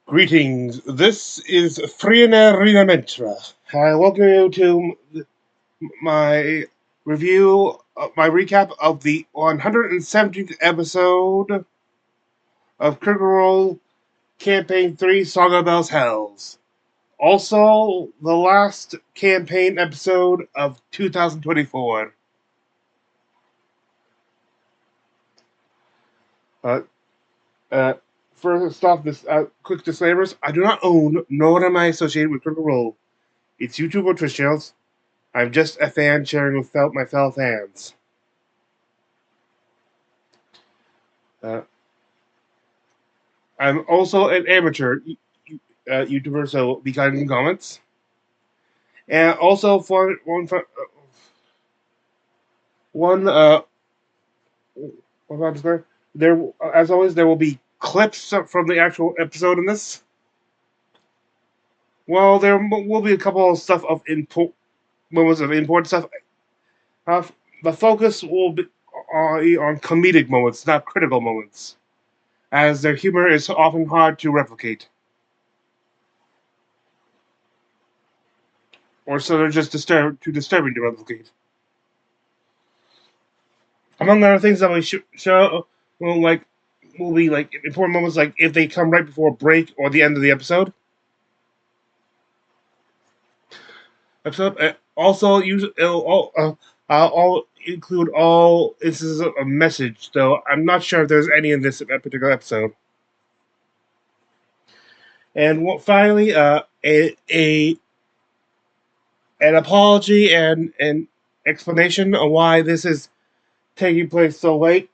Greetings. This is Friene Rinamentra. I welcome you to my my recap of the 117th episode of Critical Role Campaign 3 Song of Bells Hells. Also, the last campaign episode of 2024. First off, this quick disclaimers. I do not own, nor am I associated with Critical Role. It's YouTube or Twitch channels. I'm just a fan sharing with my fellow fans. I'm also an amateur YouTuber, so be kind in comments. And also, there, as always, there will be clips from the actual episode in this. Well, there will be a couple of moments of important stuff. The focus will be on comedic moments, not critical moments, as their humor is often hard to replicate. Or so they're just too disturbing to replicate. Among other things that we show will be like important moments, like if they come right before a break or the end of the episode. Also, I'll include all instances of a message, though I'm not sure if there's any in this particular episode. And finally, an apology and an explanation of why this is taking place so late.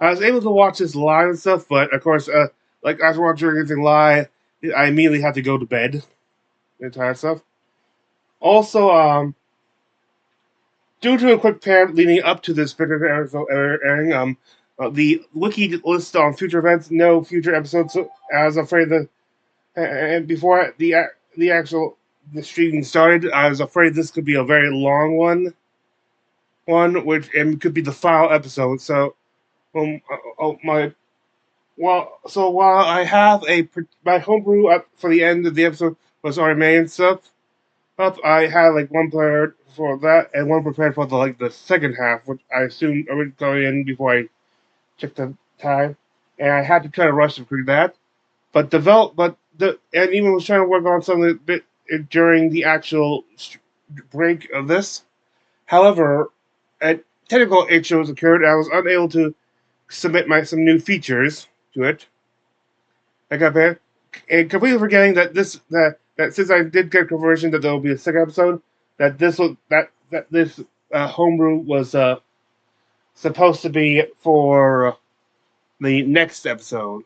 I was able to watch this live and stuff, but of course, like after watching anything live, I immediately had to go to bed. The entire stuff. Also, due to a quick parent leading up to this particular episode airing, the wiki list on future events, no future episodes. I was afraid that, and before the streaming started, I was afraid this could be a very long one which and could be the final episode. So, while I have my homebrew up for the end of the episode was already made and stuff. I had like one prepared for that and one prepared for the second half, which I assumed I would go in before I checked the time, and I had to try to rush through that. But and even was trying to work on something a bit during the actual break of this. However, technical issues occurred. I was unable to submit some new features to it. I got bad, and completely forgetting that since I did get confirmation that there will be a second episode, that this homebrew was supposed to be for the next episode.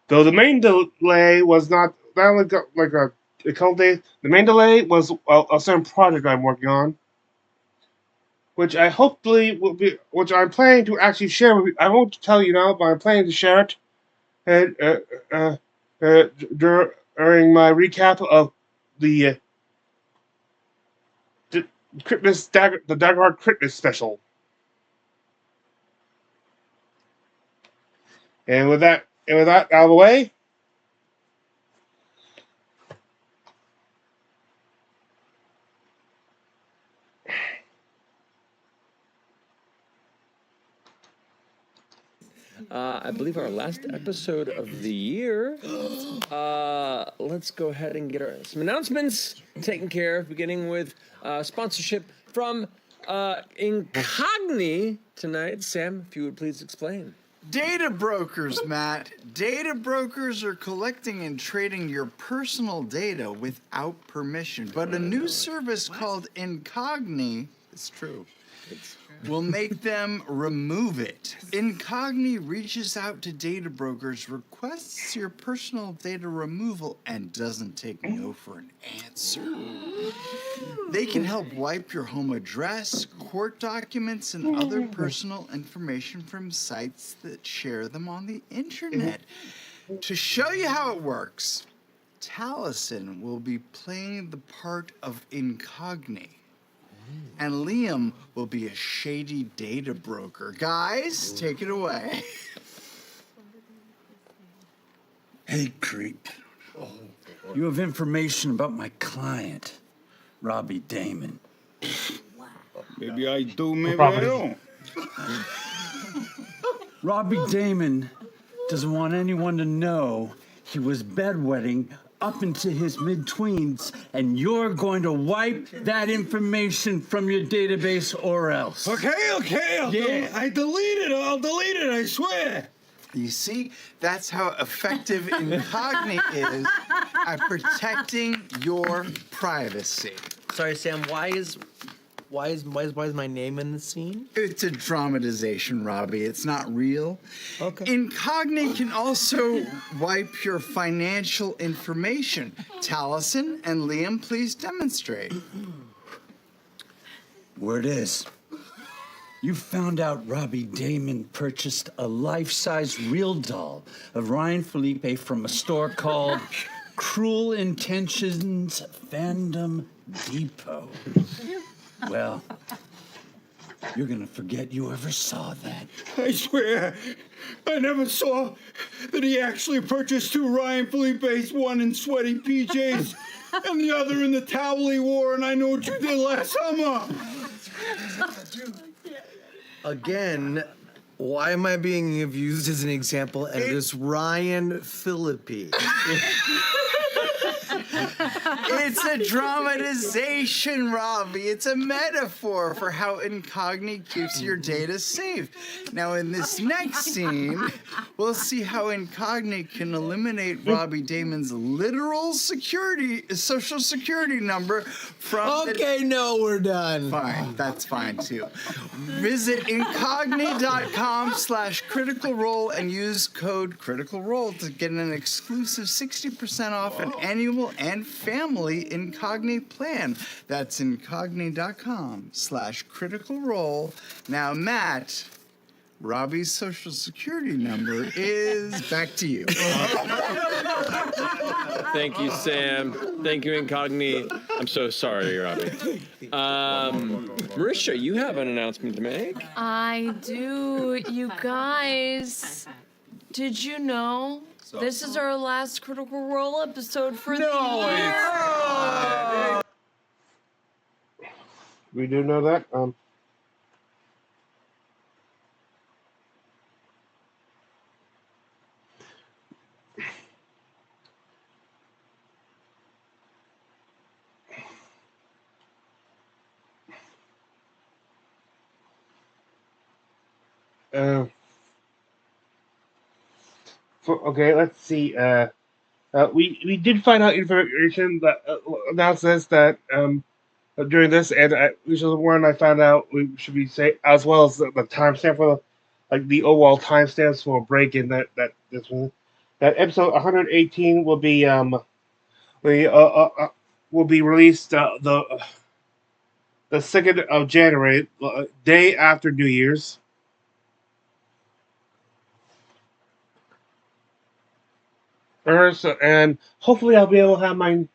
Though the main delay was not only got like a couple days. The main delay was a certain project I'm working on, which I hopefully will be, which I'm planning to actually share with you. I won't tell you now, but I'm planning to share it and, during my recap of the the Daggerheart Christmas special. And with that out of the way, I believe our last episode of the year. Let's go ahead and get some announcements taken care of, beginning with sponsorship from Incogni tonight. Sam, if you would please explain. Data brokers, Matt. Data brokers are collecting and trading your personal data without permission. But a new service called Incogni, it's true, will make them remove it. Incogni reaches out to data brokers, requests your personal data removal, and doesn't take no for an answer. They can help wipe your home address, court documents, and other personal information from sites that share them on the internet. To show you how it works, Taliesin will be playing the part of Incogni. And Liam will be a shady data broker. Guys, take it away. Hey, creep. You have information about my client, Robbie Damon. Maybe I do, maybe I Property. don't. Robbie Damon doesn't want anyone to know he was bedwetting up into his mid-tweens, and you're going to wipe that information from your database or else. Okay. Yeah. I delete it. I'll delete it, I swear. You see, that's how effective Incogni is at protecting your privacy. Sorry, Sam. Why is my name in the scene? It's a dramatization, Robbie. It's not real. Okay. Incogni can also wipe your financial information. Taliesin and Liam, please demonstrate. Word is, you found out Robbie Damon purchased a life-size real doll of Ryan Felipe from a store called Cruel Intentions Fandom Depot. Well, you're gonna forget you ever saw that. I swear, I never saw that he actually purchased two Ryan Felipes, one in sweaty PJs and the other in the towel he wore, and I know what you did last summer. Again, why am I being used as an example? And it is Ryan Philippi. It's a dramatization, Robbie. It's a metaphor for how Incogni keeps your data safe. Now, in this next scene, we'll see how Incogni can eliminate Robbie Damon's literal social security number from Okay, no, we're done. Fine, that's fine too. Visit incogni.com/critical role and use code critical role to get an exclusive 60% off an annual and family Incogni plan. That's incogni.com/critical role. Now, Matt, Robbie's social security number is back to you. Thank you, Sam. Thank you, Incogni. I'm so sorry, Robbie. Marisha, you have an announcement to make. I do. You guys, did you know this is our last Critical Role episode for the year? We do know that. Okay, let's see. We did find out information that announces that during this, and which is one I found out we should be say as well as the timestamp for the overall timestamps for break in that this one. That episode 118 will be released the 2nd of January, day after New Year's. And hopefully I'll be able to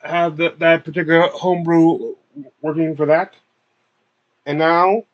have that particular homebrew working for that. And now,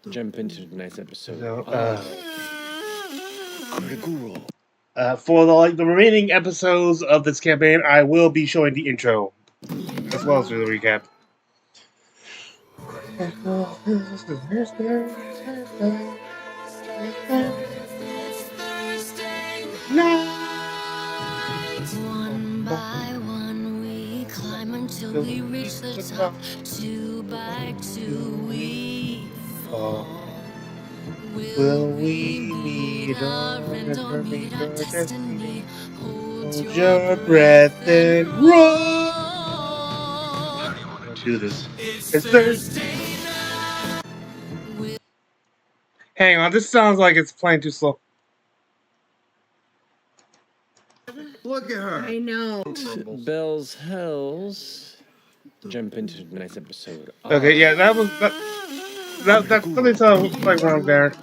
Jump into tonight's episode. Critical role. for the remaining episodes of this campaign, I will be showing the intro as well as the recap. One by one we climb until we reach the top. 2 by 2 we fall. Will we meet our end or meet our destiny? Hold Your breath and roll. Do this. It's Thursday. Hang on, this sounds like it's playing too slow. Look at her. I know. Bell's Hells. Jump into tonight's episode. Okay, yeah, that's something sounds like wrong there.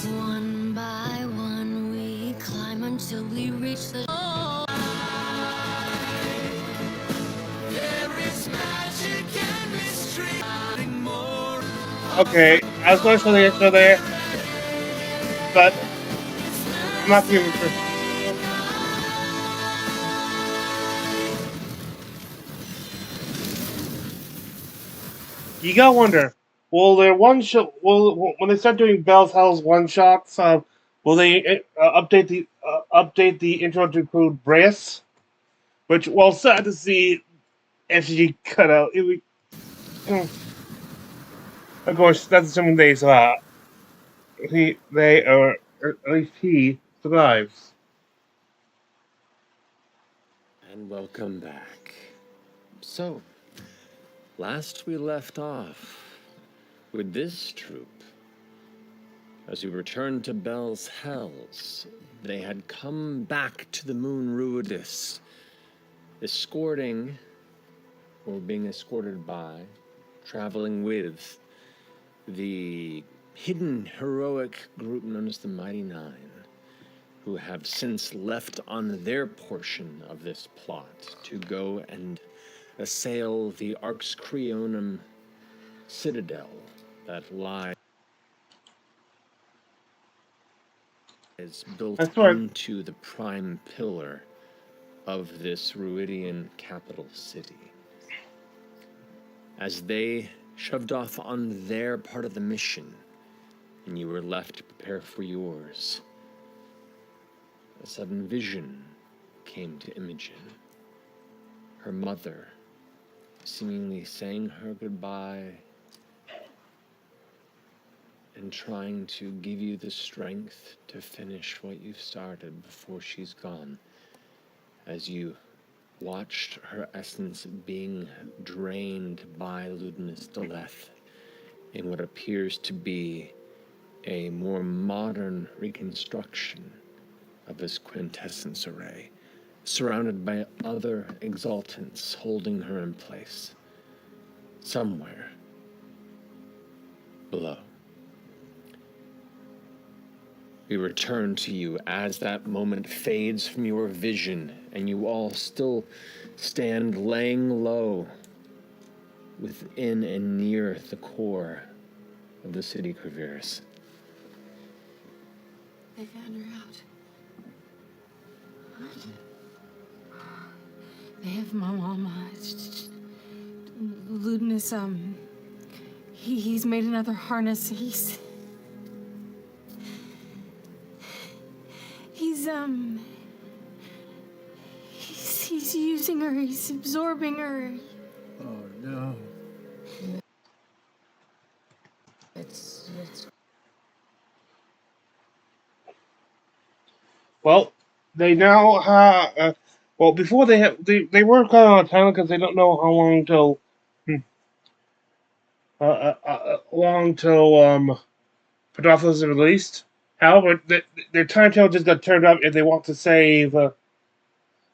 One by one we climb until we reach the top. There is magic and mystery. Okay, I was going to show the intro there, but I'm not feeling sure. You gotta wonder, will their one shot? Will when they start doing Bell's Hell's one shots? Will they update the intro to include Brace? Which, well, sad to see FG cut out. Of course, that's assuming they or at least he survives. And welcome back. So, last we left off with this troop. As we returned to Bell's Hells, they had come back to the moon Ruidis, escorting, or being escorted by, traveling with, the hidden heroic group known as the Mighty Nine, who have since left on their portion of this plot to go and assail the Arx Creonum citadel that lies built That's right. into the prime pillar of this Ruidian capital city. As they shoved off on their part of the mission, and you were left to prepare for yours, a sudden vision came to Imogen. Her mother, seemingly saying her goodbye and trying to give you the strength to finish what you've started before she's gone, as you watched her essence being drained by Ludinus Deleth in what appears to be a more modern reconstruction of this quintessence array, surrounded by other exaltants holding her in place, somewhere below. We return to you as that moment fades from your vision, and you all still stand laying low within and near the core of the city Creveris. They found her out. They have my mama. Ludinus, he's made another harness. He's using her. He's absorbing her. Oh, no. It's Well, they now have. Well, before they were kind of on a timeline because they don't know how long till. Long till Padophilus is released. However, their timetable just got turned up if they want to save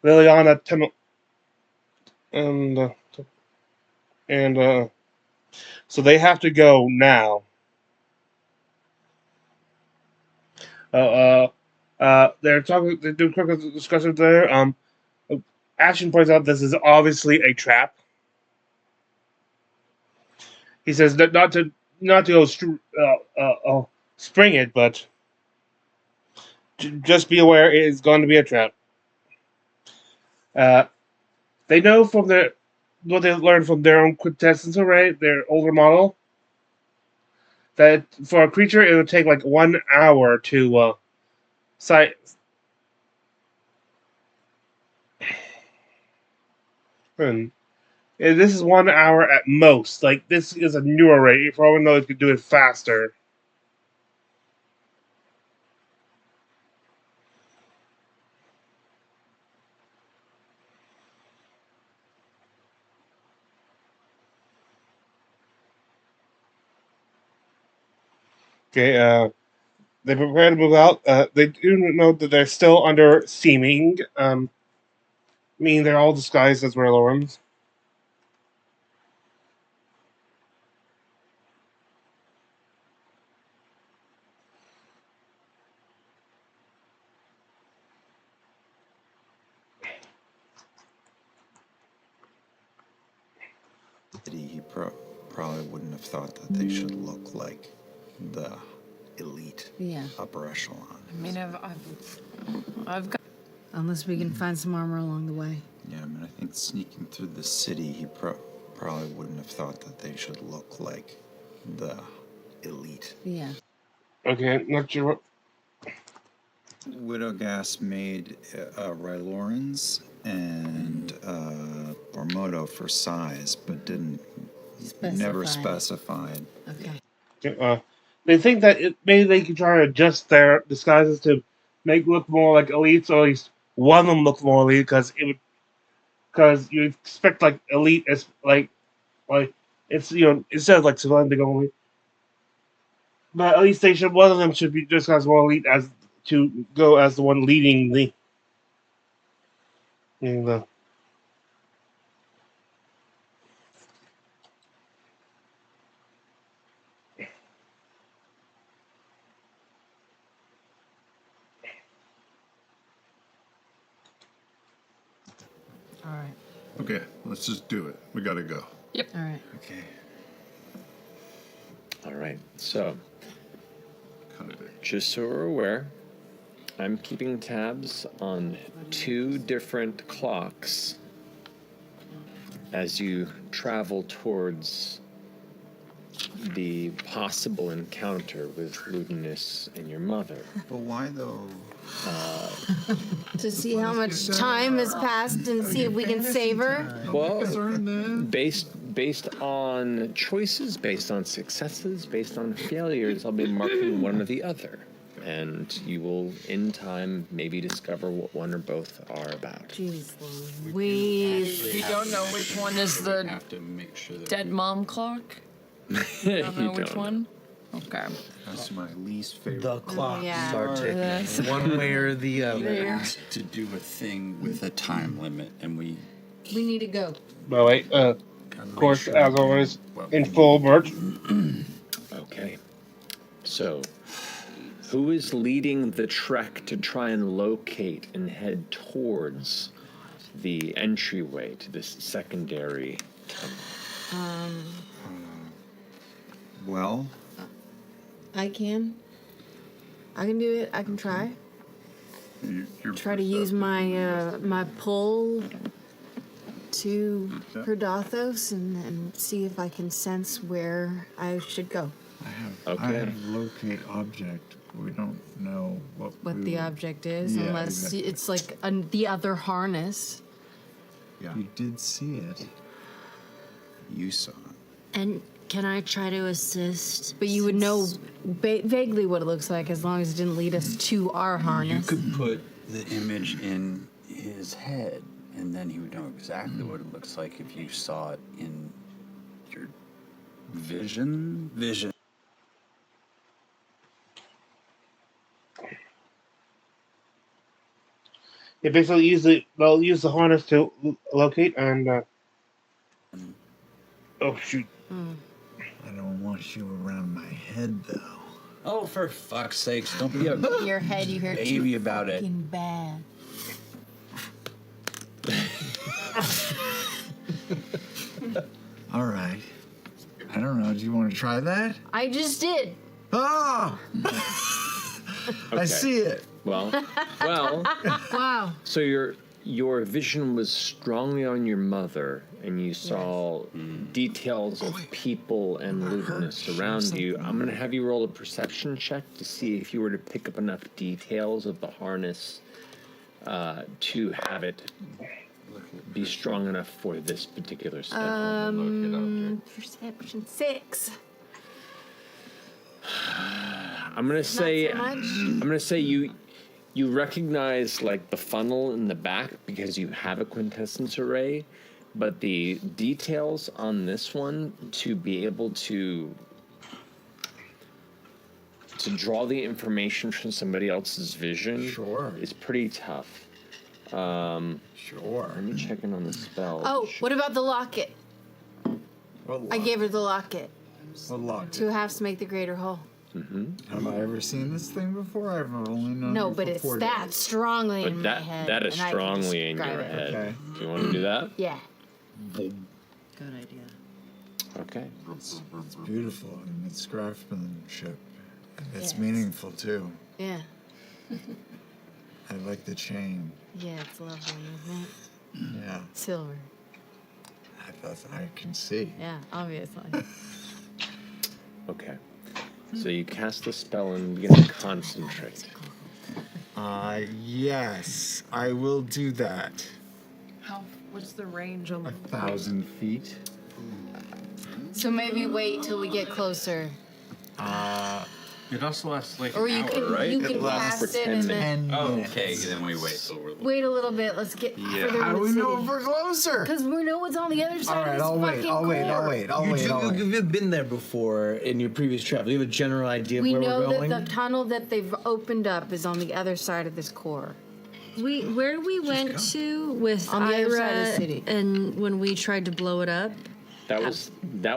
Liliana Temult, and so they have to go now. They're doing quick discussion there. Ashton points out this is obviously a trap. He says that not to go spring it, but just be aware it is going to be a trap. They know from what they learned from their own quintessence array, their older model, that for a creature it would take like 1 hour to sight. And this is 1 hour at most. Like, this is a new array. For all we know, it could do it faster. Okay, they prepare to move out. They do know that they're still under seeming, meaning they're all disguised as Railorms. He probably wouldn't have thought that they should look like the elite Yeah. upper echelon. I mean, I've got. Unless we can find some armor along the way. Yeah, I mean, I think sneaking through the city, he probably wouldn't have thought that they should look like the elite. Yeah. Okay, not sure what. Widowgas made Rylorans and Ormodo for size, but didn't never specified. Okay. They think that maybe they can try to adjust their disguises to make look more like elites, or at least one of them look more elite, because you expect like elite as like it's instead of like civilian big only. But at least one of them should be just as more elite as to go as the one leading the. All right. Okay, let's just do it. We gotta go. All right. Okay. All right. So, Cut it. just so we're aware, I'm keeping tabs on 2 different clocks as you travel towards the possible encounter with Ruidian and your mother. But why though? To see how much time has passed and see if we can save her. Well, based on choices, based on successes, based on failures, I'll be marking one or the other. And you will, in time, maybe discover what one or both are about. Jeez Louise. We don't know which one is the Have to make sure that dead mom clock. You Don't know which one. Okay. That's my least favorite. The clocks Yeah. are ticking That's- one way or the other. asked to do a thing with a time limit, and we We need to go. By the way, of course, as always, in full merch. Okay. So, who is leading the trek to try and locate and head towards the entryway to this secondary tunnel? Well, I can do it. I can try. You're Try to use my my pull to Herdothos and see if I can sense where I should go. I Okay. have locate object. We don't know what The object is, Yeah, unless exactly. it's like the other harness. Yeah. You did see it. You saw it. And can I try to assist? But you would know vaguely what it looks like as long as it didn't lead us to our you harness. could put the image in his head, and then he would know exactly what it looks like if you saw it in your vision. They basically they'll use the harness to locate and. Oh shoot! I don't want you around my head though. Oh, for fuck's sakes, don't be a Your head, you hear baby about it. fucking bad. All right. I don't know. Do you want to try that? I just did. Ah! I Okay. see it. Well, Wow. so your vision was strongly on your mother, and you saw details of people and lewdness around you. I'm going to have you roll a perception check to see if you were to pick up enough details of the harness to have it be strong enough for this particular spell. Perception 6. I'm going to say so much. I'm going to say you recognize like the funnel in the back because you have a quintessence array, but the details on this one to be able to to draw the information from somebody else's vision Sure. is pretty tough. Sure. Let me check in on the spell. Oh, what about the locket? What I gave her the locket. What locked 2 halves to make the greater whole. Have I ever seen this thing before? I've only known No, you but for it's 4 that days. strongly But in my that head. that is and I can strongly in your describe it. head. Okay. Do you want to do that? Yeah. Good idea. Okay. It's beautiful and it's craftsmanship. And it's Yes. meaningful too. Yeah. I like the chain. Yeah, it's lovely, isn't it? Yeah. Silver. I can see. Yeah, obviously. Okay. So you cast the spell and begin to concentrate. Yes, I will do that. What's the range on 1,000 feet. So maybe wait till we get closer. It also lasts like Or an you hour, can right? you can lasts cast for it 10 and then minutes. Okay, then we wait till we're. wait a little bit. Let's get further How into do we the know city. if we're closer? Because we know what's on the other side All right, of this I'll wait. fucking I'll wait. I'll core. wait. I'll wait. I'll wait. You've been there before in your previous travel. You have a general idea of We where know we're going? that the tunnel that they've opened up is on the other side of this core. Where we went to with On the other side of the Ira city. and when we tried to blow it up. That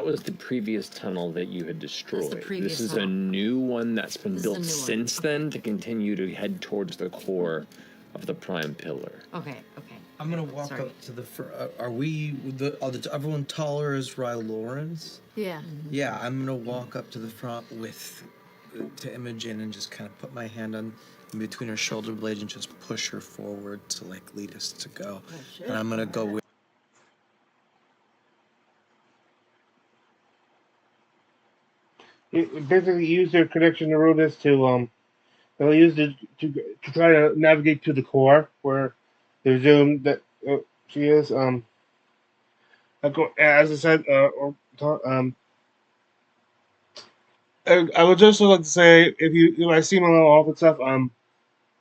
was the previous tunnel that you had destroyed. previous This is a tunnel. new one that's been This is a built new one. since then to continue to head towards the core of the prime pillar. Okay. I'm gonna walk Sorry. up to the are we everyone taller as Lawrence? Yeah. Yeah, I'm gonna walk up to the front to Imogen and just kind of put my hand on in between her shoulder blades and just push her forward to like lead us to go. And I'm gonna go with Basically use their connection to Rhodus to they'll use it to try to navigate to the core where they're zoomed that she is as I said I would just like to say if I seem a little off and stuff I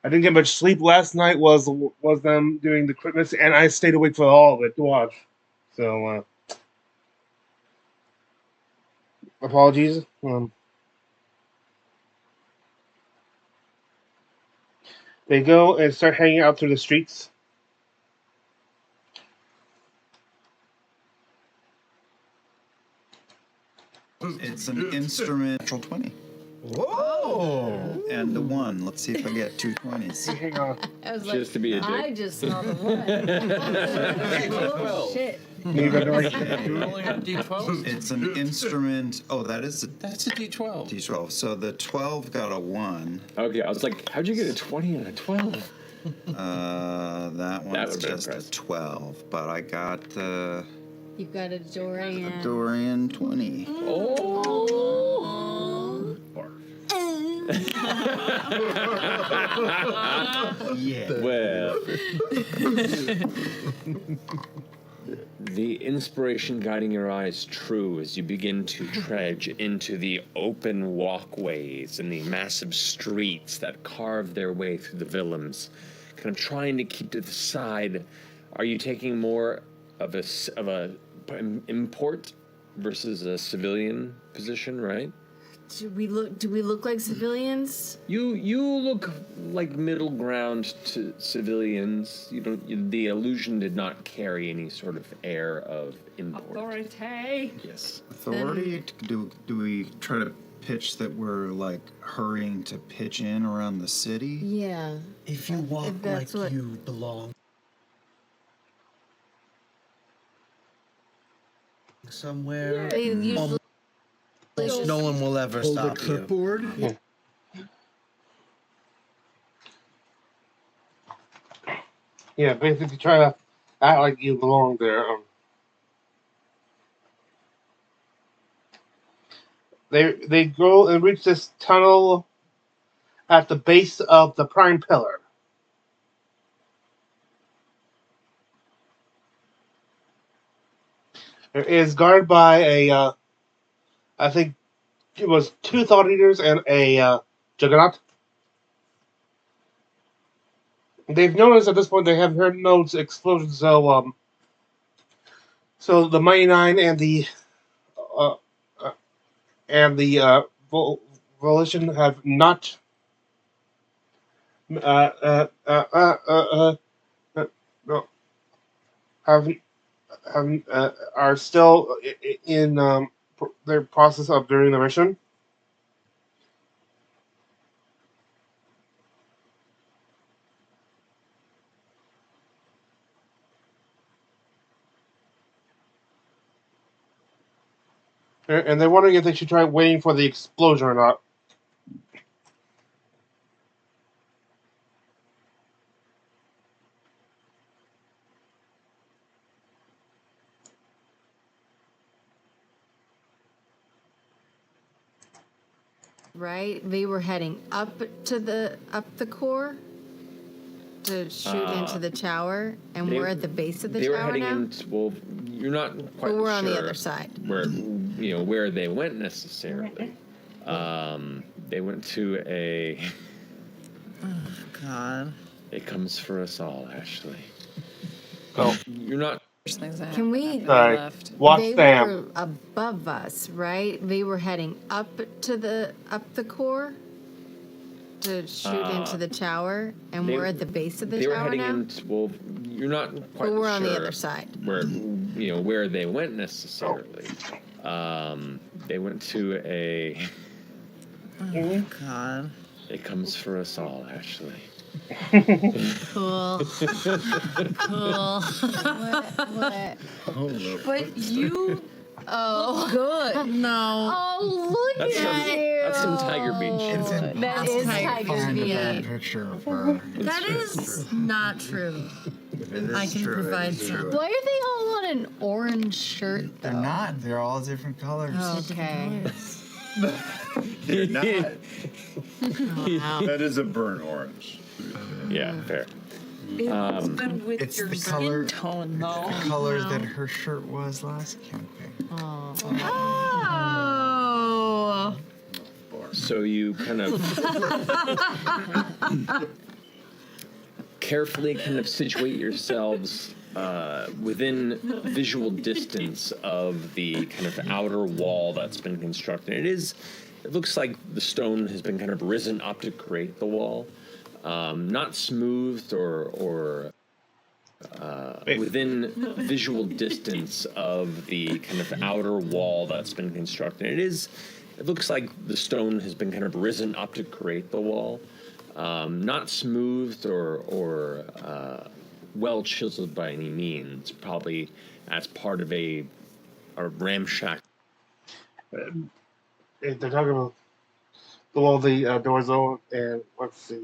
didn't get much sleep last night was them doing the Christmas and I stayed awake for all of it to watch so apologies. They go and start hanging out through the streets. It's an instrument. Natural 20. Whoa! And the 1. Let's see if I get 2 20s. Hang on. I was Just to be a dick. I just saw the one. Oh, shit. You only have D12s? It's an instrument. Oh, that's a D12. D12. So the 12 got a 1. Okay, I was like, how'd you get a 20 and a 12? That one's would've been just a impressive. 12. But I got the You got a Dorian. Dorian 20. Yeah. Well, the inspiration guiding your eyes true as you begin to trudge into the open walkways and the massive streets that carve their way through the villums, kind of trying to keep to the side. Are you taking more of a import versus a civilian position, right? Do we look like civilians? You look like middle ground to civilians. You don't. The illusion did not carry any sort of air of import. Authority. Yes. Authority? Do we try to pitch that we're like hurrying to pitch in around the city? Yeah. If you walk If that's like what- you belong somewhere, They usually almost no one will ever Hold the stop you. clipboard? Yeah, basically try to act like you belong there. They go and reach this tunnel at the base of the prime pillar. It is guarded by a, I think it was 2 Thought Eaters and a Juggernaut. They've noticed at this point they haven't heard no explosions, so the Mighty Nine and the volition have not no, are still in their process of doing the mission. And they're wondering if they should try waiting for the explosion or not. Right? We were heading up the core to shoot into the tower, and we're at the base of the They were tower heading now. into, well, you're not quite But we're on the sure other side. where they went necessarily. They went to a. Oh, God. It comes for us all, Ashley. Oh. You're not. Can we? Sorry. Watch They Sam. were above us, right? We were heading up the core to shoot into the tower, and we're at the base of the They were tower heading now. into, well, you're not quite But we're on the sure other side. where they went necessarily. They went to a. Oh, God. It comes for us all, Ashley. Cool. Cool. What? But you. Oh, good. No. Oh, look That's at some- you. that's some Tiger Beach. It's That is Tiger find a Beach. better picture of her. That is not true. I can provide some. Why are they all on an orange shirt, though? They're not. They're all different colors. Okay. They're not. Wow. That is a burnt orange. Yeah, fair. It's been with It's your the skin color- tone, though. The color that her shirt was last campaign. Oh. So you kind of carefully kind of situate yourselves within visual distance of the kind of outer wall that's been constructed. It looks like the stone has been kind of risen up to create the wall. Not smoothed or within visual distance of the kind of outer wall that's been constructed. It looks like the stone has been kind of risen up to create the wall. Not smoothed or well chiseled by any means. Probably as part of a ramshack. They're talking about below the door zone, and let's see.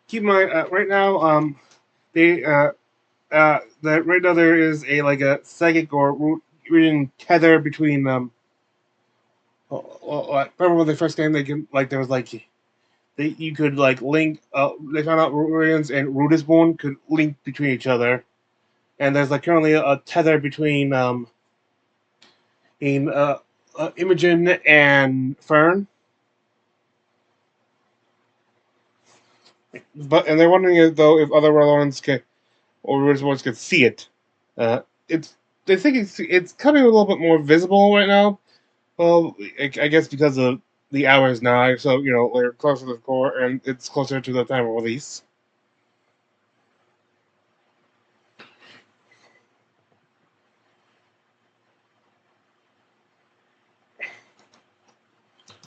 Keep in mind, right now, right now there is a psychic or Ruidian tether between them. Remember when they first came? There was you could link. They found out Ruidians and Ruidian could link between each other, and there's currently a tether between Imogen and Fern. And they're wondering if other Ruidians could see it. They think it's coming a little bit more visible right now. Well, I guess because of the hours now, so they're closer to the core, and it's closer to the time of release.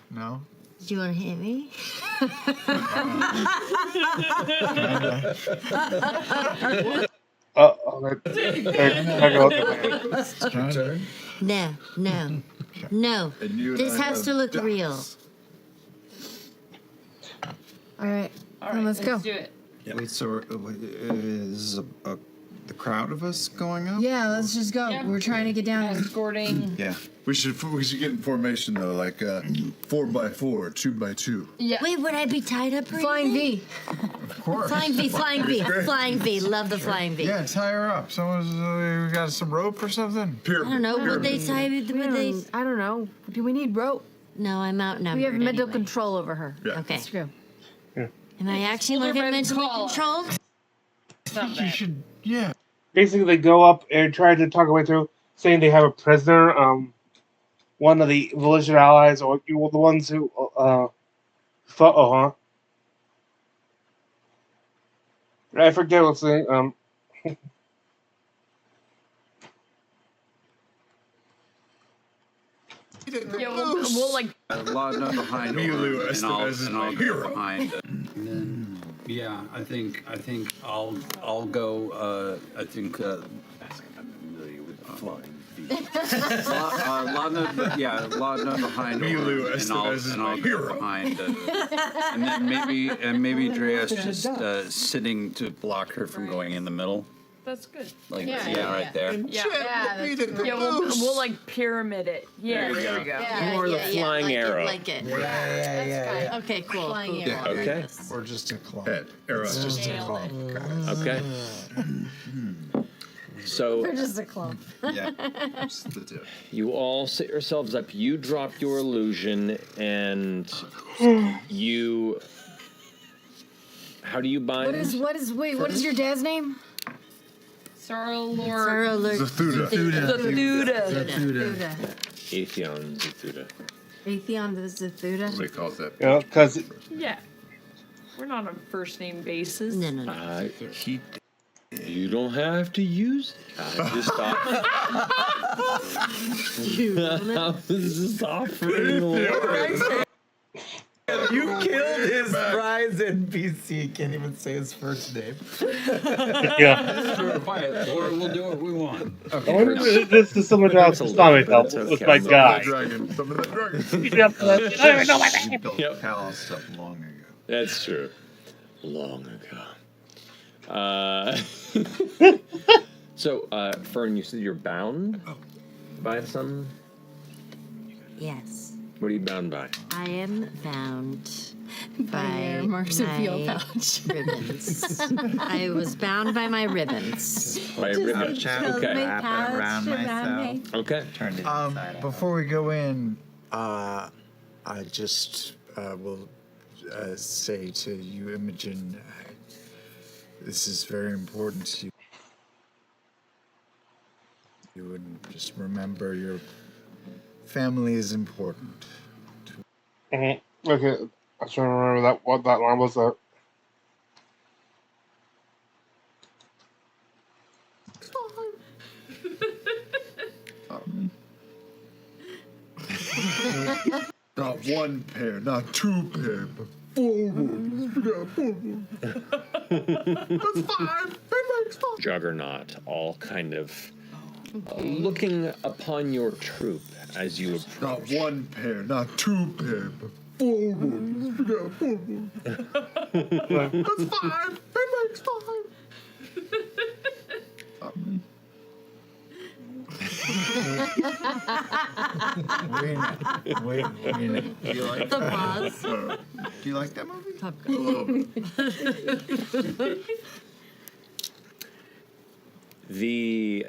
No? Do you want to hit me? No, no, no. This has to look real. All right. Then let's go. do it. Wait, so is the crowd of us going up? Yeah, let's just go. Yeah. We're trying to get down. Escorting. Yeah. We should get in formation though, like 4x4, 2x2. Yeah. Wait, would I be tied up right Flying now? V. Of course. Flying V, flying V, flying V. Love the flying V. Yeah, tie her up. Someone's we got some rope or something? I don't know. Would they tie me? Would they? I don't know. Do we need rope? No, I'm outnumbered. We have mental anyway. control over her. Yeah. Okay. Let's go. Am I actually Hold her looking by the mentally collar. controlled? It's not You bad. should Yeah. Basically, they go up and try to talk their way through, saying they have a prisoner. One of the militia allies, or the ones who fought. I forget what's the Yeah, we'll like. Lana behind Emilio and I'll Estevez is go my hero. behind. And then, yeah, I think I'll go. I think. Familiar with flying feet. Lana behind Emilio and Estevez is I'll my go hero. behind. And then maybe Dreas just sitting to block her from going in the middle. That's good. Like Yeah. right there. Yeah, we'll like pyramid it. Yeah, there we go. More the flying like arrow. It, like it. Yeah. Okay, cool. Flying cool. arrow. Okay. Or just a clump. Head, arrow. It's just a clump. Okay. So We're just a clump. Yeah. Just the tip. you all sit yourselves up. You drop your illusion, and you. How do you bind? What is your dad's name? Saralor. Zathuda. Zathuda. Atheon Zathuda. Atheon the Zathuda? Somebody calls that. Yeah, because Yeah. We're not on first name basis. No. You don't have to use it. I just thought. I was just offering. You killed his prize NPC. Can't even say his first name. yeah. Quiet, or we'll do what we want. I wonder if this is similar to how Stomach helped with my guy. Some of that dragon. I don't even know my name. You built the palace up long ago. That's true. Long ago. So, Fern, you said you're bound by some. Yes. What are you bound by? I am bound by your marsupial my pouch. ribbons. I was bound by my ribbons. By a ribbon. Okay. Wrap it around myself. Okay. Turned it inside out. Before we go in, I just will say to you, Imogen, this is very important to you. You and just remember your family is important. Okay, I trying to remember what that line was. Not one pair, not two pair, but 4 wolves. We got 4 wolves. That's 5. That makes 5. Juggernaut, all kind of looking upon your troop as you approach. Not one pair, not 2 pair, but 4 wolves. We got 4 wolves. That's 5. That makes 5. Wait. Do you like The pause. Do you like that movie? The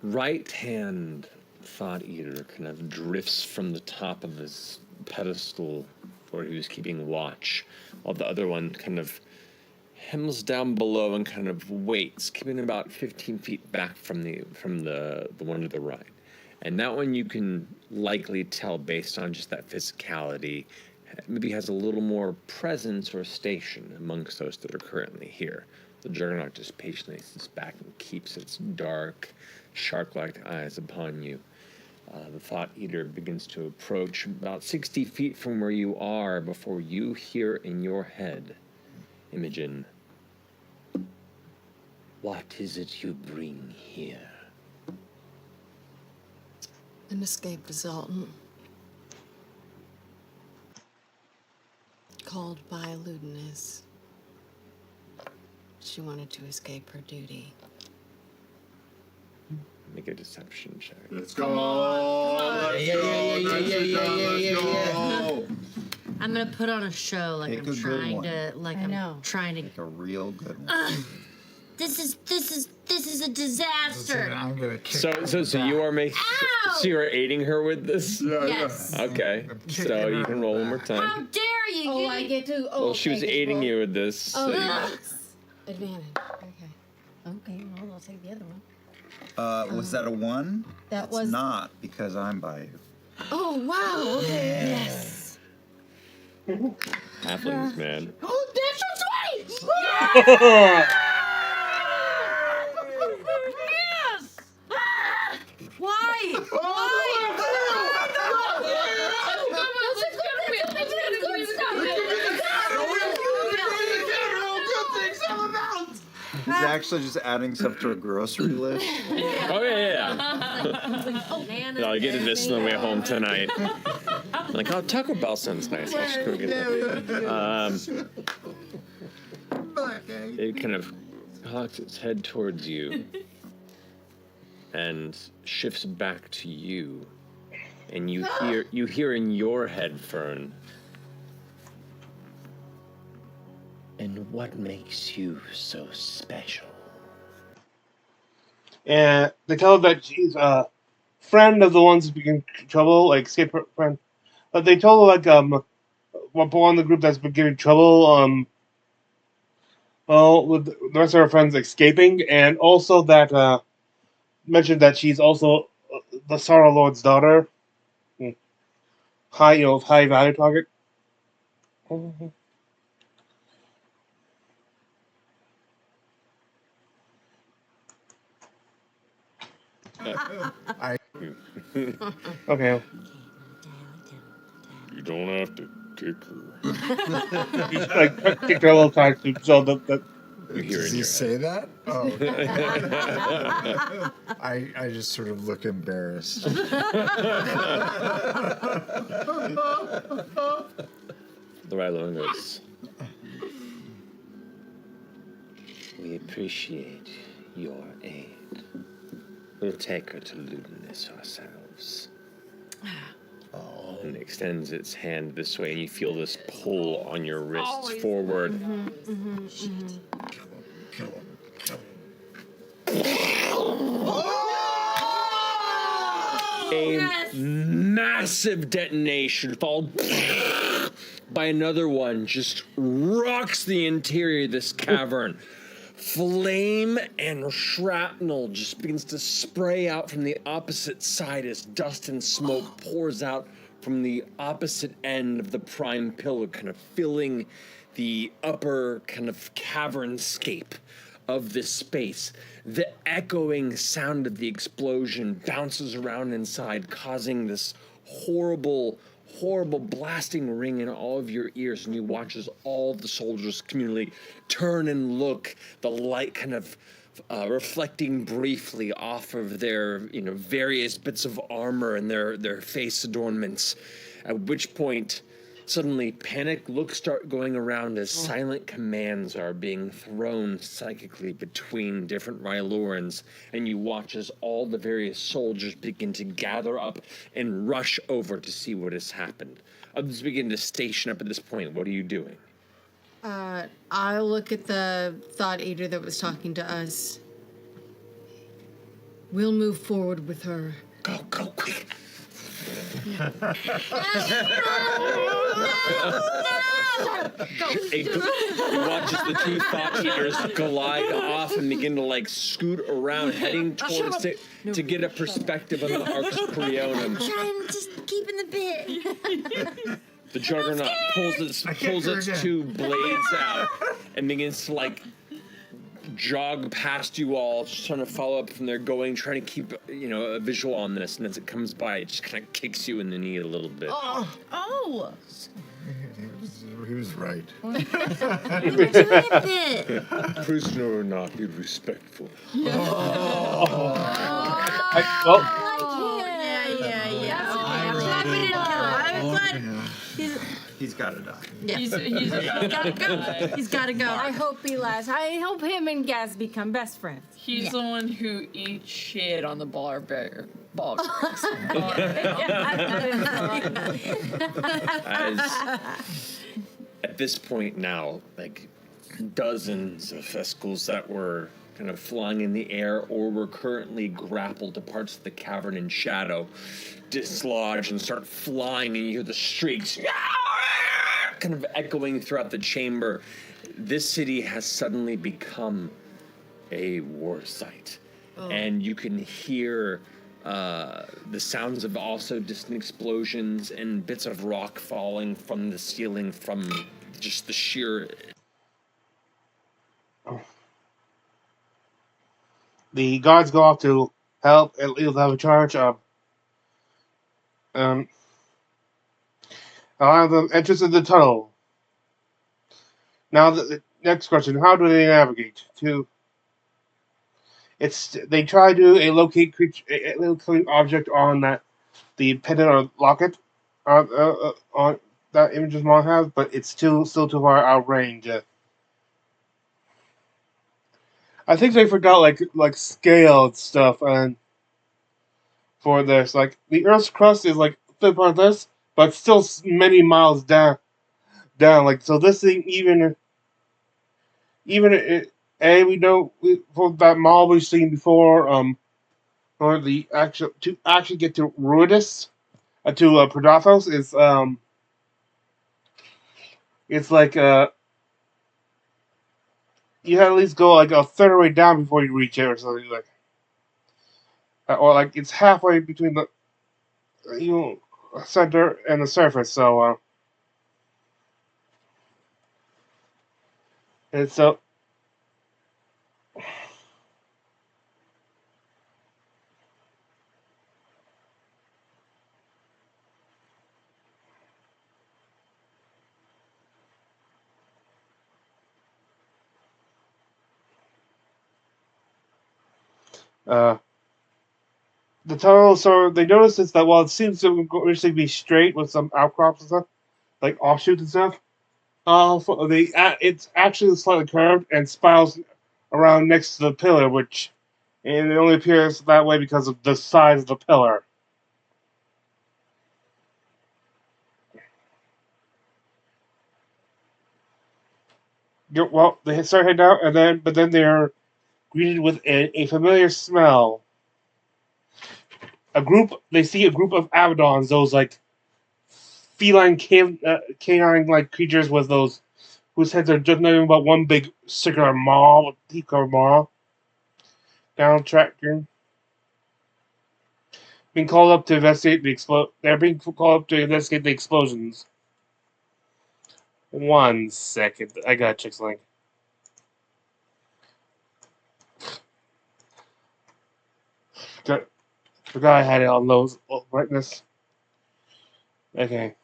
right-hand thought eater kind of drifts from the top of his pedestal where he was keeping watch, while the other one kind of hems down below and kind of waits, keeping about 15 feet back from the one to the right. And that one you can likely tell based on just that physicality, maybe has a little more presence or station amongst those that are currently here. The Juggernaut just patiently sits back and keeps its dark, shark-like eyes upon you. The Thought Eater begins to approach about 60 feet from where you are before you hear in your head, Imogen, what is it you bring here? An escaped assaultant called by Ludinus. She wanted to escape her duty. Make a deception check. Let's go. Let's go. I'm gonna put on a show like Pick I'm a good trying one. to, like I I'm know. trying to. Like a real good one. This is a disaster. I'm gonna kick So you are making. Ow! So you are aiding her with this. Yes. Okay. So you can roll one more How time. dare you? I get to. Well, she was aiding you with this. Oh, so you- yes. Advantage. Okay. Okay, well, I'll take the other one. Was that a 1? That It's was- not, because I'm by you. Oh, wow. Okay. Yes. Halflings, man. Oh, natural 20! Yes! Why? He's actually just adding stuff to a grocery list. Oh, yeah. I'll get into this on the way home tonight. Like, oh, Taco Bell sounds nice. I'll just go get that. It kind of cocks its head towards you and shifts back to you. And you hear in your head, Fern. And what makes you so special? And they tell her that she's a friend of the ones who begin trouble, like escape her friend. But they told her one in the group that's been giving trouble, with the rest of her friends escaping, and also that mentioned that she's also the Sorrow Lord's daughter. High value target. Okay. You don't have to kick her. He's kicked her a little time so that You hear Does in he your say that? Oh. I just sort of look embarrassed. The Rylorn goes, we appreciate your aid. We'll take her to Ludinus ourselves. And extends its hand this way, and you feel this pull on your wrists forward. A massive detonation followed by another one just rocks the interior of this cavern. Flame and shrapnel just begins to spray out from the opposite side as dust and smoke pours out from the opposite end of the prime pillar, kind of filling the upper kind of cavernscape of this space. The echoing sound of the explosion bounces around inside, causing this horrible blasting ring in all of your ears, and you watch as all the soldiers communally turn and look, the light kind of reflecting briefly off of their various bits of armor and their face adornments, at which point suddenly panic looks start going around as silent commands are being thrown psychically between different Rylorans, and you watch as all the various soldiers begin to gather up and rush over to see what has happened. Others begin to station up at this point. What are you doing? I'll look at the Thought Eater that was talking to us. We'll move forward with her. Go, quick. Watches the two Thought Eaters glide off and begin to scoot around, heading towards it to get a perspective on the Arx Creonum. I'm just keeping the bit. The Juggernaut pulls its two blades out and begins to jog past you all, just trying to follow up from there, trying to keep a visual on this. And as it comes by, it just kind of kicks you in the knee a little bit. Oh! He was right. Prisoner or not, be respectful. He's got to die. Yeah. He's gotta go. He's gotta go. I hope he lasts. I hope him and Gaz become best friends. He's the one who eats shit on the barbarian. At this point now, dozens of Fescals that were kind of flying in the air or were currently grappled to parts of the cavern in shadow dislodge and start flying, and you hear the shrieks kind of echoing throughout the chamber. This city has suddenly become a war site. And you can hear the sounds of also distant explosions and bits of rock falling from the ceiling from just the sheer... The guards go off to help, and you'll have a charge of allow them entrance of the tunnel. Now the next question: how do they navigate to? They try to locate a locate object on the pendant or locket on that Image's mom has, but it's still too far out range. I think they forgot like scale and stuff, and for this, like the Earth's crust is like thick on this, but still many miles down. Like so, this thing we know for that mall we've seen before, or the actual to actually get to Ruidus, to Predathos is it's like you have to at least go like a third of the way down before you reach it or something like, or like it's halfway between the center and the surface. So and so. The tunnel, so they notice is that while it seems to originally be straight with some outcrops and stuff, like offshoots and stuff, it's actually slightly curved and spirals around next to the pillar, and it only appears that way because of the size of the pillar. Well, they start heading out, but then they're greeted with a familiar smell. They see a group of Abaddons, those like feline canine like creatures with those whose heads are just nothing but one big circular maw, teeth covered maw. Down tracking. Being called up to investigate They're being called up to investigate the explosions. 1 second, I gotta check something. Forgot I had it on low brightness. Okay.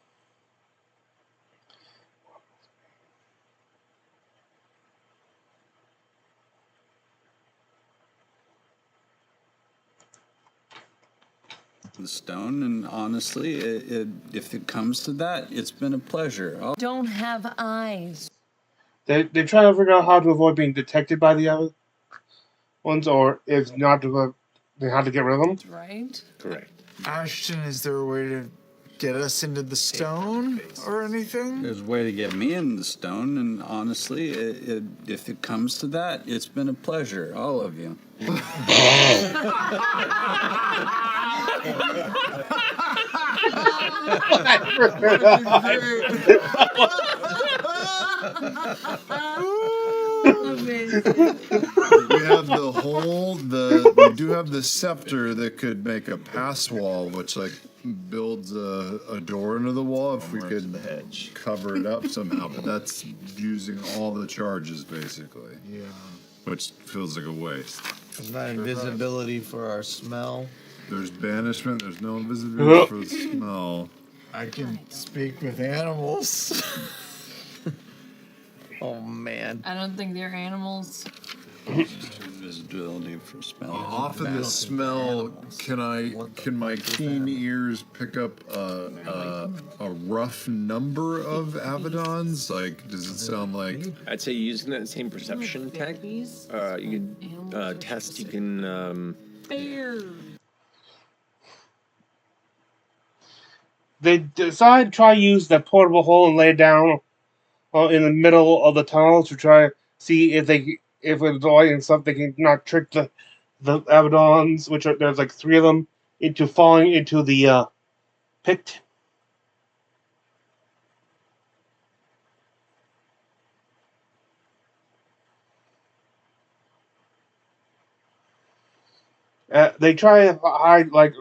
The stone, and honestly, if it comes to that, it's been a pleasure. Don't have eyes. They're trying to figure out how to avoid being detected by the other ones, or if not, they have to get rid of them. Right? Correct. Ashton, is there a way to get us into the stone or anything? There's a way to get me in the stone, and honestly, if it comes to that, it's been a pleasure, all of you. We have the hole. We do have the scepter that could make a pass wall, which like builds a door into the wall if we could cover it up somehow. But that's using all the charges basically. Yeah. Which feels like a waste. There's not invisibility for our smell. There's banishment. There's no invisibility for the smell. I can speak with animals. Oh man. I don't think they're animals. Invisibility for smell. Off of the smell, can my keen ears pick up a rough number of Abaddons? Like, does it sound like? I'd say using that same perception tech, you can test. You can. They decide to try to use that portable hole and lay it down in the middle of the tunnel to try to see if with the light and stuff they can not trick the Abaddons, there's like 3 of them, into falling into the pit. They try to hide, like,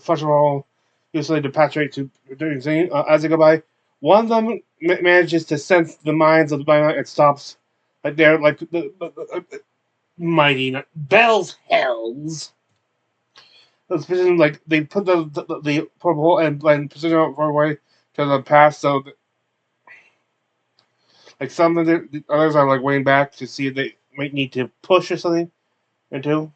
first of all, usually to patriate to doing things. As they go by, one of them manages to sense the minds of the Bionic and stops. Like, they're like the mighty Bell's Hells. Those positions, like, they put the purple and position it far away to the past, so that, like, some of the others are like waiting back to see if they might need to push or something into.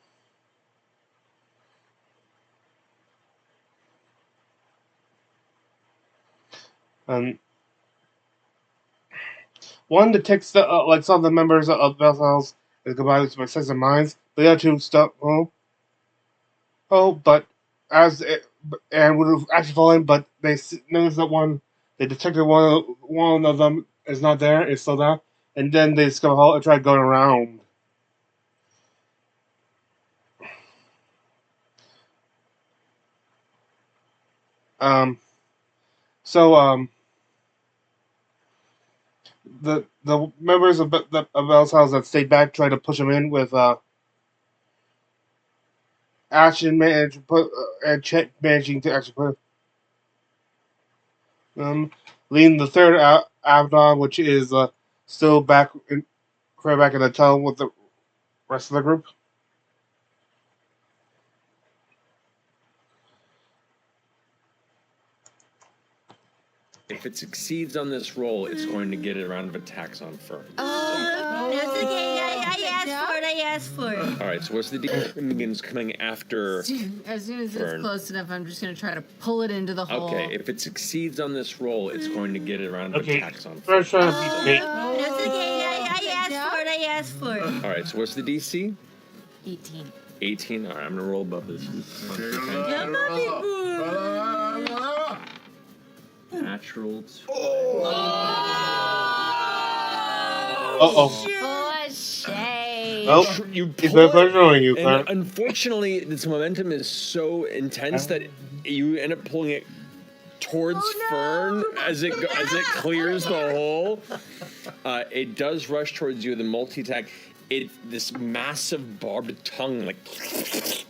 One detects the like some of the members of Bell's is combined with my sense of minds. The other two stop. But as it, and would have actually fallen, but they noticed that one. They detected one of them is not there. It's still there, and then they discover how and try going around. The members of Bell's house that stayed back tried to push him in with action managing to actually put leading the third Abaddon, which is still back in the tunnel with the rest of the group. If it succeeds on this roll, it's going to get a round of attacks on Fern. That's okay. I asked for it. All right, so what's the deal? Begins coming after. As soon as Fern. it's close enough, I'm just going to try to pull it into the hole. Okay, if it succeeds on this roll, it's going to get a round of attacks on Fern. First trying to beat me. That's okay. I asked for it. All right, so what's the DC? 18. 18. All right, I'm gonna roll above this. Natural. Nope. You He's pull very it, annoying you, and Fern. unfortunately, this momentum is so intense that you end up pulling it towards Fern as it clears the hole. It does rush towards you. The multi-attack. This massive barbed tongue like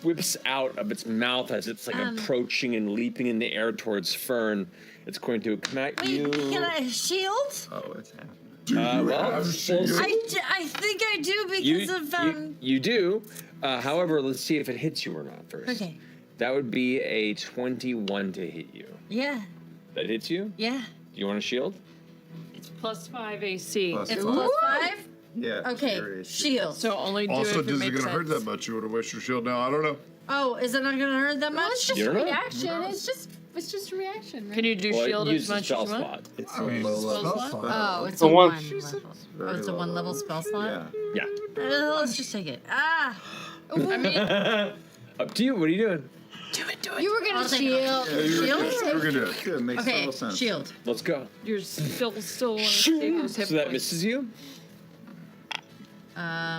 whips out of its mouth as it's like approaching and leaping in the air towards Fern. It's going to come at you. Can I shield? Oh, it's happening. I think I do because you do. However, let's see if it hits you or not first. Okay. That would be a 21 to hit you. Yeah. That hits you? Yeah. Do you want a shield? It's +5 AC. Plus It's five. +5? Yeah. Okay, shield. So only do Also, it if it is it makes going to hurt sense. that much? You want to waste your shield now? I don't know. Oh, is it not going to hurt that much? Well, it's just You a don't know. reaction. It's just a reaction, right? Can you do Well, shield use as the much spell as you want? slot. It's a low level spell. Oh, it's So a one- one level. Oh, it's a one level spell slot? Yeah. Yeah. Let's just take it. Ah! I mean, Up to you. What are you doing? You were going to shield. We're going to do it. Good, makes Okay, total sense. shield. Let's go. you're still want to save those hit So that points. misses you?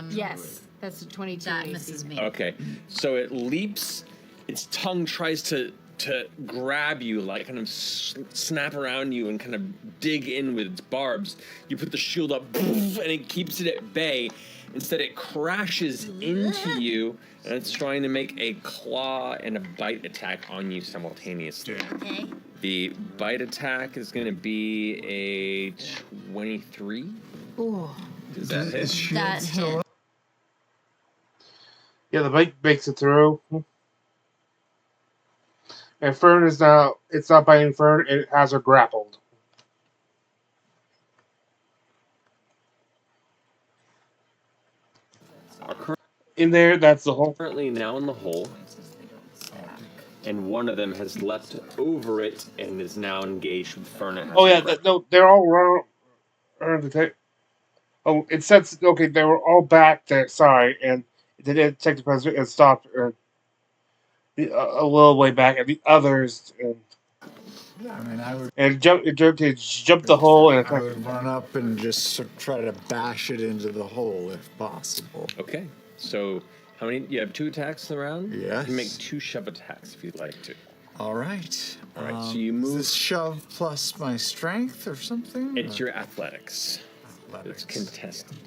Yes, that's a 22 That AC. misses me. Okay. So it leaps. Its tongue tries to grab you, like kind of snap around you and kind of dig in with its barbs. You put the shield up, and it keeps it at bay. Instead, it crashes into you, and it's trying to make a claw and a bite attack on you simultaneously. Okay. The bite attack is going to be a 23. Ooh, Does that hit? that hit. Yeah, the bite makes it through. And Fern is now, it's not biting Fern, it has her grappled. In there, that's the hole. Currently now in the hole, and one of them has leapt over it and is now engaged with Fern. and has Oh her yeah, grappled. no, they're all around the table. Oh, it says, okay, they were all back there, sorry, and they didn't take the president and stopped a little way back, and the others, I mean, I would. and jumped the hole and I attacked. would run up and just sort of try to bash it into the hole if possible. Okay, so how many? You have 2 attacks in the round? Yes. You can make 2 shove attacks if you'd like to. All right. All right, so you Is move. this shove plus my strength or something? It's your athletics. It's contested.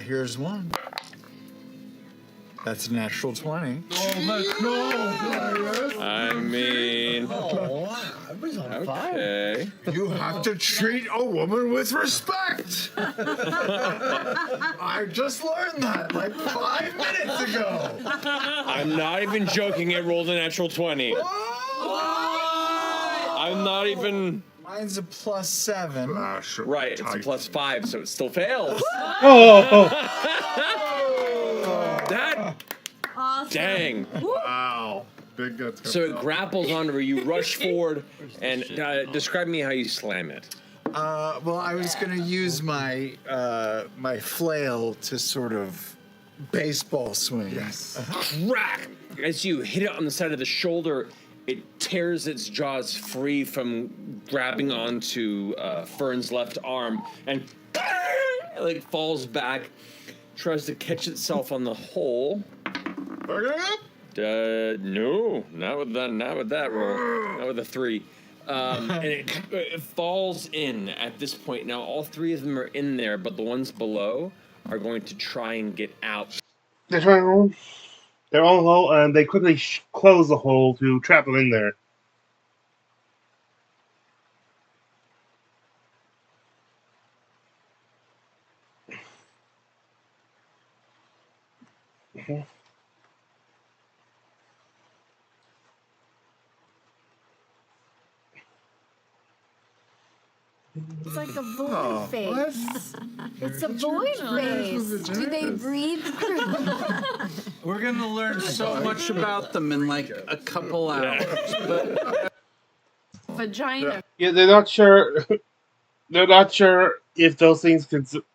Here's one. That's a natural 20. I mean, okay. You have to treat a woman with respect. I just learned that like 5 minutes ago. I'm not even joking. It rolled a natural 20. I'm not even. Mine's a +7. Right, it's a +5, so it still fails. That. Awesome. Dang. Wow. Big guts. So it grapples onto her. You rush forward and describe me how you slam it. Well, I was gonna use my my flail to sort of baseball swing. Yes. Crack! As you hit it on the side of the shoulder, it tears its jaws free from grabbing onto Fern's left arm and it like falls back, tries to catch itself on the hole. No, not with that roll. Not with a 3. And it falls in at this point. Now all 3 of them are in there, but the ones below are going to try and get out. They're trying to They're all low, and they quickly close the hole to trap them in there. It's like a void face. It's a void face. Do they breathe? We're gonna learn so much about them in like a couple hours. But Vagina. Yeah, they're not sure. They're not sure if those things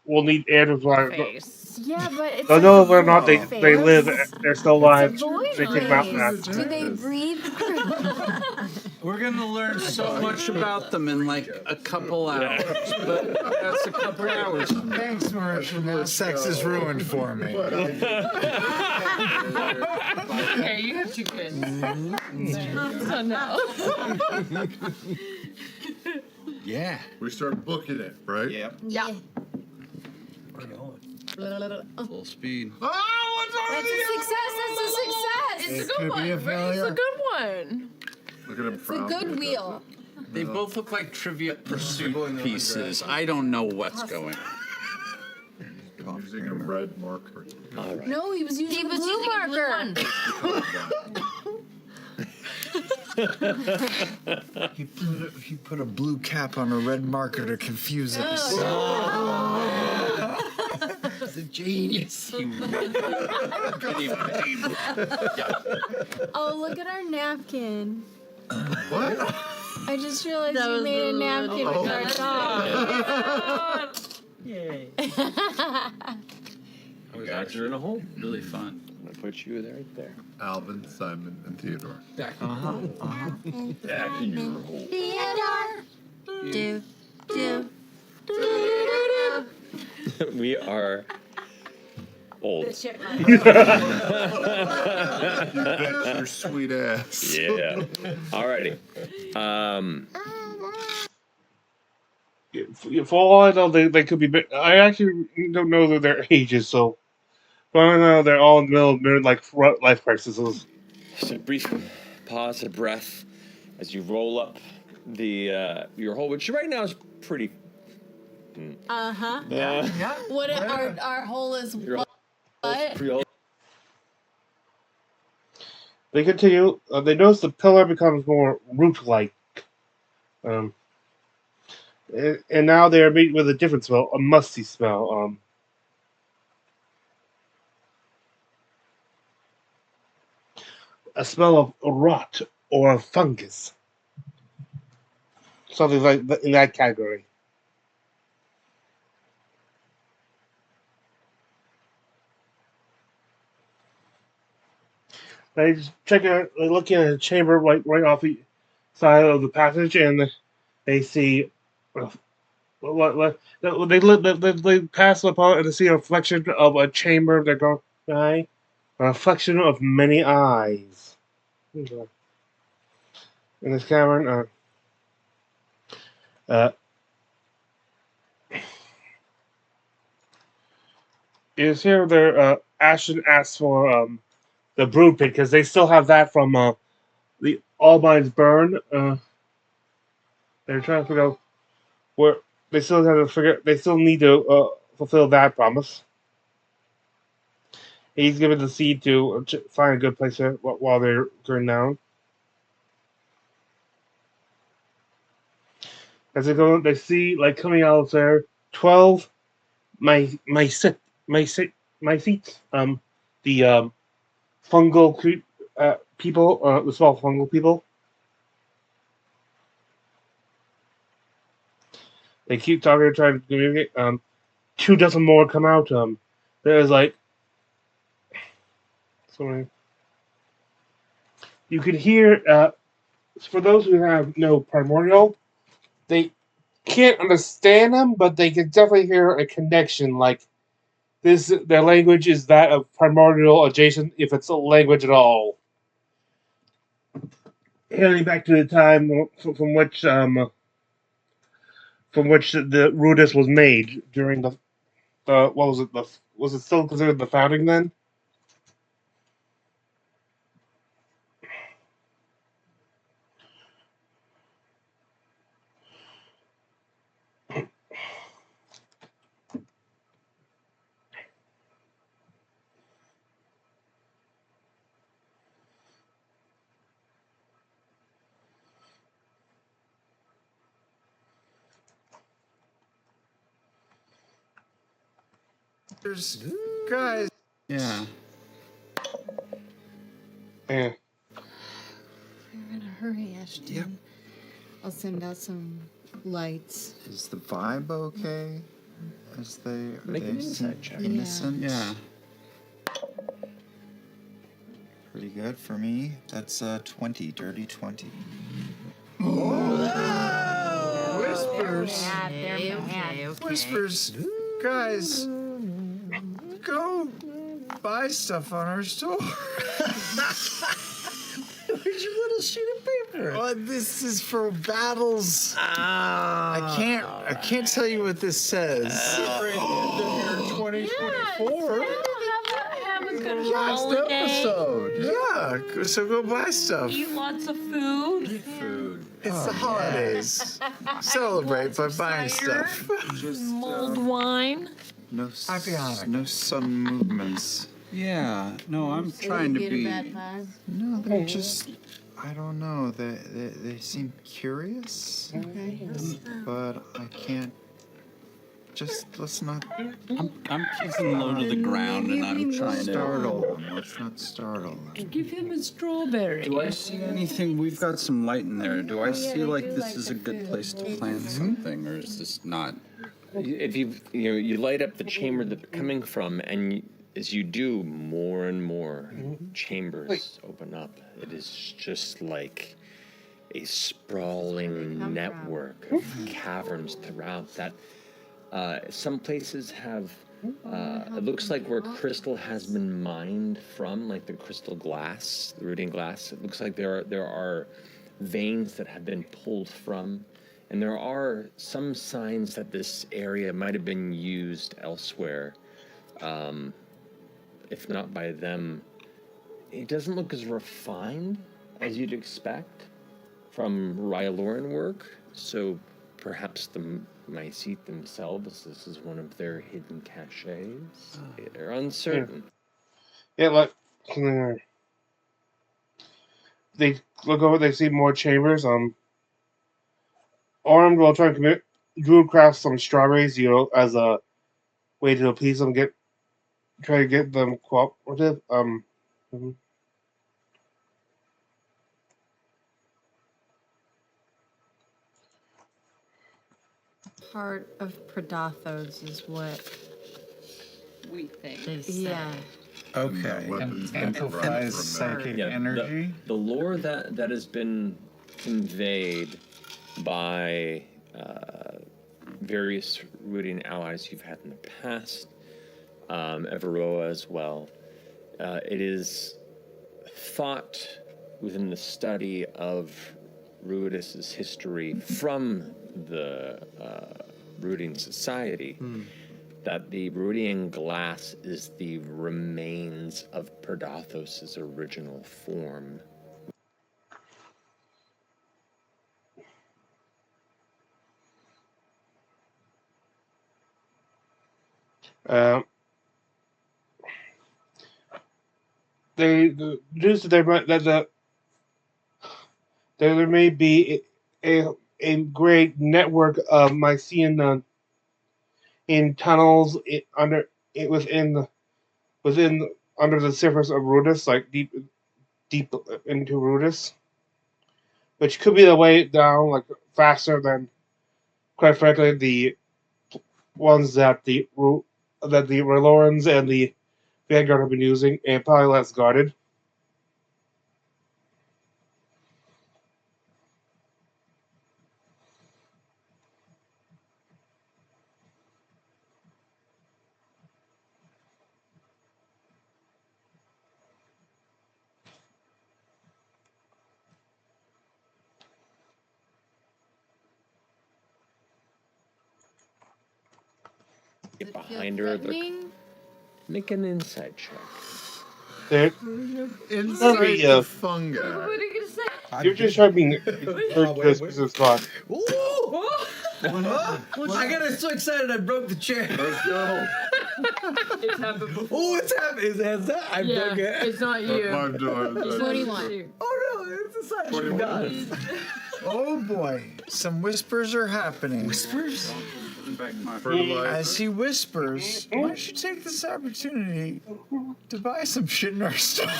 will need air to fly. Yeah, but it's Don't like know a whether or not they void live. face. They're still alive. It's a void They take them out from face. that. Do they breathe? we're gonna learn so much about them in like a couple hours. But that's a couple hours. Thanks, Marisha. Sex is ruined for me. Okay, you have 2 kids. So no. Yeah. We start booking it, right? Yep. Yeah. Full speed. That's a success. That's a success. It's a It good could one. be a It's failure. a good one. Look at him It's a good wheel. They both look like Trivia Pursuit pieces. I don't know what's going on. Using a red marker. All right. No, he was using a blue using a blue marker. He put a blue cap on a red marker to confuse us. He's a genius. Oh, look at our napkin. What? I just realized That we was made a the napkin little- with our dog. Yay. I was actually in a hole. Really fun. I'm gonna put you right there. Alvin, Simon, and Theodore. Back in your hole. We are old. The chipmunk. You bet your sweet ass. Yeah. Alrighty. For all I know, they could be. I actually don't know their ages, so. But I know they're all in the middle of life crises. Just a brief pause, a breath, as you roll up the your hole, which right now is pretty. Yeah. What our hole is Your what? pretty. They continue. They notice the pillar becomes more root-like. And now they are meeting with a different smell, a musty smell. A smell of rot or fungus. Something like in that category. They just looking at a chamber right off the side of the passage, and they see they pass upon and they see a reflection of a chamber. They're going by a reflection of many eyes. In this cavern, is here their Ashton asks for the brew pit because they still have that from the All Minds Burn. They're trying to figure out where they still have to figure. They still need to fulfill that promise. He's given the seed to find a good place while they're going down. As they go, they see like coming out there 12 my seats. The fungal people, the small fungal people. They keep talking, trying to communicate. 2 dozen more come out. There's like so many. You can hear. For those who have no primordial, they can't understand them, but they can definitely hear a connection. Like this, their language is that of primordial adjacent, if it's a language at all. Heading back to the time from which the Rudis was made during the what was it? Was it still considered the founding then? There's guys. Yeah. Yeah. We're in a hurry, Ashton. Yep. I'll send out some lights. Is the vibe okay? As they Make an insight check. Innocent. Yeah. Pretty good for me. That's 20, dirty 20. Whispers. Okay. Whispers. Guys, go buy stuff on our store. Where's your little sheet of paper? Oh, this is for battles. I can't tell you what this says. Yeah, 2024. have a good Last holiday. episode. Yeah, so go buy stuff. Eat lots of food. It's the holidays. Celebrate by buying stuff. Mulled wine. No, Happy Hanukkah. no sun movements. Yeah. No, I'm trying to be. No, they're just. I don't know. They seem curious, Okay. but I can't. Just let's not I'm keeping low to the ground, and I'm trying to. startle them. Let's not startle them. Give him a strawberry. Do I see anything? We've got some light in there. Do I see like this is a good place to plant something, or is this not? If you light up the chamber that they're coming from, and as you do, more and more chambers open up. It is just like a sprawling network of caverns throughout that. Some places have, it looks like where crystal has been mined from, like the crystal glass, the Ruidian glass. It looks like there are veins that have been pulled from, and there are some signs that this area might have been used elsewhere, if not by them. It doesn't look as refined as you'd expect from Rhyloran work, so perhaps the Mycete themselves, this is one of their hidden caches. They're uncertain. Yeah, like they look over, they see more chambers. Armed while trying to commit, Drew crafts some strawberries, as a way to appease them, try to get them cooperative. Part of Predathos is what. We think. They say. Yeah. Okay. Amplifies psychic energy. The lore that has been conveyed by various Ruidian allies you've had in the past, Everoa as well, it is thought within the study of Ruidus' history from the Ruidian society that the Ruidian glass is the remains of Perdathos' original form. News that there may be a great network of Mycenaean in tunnels under the surface of Rudis, like deep into Rudis, which could be the way down, like faster than, quite frankly, the ones that the Relorans and the Vanguard have been using, and probably less guarded. Get behind her. Make an insight check. Inside the fungi. What are you gonna say? You're just trying to be business class. I got so excited I broke the chair. Let's go. It's happened before. Oh, it's happened. Is that? I'm yeah, it's not you. I'm doing it. 21. Oh no, it's a sign of God. Oh boy, some whispers are happening. Whispers? As he whispers, why don't you take this opportunity to buy some shit in our store?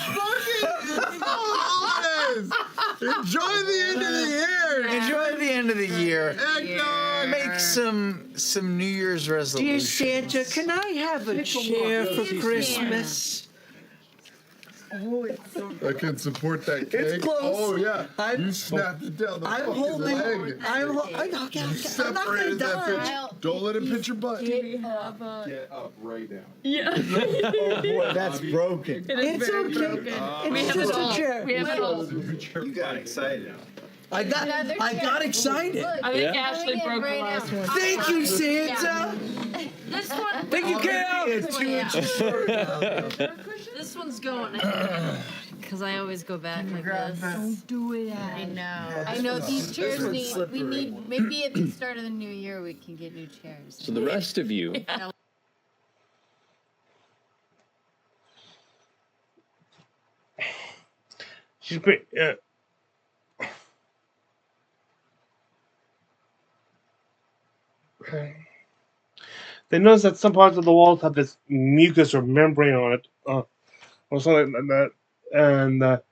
Enjoy the end of the year. Enjoy the end of the year. Eggnog. Make some New Year's Dear resolutions. Santa, can I have a chair for Christmas? Oh, it's so I can support that cake. It's close. Oh yeah, you snapped it down the I'm fucking holding. leg. I'm not Separated gonna that die. bitch. Don't let him pinch your butt. Get up right now. Yeah. Oh boy, that's broken. It's okay. It's just a chair. We have it all. You got excited. I got excited. I think Ashley broke the last one. Thank you, Santa. This one. Thank you, Kale. This one's going. Because I always go back like this. Don't do it. I know. I know these chairs one's we slippery. need, maybe at the start of the new year we can get new chairs. So the rest of you, She's great. They notice that some parts of the walls have this mucus or membrane on it, or something like that,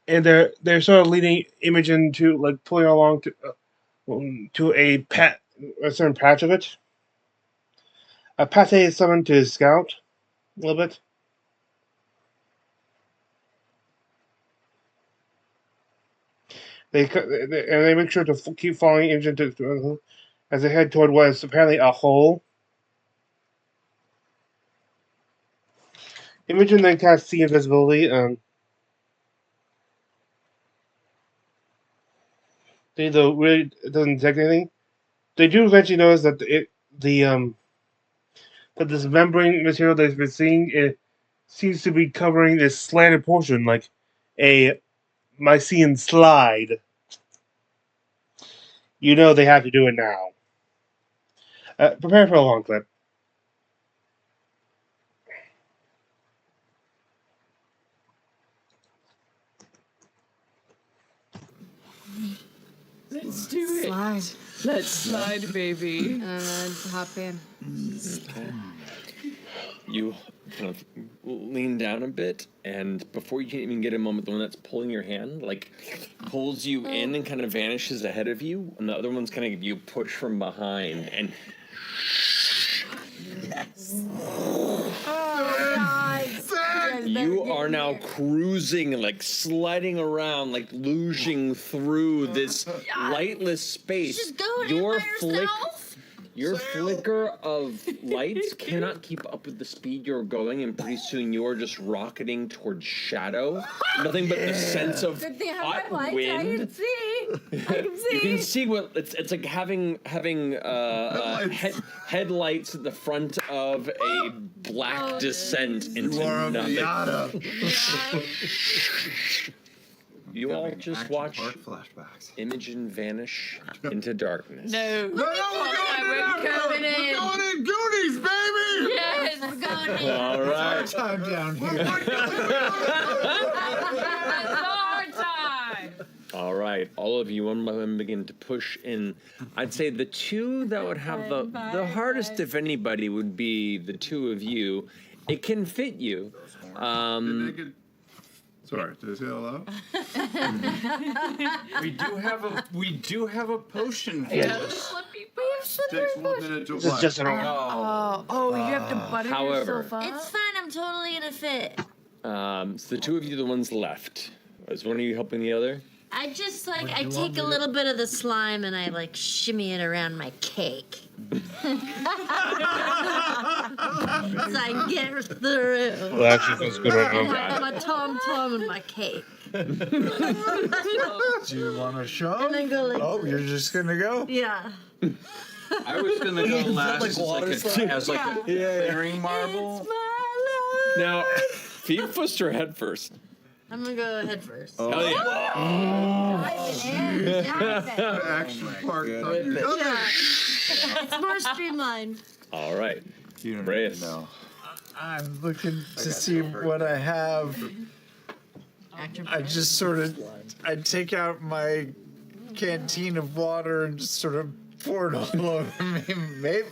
and they're sort of leading Imogen to, like, pulling along to a certain patch of it. Pate is summoned to scout a little bit. They make sure to keep following Imogen as they head toward what is apparently a hole. Imogen then casts see invisibility. They really doesn't detect anything. They do eventually notice that that this membrane material they've been seeing, it seems to be covering this slanted portion, like a Mycenaean slide. You know they have to do it now. Prepare for a long clip. Let's do it. Slide. Let's slide, baby. Hop in. okay. You kind of lean down a bit, and before you can even get a moment, the one that's pulling your hand, like, pulls you in and kind of vanishes ahead of you, and the other one's kind of give you a push from behind, and Yes. Oh, you are now cruising, like sliding around, like lugging through this lightless space. Just going in by yourself? Your flicker of lights cannot keep up with the speed you're going, and pretty soon you're just rocketing towards shadow. Nothing but the sense of Good thing I have hot my lights, I wind can see. You can see what it's like having headlights at the front of a black descent into nothing. You all just watch Imogen vanish into darkness. No. We're going in. We're going in Goonies, baby. Yes, we're going in. All right. It's our time down here. It's our time. All right, all of you one by one begin to push in. I'd say the two that would have the hardest, if anybody, would be the two of you. It can fit you. Sorry, did I say that loud? we do have a potion. This is just an you have to butter However, yourself up? It's fine. I'm totally gonna fit. so the two of you, the ones left. Is one of you helping the other? I just I take a little bit of the slime and I shimmy it around my cake. So I get through. Well, actually feels good right now. My tom-tom and my cake. Do you want to show? And then go Oh, you're just gonna go? Yeah. I was gonna go last as a Yeah. clearing marble. Now, feet first or head first? I'm gonna go head first. Hell yeah. Action part. It's more streamlined. All right. You don't Reyes. know. I'm looking to see what I have. I just I take out my canteen of water and just sort of pour it all over me.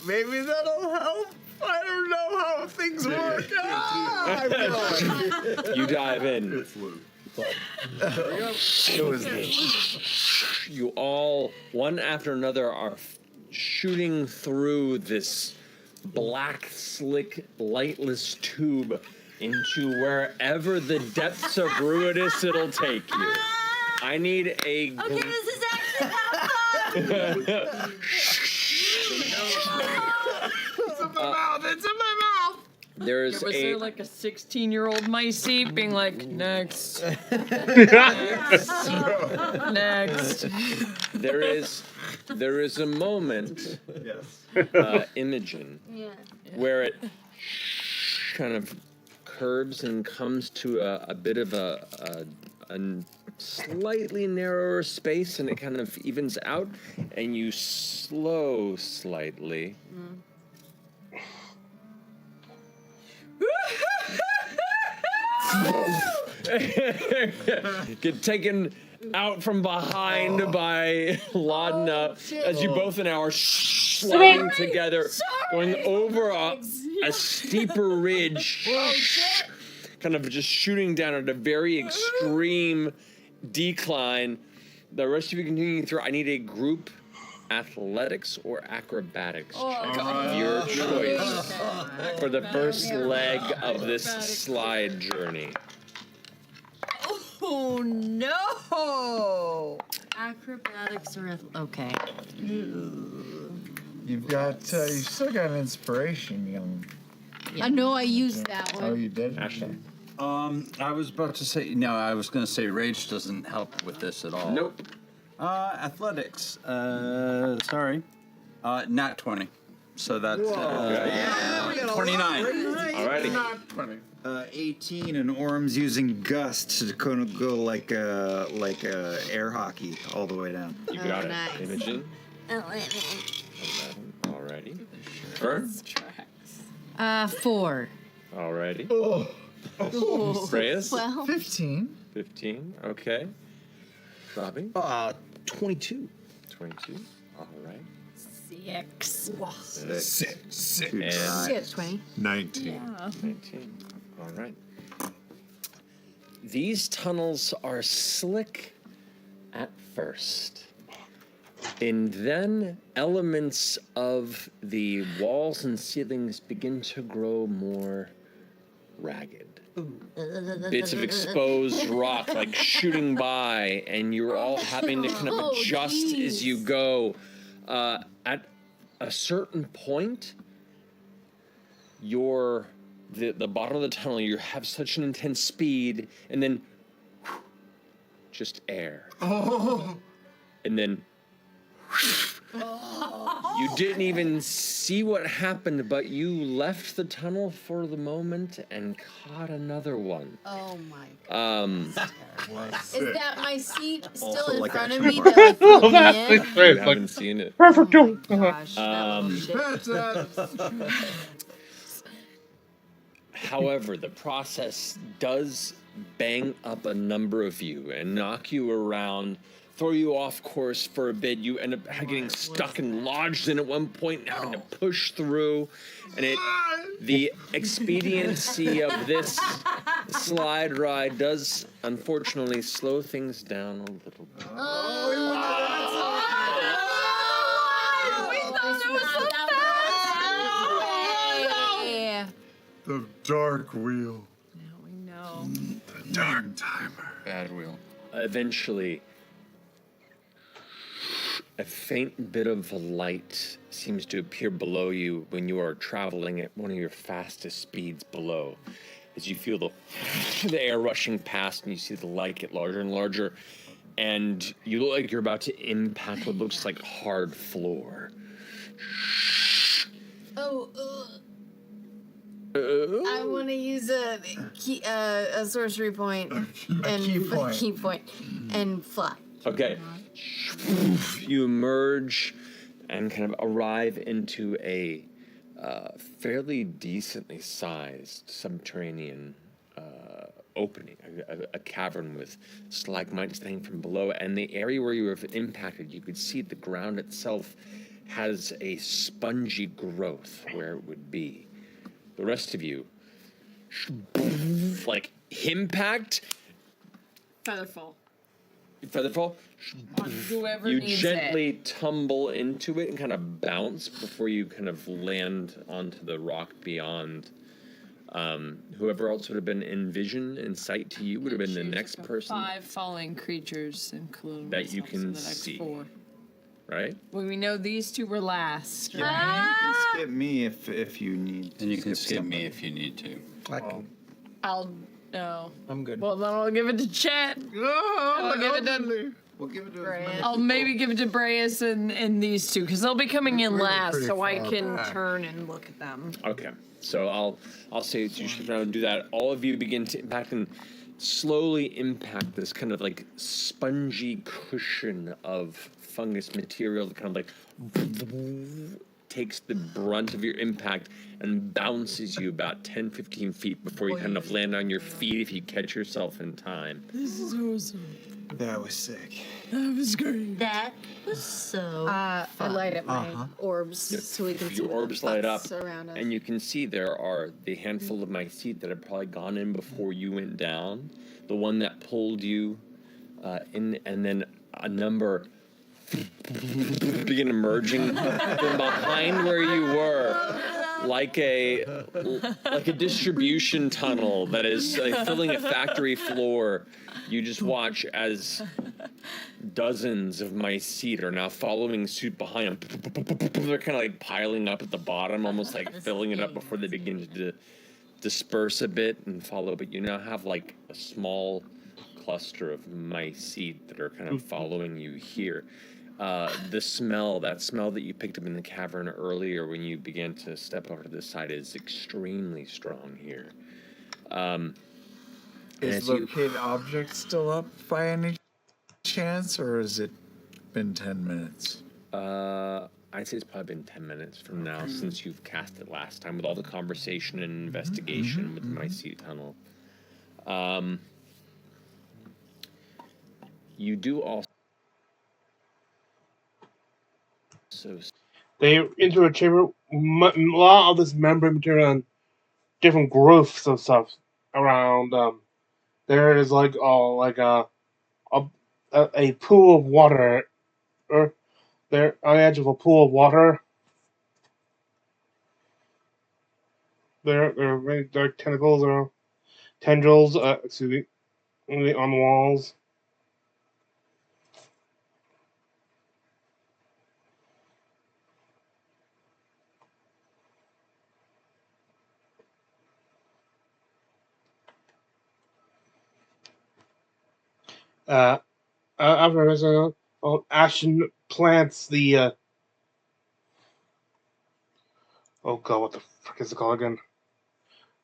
Maybe that'll help. I don't know how things work. I'm going. You dive in. It was me. You all, one after another, are shooting through this black, slick, lightless tube into wherever the depths of Ruidus it'll take you. I need a... Okay, this is actually not fun. It's in my mouth. It's in my mouth. There's Was there like a 16-year-old mice seat being like, next. Next. There is a moment, Imogen, where it kind of curbs and comes to a bit of a slightly narrower space, and it kind of evens out, and you slow slightly. Get taken out from behind by Laudna as you both now are sliding together, going over a steeper ridge, kind of just shooting down at a very extreme decline. The rest of you continue through. I need a group athletics or acrobatics check of your choice for the first leg of this slide journey. Oh no! Acrobatics or okay. You've still got an inspiration, young. I know I used that one. Oh, you did? Ashley. I was about to say I was going to say rage doesn't help with this at all. Nope. Athletics. Sorry. Not 20. So that's 29. Alrighty. 18, and Orm's using gust to go like air hockey all the way down. You got it. Nice. Imogen. 11. Alrighty. Fern. 4. Alrighty. Oh. Reyes. 15. 15. Okay. Robbie. 22. 22. All right. 6. Six. And Yeah, 20. 19. 19. All right. These tunnels are slick at first, and then elements of the walls and ceilings begin to grow more ragged. Bits of exposed rock shooting by, and you're all having to kind of adjust as you go. At a certain point, the bottom of the tunnel, you have such an intense speed, and then just air. Oh. and then you didn't even see what happened, but you left the tunnel for the moment and caught another one. Oh my. Is that my seat still Also, in like, front of action me mark. that like pulled me That's in? like great. You Like, haven't seen it. perfect. Gosh, that little shit. However, the process does bang up a number of you and knock you around, throw you off course for a bit. You end up getting stuck and lodged in at one point and having to push through. And the expediency of this slide ride does unfortunately slow things down a little bit. The dark wheel. We know. The dark timer. Bad wheel. Eventually, a faint bit of light seems to appear below you when you are traveling at one of your fastest speeds below. As you feel the air rushing past and you see the light get larger and larger, and you look like you're about to impact what looks like hard floor. Oh, I want to use a sorcery point and key point and fly. Okay. You emerge and kind of arrive into a fairly decently sized subterranean opening, a cavern with stalagmites hanging from below. And the area where you have impacted, you could see the ground itself has a spongy growth where it would be. The rest of you, like, impact. Featherfall. Featherfall. On whoever You needs gently tumble into it and kind of bounce before you kind of land onto the rock beyond. Whoever else would have been in vision and sight to you would have been the next person 5 falling creatures, including that you myself, can so the next see. 4. Right? Well, we know these 2 were last. You can skip me if you need. And you can skip me if you need to. I can. I'll no. I'm good. Well, then I'll give it to Chet. I'll give it to. We'll give it to Brayus. I'll maybe give it to Brayus and these 2 because they'll be coming in last, pretty so I far can back. turn and look at them. Okay. So I'll say you should now do that. All of you begin to impact and slowly impact this kind of like spongy cushion of fungus material that kind of like takes the brunt of your impact and bounces you about 10-15 feet before you kind of land on your feet if you catch yourself in time. This is awesome. That was sick. That was great. That was so I light up my orbs so we can see Your orbs light up, around us. and you can see there are the handful of my seat that had probably gone in before you went down, the one that pulled you in, and then a number begin emerging from behind where you were, like a distribution tunnel that is filling a factory floor. You just watch as dozens of my seat are now following suit behind them. They're kind of like piling up at the bottom, almost like filling it up before they begin to disperse a bit and follow. But you now have like a small cluster of my seat that are kind of following you here. The smell, that smell that you picked up in the cavern earlier when you began to step over to the side is extremely strong here. Is locate object still up by any chance, or has it been 10 minutes? I'd say it's probably been 10 minutes from now since you've cast it last time with all the conversation and investigation with the My Seat Tunnel. You do also... They enter a chamber. A lot of this membrane material and different growths and stuff around. There is like a pool of water, or there on the edge of a pool of water. There are many dark tentacles or tendrils. Excuse me, on the walls. After this, Ashen plants the oh god, what the frick is it called again?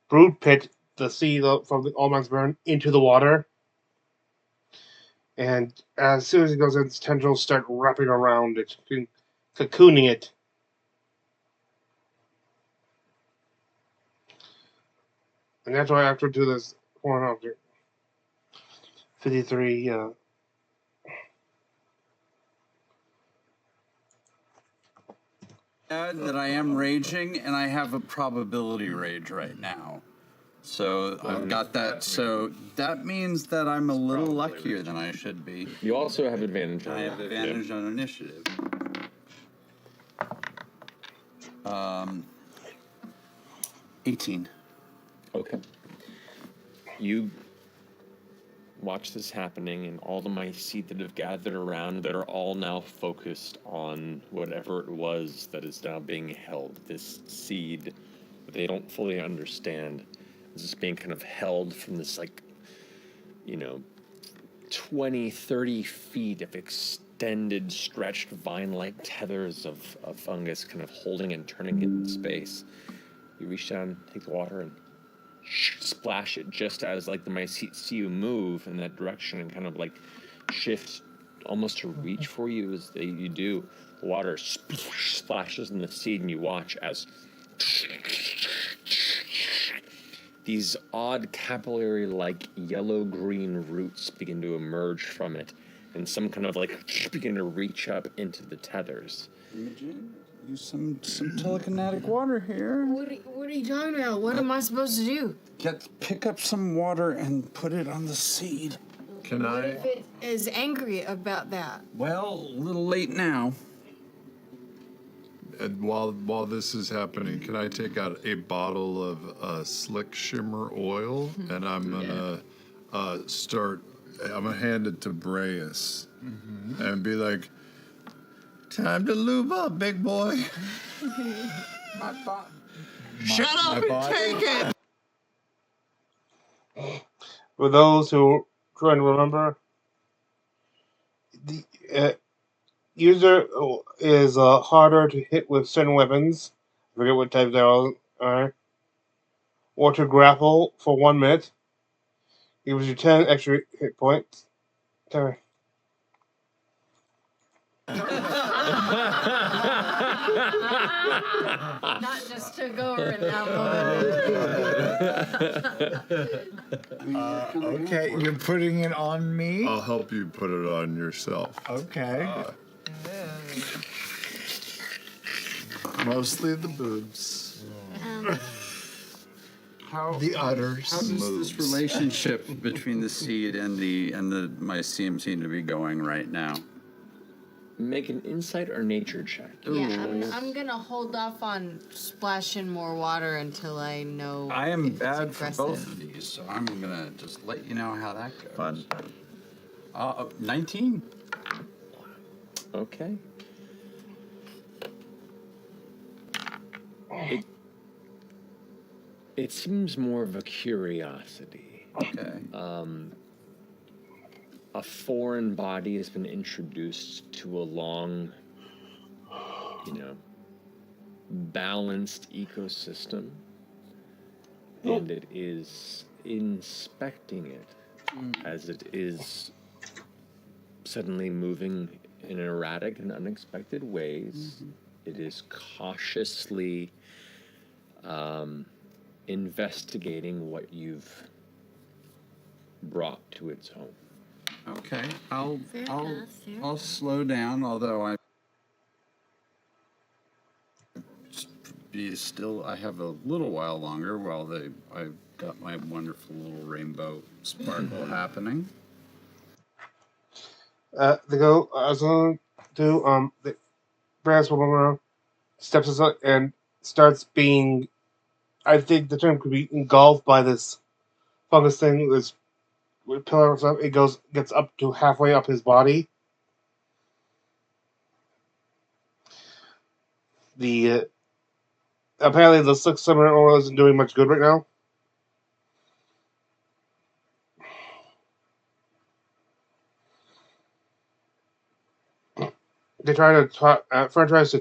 Brood pit, the seed from the All Man's Burn into the water. And as soon as it goes in, its tendrils start wrapping around it, cocooning it. And that's why I have to do this 53, Add that I am raging, and I have a probability rage right now. So I've got that. So that means that I'm a little luckier than I should be. You also have advantage. I have advantage on initiative. 18. Okay. You watch this happening, and all the Mycete that have gathered around that are all now focused on whatever it was that is now being held. This seed that they don't fully understand is just being kind of held from this, 20, 30 feet of extended, stretched vine-like tethers of fungus kind of holding and turning it in space. You reach down, take the water, and splash it just as the Mycete see you move in that direction and kind of shift almost to reach for you as you do. The water splashes in the seed, and you watch as these odd capillary-like yellow-green roots begin to emerge from it, and some kind of begin to reach up into the tethers. Imogen, use some telekinetic water here. What are you talking about? What am I supposed to do? Pick up some water and put it on the seed. Can What if it is angry about that? Well, a little late now. And while this is happening, can I take out a bottle of slick shimmer oil, and I'm gonna I'm gonna hand it to Breas, and be like, "Time to lube up, big boy." Shut up and take it! For those who are trying to remember, the user is harder to hit with certain weapons. I forget what type they are. Or to grapple for 1 minute. Gives you 10 extra hit points. Sorry. Not just took over in that moment. Okay, you're putting it on me? I'll help you put it on yourself. Okay. Mostly the boobs. The udders. How does this relationship between the seed and the mycelium seem to be going right now? Make an insight or nature check. Yeah, I'm gonna hold off on splashing more water until I know. I am if it's bad for aggressive. both of these, so I'm gonna just let you know how that goes. Fun. 19. Okay. It seems more of a curiosity. Okay. A foreign body has been introduced to a long, balanced ecosystem, and it is inspecting it as it is suddenly moving in erratic and unexpected ways. It is cautiously investigating what you've brought to its home. Okay. I'll slow down, although I have a little while longer while I've got my wonderful little rainbow sparkle happening. They go as long to the brass woman steps aside and starts being, I think the term could be engulfed by this fungus thing, this pillar of stuff. It gets up to halfway up his body. The apparently the slick summer oil isn't doing much good right now. they try to Fern tries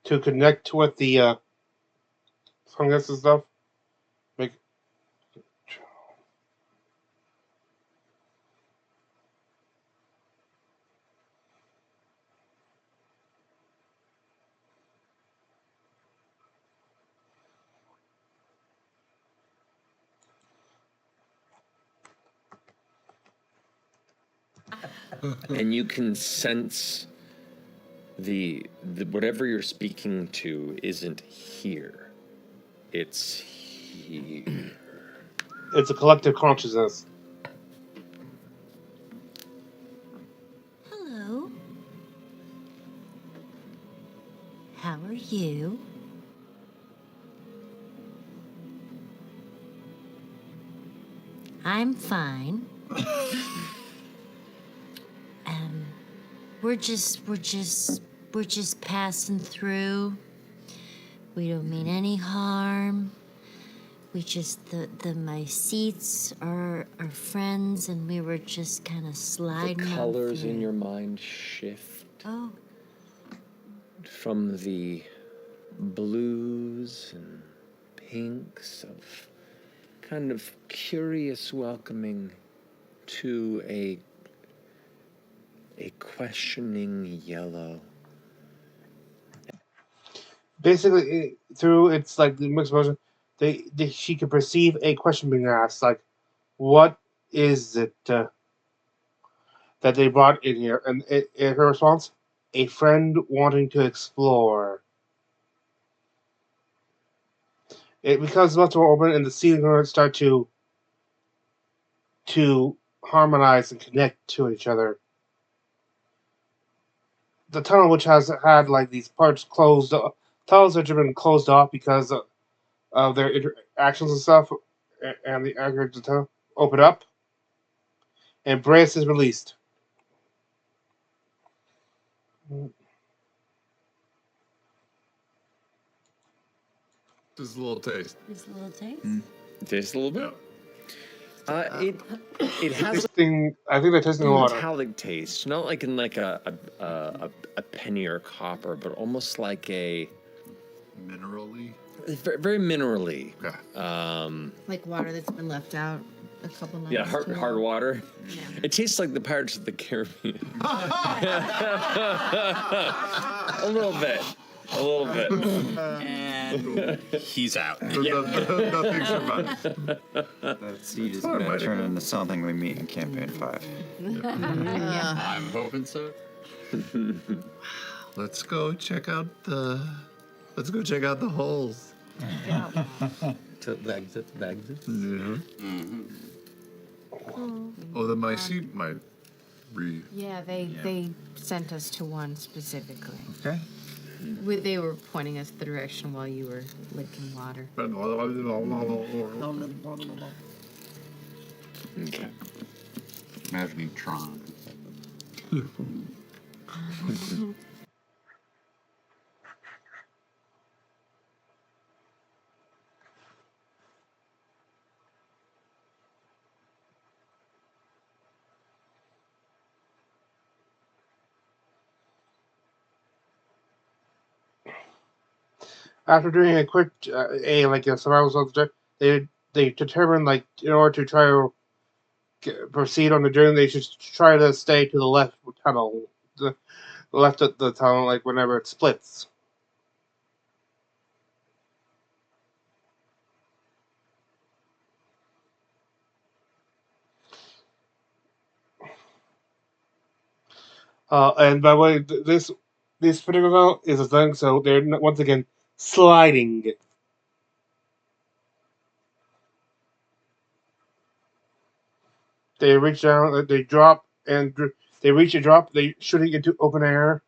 to connect with the fungus and stuff. Make And you can sense the whatever you're speaking to isn't here. It's here. it's a collective consciousness. Hello. How are you? I'm fine. We're just passing through. We don't mean any harm. We just my seats are friends, and we were just kind of sliding. The on colors through. in your mind shift Oh, from the blues and pinks of kind of curious welcoming to a questioning yellow. Basically, through it's like the mixed version, she can perceive a question being asked, like, "What is it that they brought in here?" And her response, "A friend wanting to explore." It becomes much more open, and the scene and start to harmonize and connect to each other. The tunnel, which has had like these parts closed, tunnels which have been closed off because of their interactions and stuff, and the aggregate of the tunnel open up, and Brace is released. Just a little taste. just a little taste. Just a little bit. It has I think they're tasting the a water. metallic taste, not like in like a penny or copper, but almost like a minerally. Very minerally. Okay. Like water that's been left out a couple nights. Yeah, hard water. Yeah. It tastes like the Pirates of the Caribbean. A little bit. A little bit. And he's out. Nothing survives. That seed is going to turn into something we meet in Campaign 5. I'm hoping so. Let's go check out the holes. To the exit. Yeah. Mm-hmm. Oh, then my seat might Yeah, they sent us to one specifically. Okay. They were pointing us the direction while you were licking water. Okay. Imagining Tron. After doing a quick a survival self they determined like in order to try to proceed on the journey they should try to stay to the left tunnel, the left of the tunnel, like whenever it splits. And by the way, this particular tunnel is a thing, so they're once again sliding. They reach down, they drop, and they reach a drop. They shooting into open air,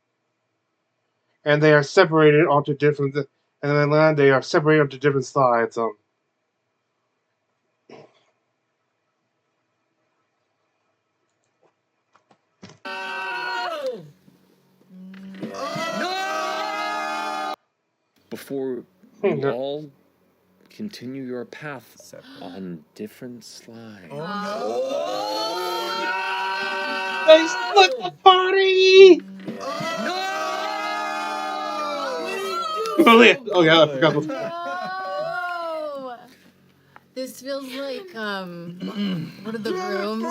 and they are separated onto different. And then land, they are separated onto different slides. Before you all continue your path on different slides. No! Nice little party! Oh yeah, I forgot. No! This feels like what are the rooms?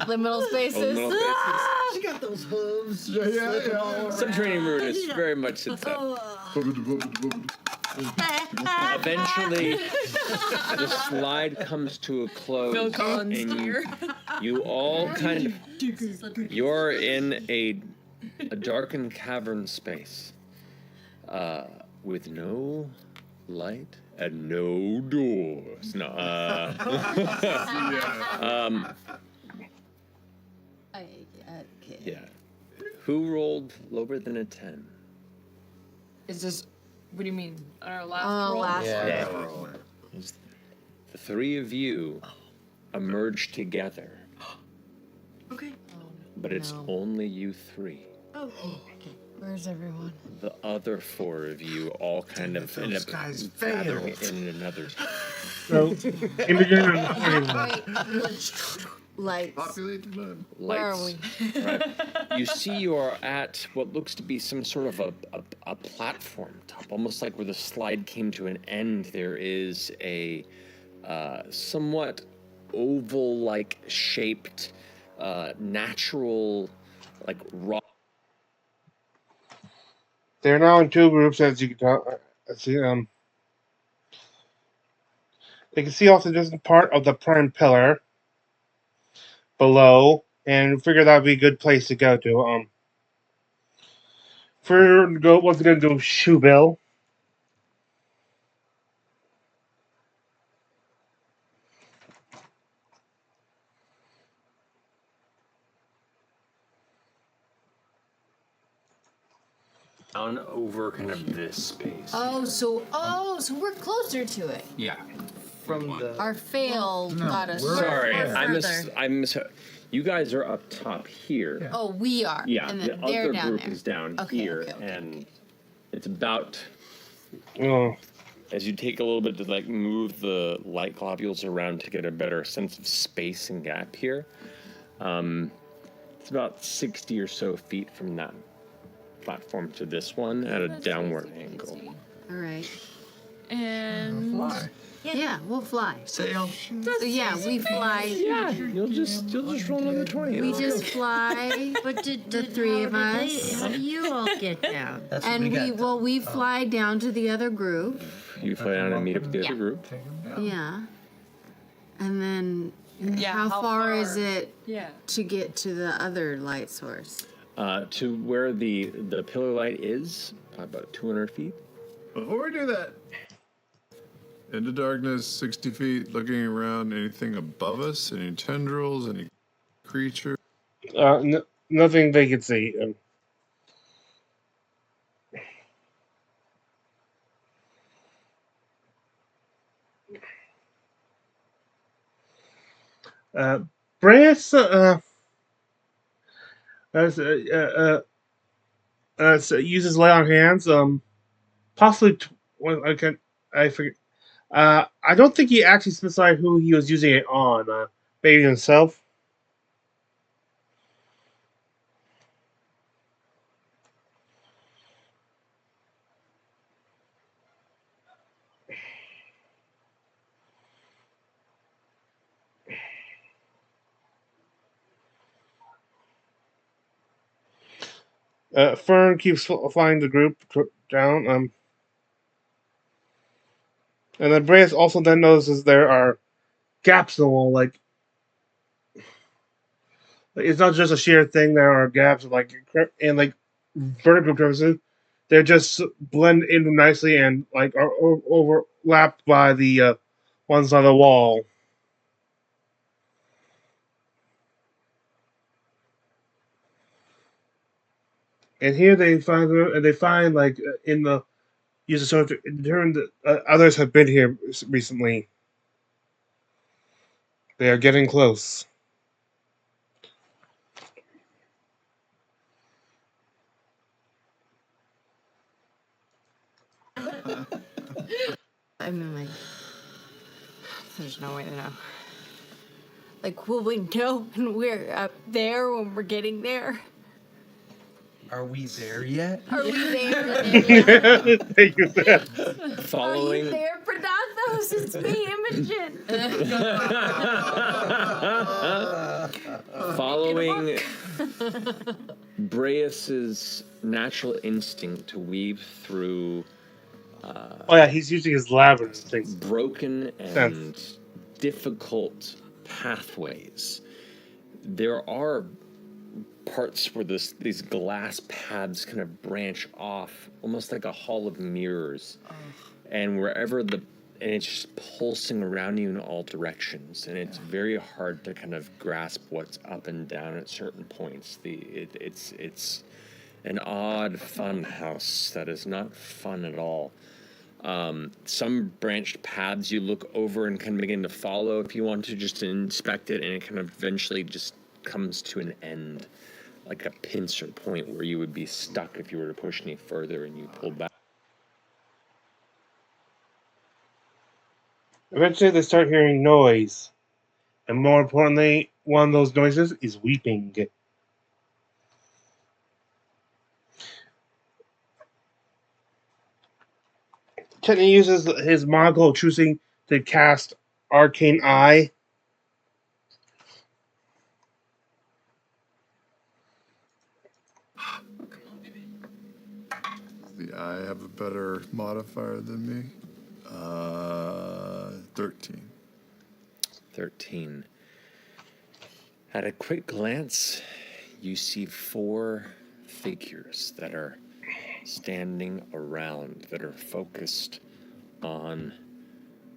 The middle spaces. middle spaces. She got those hooves. Yeah. Subterranean Ruinous very much sits up. Eventually, the slide comes to a close, Phil Collins and here. you all kind of you're in a darkened cavern space with no light and no doors. No. Okay. Yeah. Who rolled lower than a 10? Is this? What do you mean? Our last roll? Last Yeah. The three of you emerge together, Okay. but it's only you three. Oh. Where's everyone? The other four of you all kind of end up gathering in another. So, Imogen and Honey. Lights. Populated land. Where are we? Right. You see, you are at what looks to be some sort of a platform top, almost like where the slide came to an end. There is a somewhat oval-like shaped, natural, like rock. They're now in two groups, as you can tell. They can see also just part of the prime pillar below, and figure that would be a good place to go to. What's gonna do? Shoebill. Down over kind of this space. So we're closer to it. Yeah. From the. Our fail got us. Sorry, further. I miss. You guys are up top here. Oh, we are. Yeah, And the then they're other down group there. is down Okay, here, okay. and it's about. Oh. As you take a little bit to like move the light globules around to get a better sense of space and gap here, it's about 60 or so feet from that platform to this one at a downward angle. All right. And Yeah, we'll fly. Sail. So yeah, we fly. Yeah, you'll just roll another 20. We just fly. But the three of us. How do you all get down? That's what And we got. we fly down to the other group. You fly down and meet up with the other group. Yeah. And then Yeah, how how far far? is it yeah. to get to the other light source? To where the pillar light is, about 200 feet. Before we do that, into darkness, 60 feet, looking around, anything above us? Any tendrils? Any creature? Nothing they can see. Brass uses lay on hands. Possibly. I forget. I don't think he actually specified who he was using it on. Maybe himself. Fern keeps flying the group down. And then Brace also then notices there are gaps in the wall. Like it's not just a sheer thing. There are gaps, and vertical crevices. They're just blend in nicely and like are overlapped by the one side of the wall. And here they find like in the user sort of determined that others have been here recently. They are getting close. I mean, like, there's no way to know. Like, will we know when we're up there when we're getting there? Are we there yet? Are we there? Thank you, Sam. Following. Are you there, Predathos? It's me, Imogen. Following Breus's natural instinct to weave through Oh yeah, he's using his labyrinth things. broken and difficult pathways. There are parts where these glass paths kind of branch off, almost like a hall of mirrors. And it's just pulsing around you in all directions, and it's very hard to kind of grasp what's up and down at certain points. It's an odd fun house that is not fun at all. Some branched paths you look over and kind of begin to follow if you want to just inspect it, and it kind of eventually just comes to an end, like a pincer point where you would be stuck if you were to push any further and you pulled back. Eventually, they start hearing noise, and more importantly, one of those noises is weeping. Kenny uses his monocle choosing to cast Arcane Eye. The eye have a better modifier than me. 13. 13. At a quick glance, you see 4 figures that are standing around, that are focused on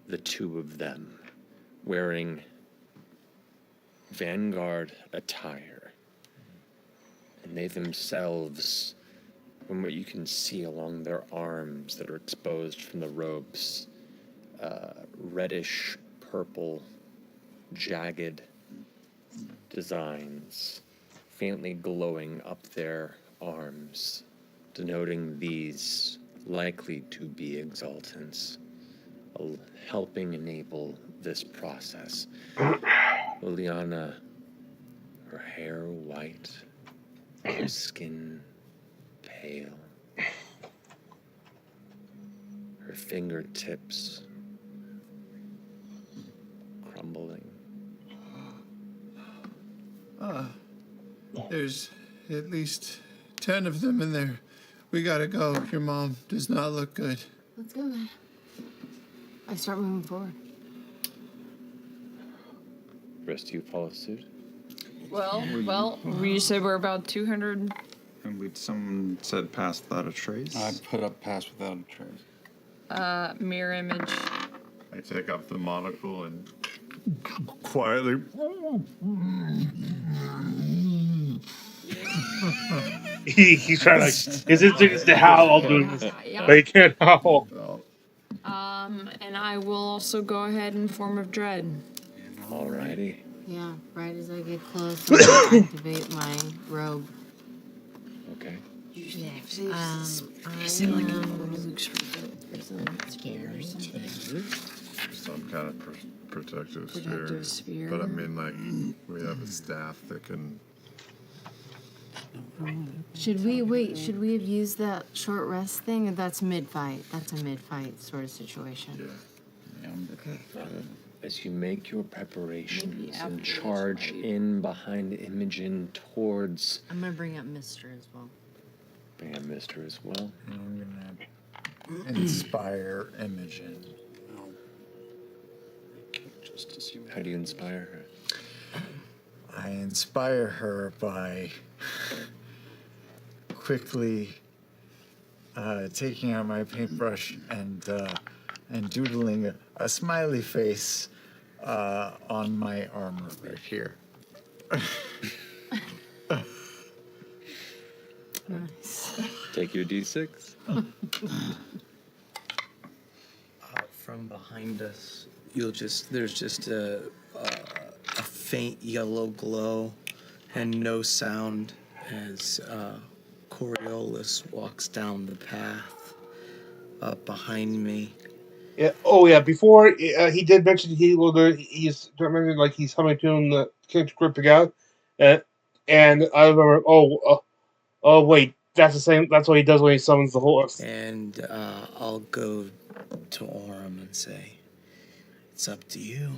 the 2 of them, wearing Vanguard attire. And they themselves, from what you can see along their arms that are exposed from the robes, reddish purple, jagged designs faintly glowing up their arms, denoting these likely to be exaltants, helping enable this process. Liliana, her hair white, her skin pale, her fingertips crumbling. There's at least 10 of them in there. We gotta go. Your mom does not look good. Let's go then. I start moving forward. The rest of you follow suit? Well, we said we're about 200. And someone said pass without a trace. I put up pass without a trace. Mirror image. I take up the monocle and quietly. He's trying to. His instinct is to howl while doing this, but he can't howl. And I will also go ahead and form of dread. Alrighty. Yeah, right as I get close, I'll activate my robe. Okay. Some kind of protective sphere. But I mean, like, we have a staff that can. Should we have used that short rest thing? That's mid-fight. That's a mid-fight sort of situation. Yeah. Okay. As you make your preparations and charge in behind Imogen towards... I'm going to bring up Mister as well. Bring up Mister as well. I'm gonna inspire Imogen. Just assume. How do you inspire her? I inspire her by quickly taking out my paintbrush and doodling a smiley face on my armor right here. Nice. Take your D6. From behind us, there's just a faint yellow glow and no sound as Coriolis walks down the path up behind me, Yeah. Oh yeah. Before he did mention he's mentioned like he's coming to him the cryptic out, uh, and I remember. Oh wait, that's the same. That's what he does when he summons the horse. And I'll go to Orem and say, it's up to you.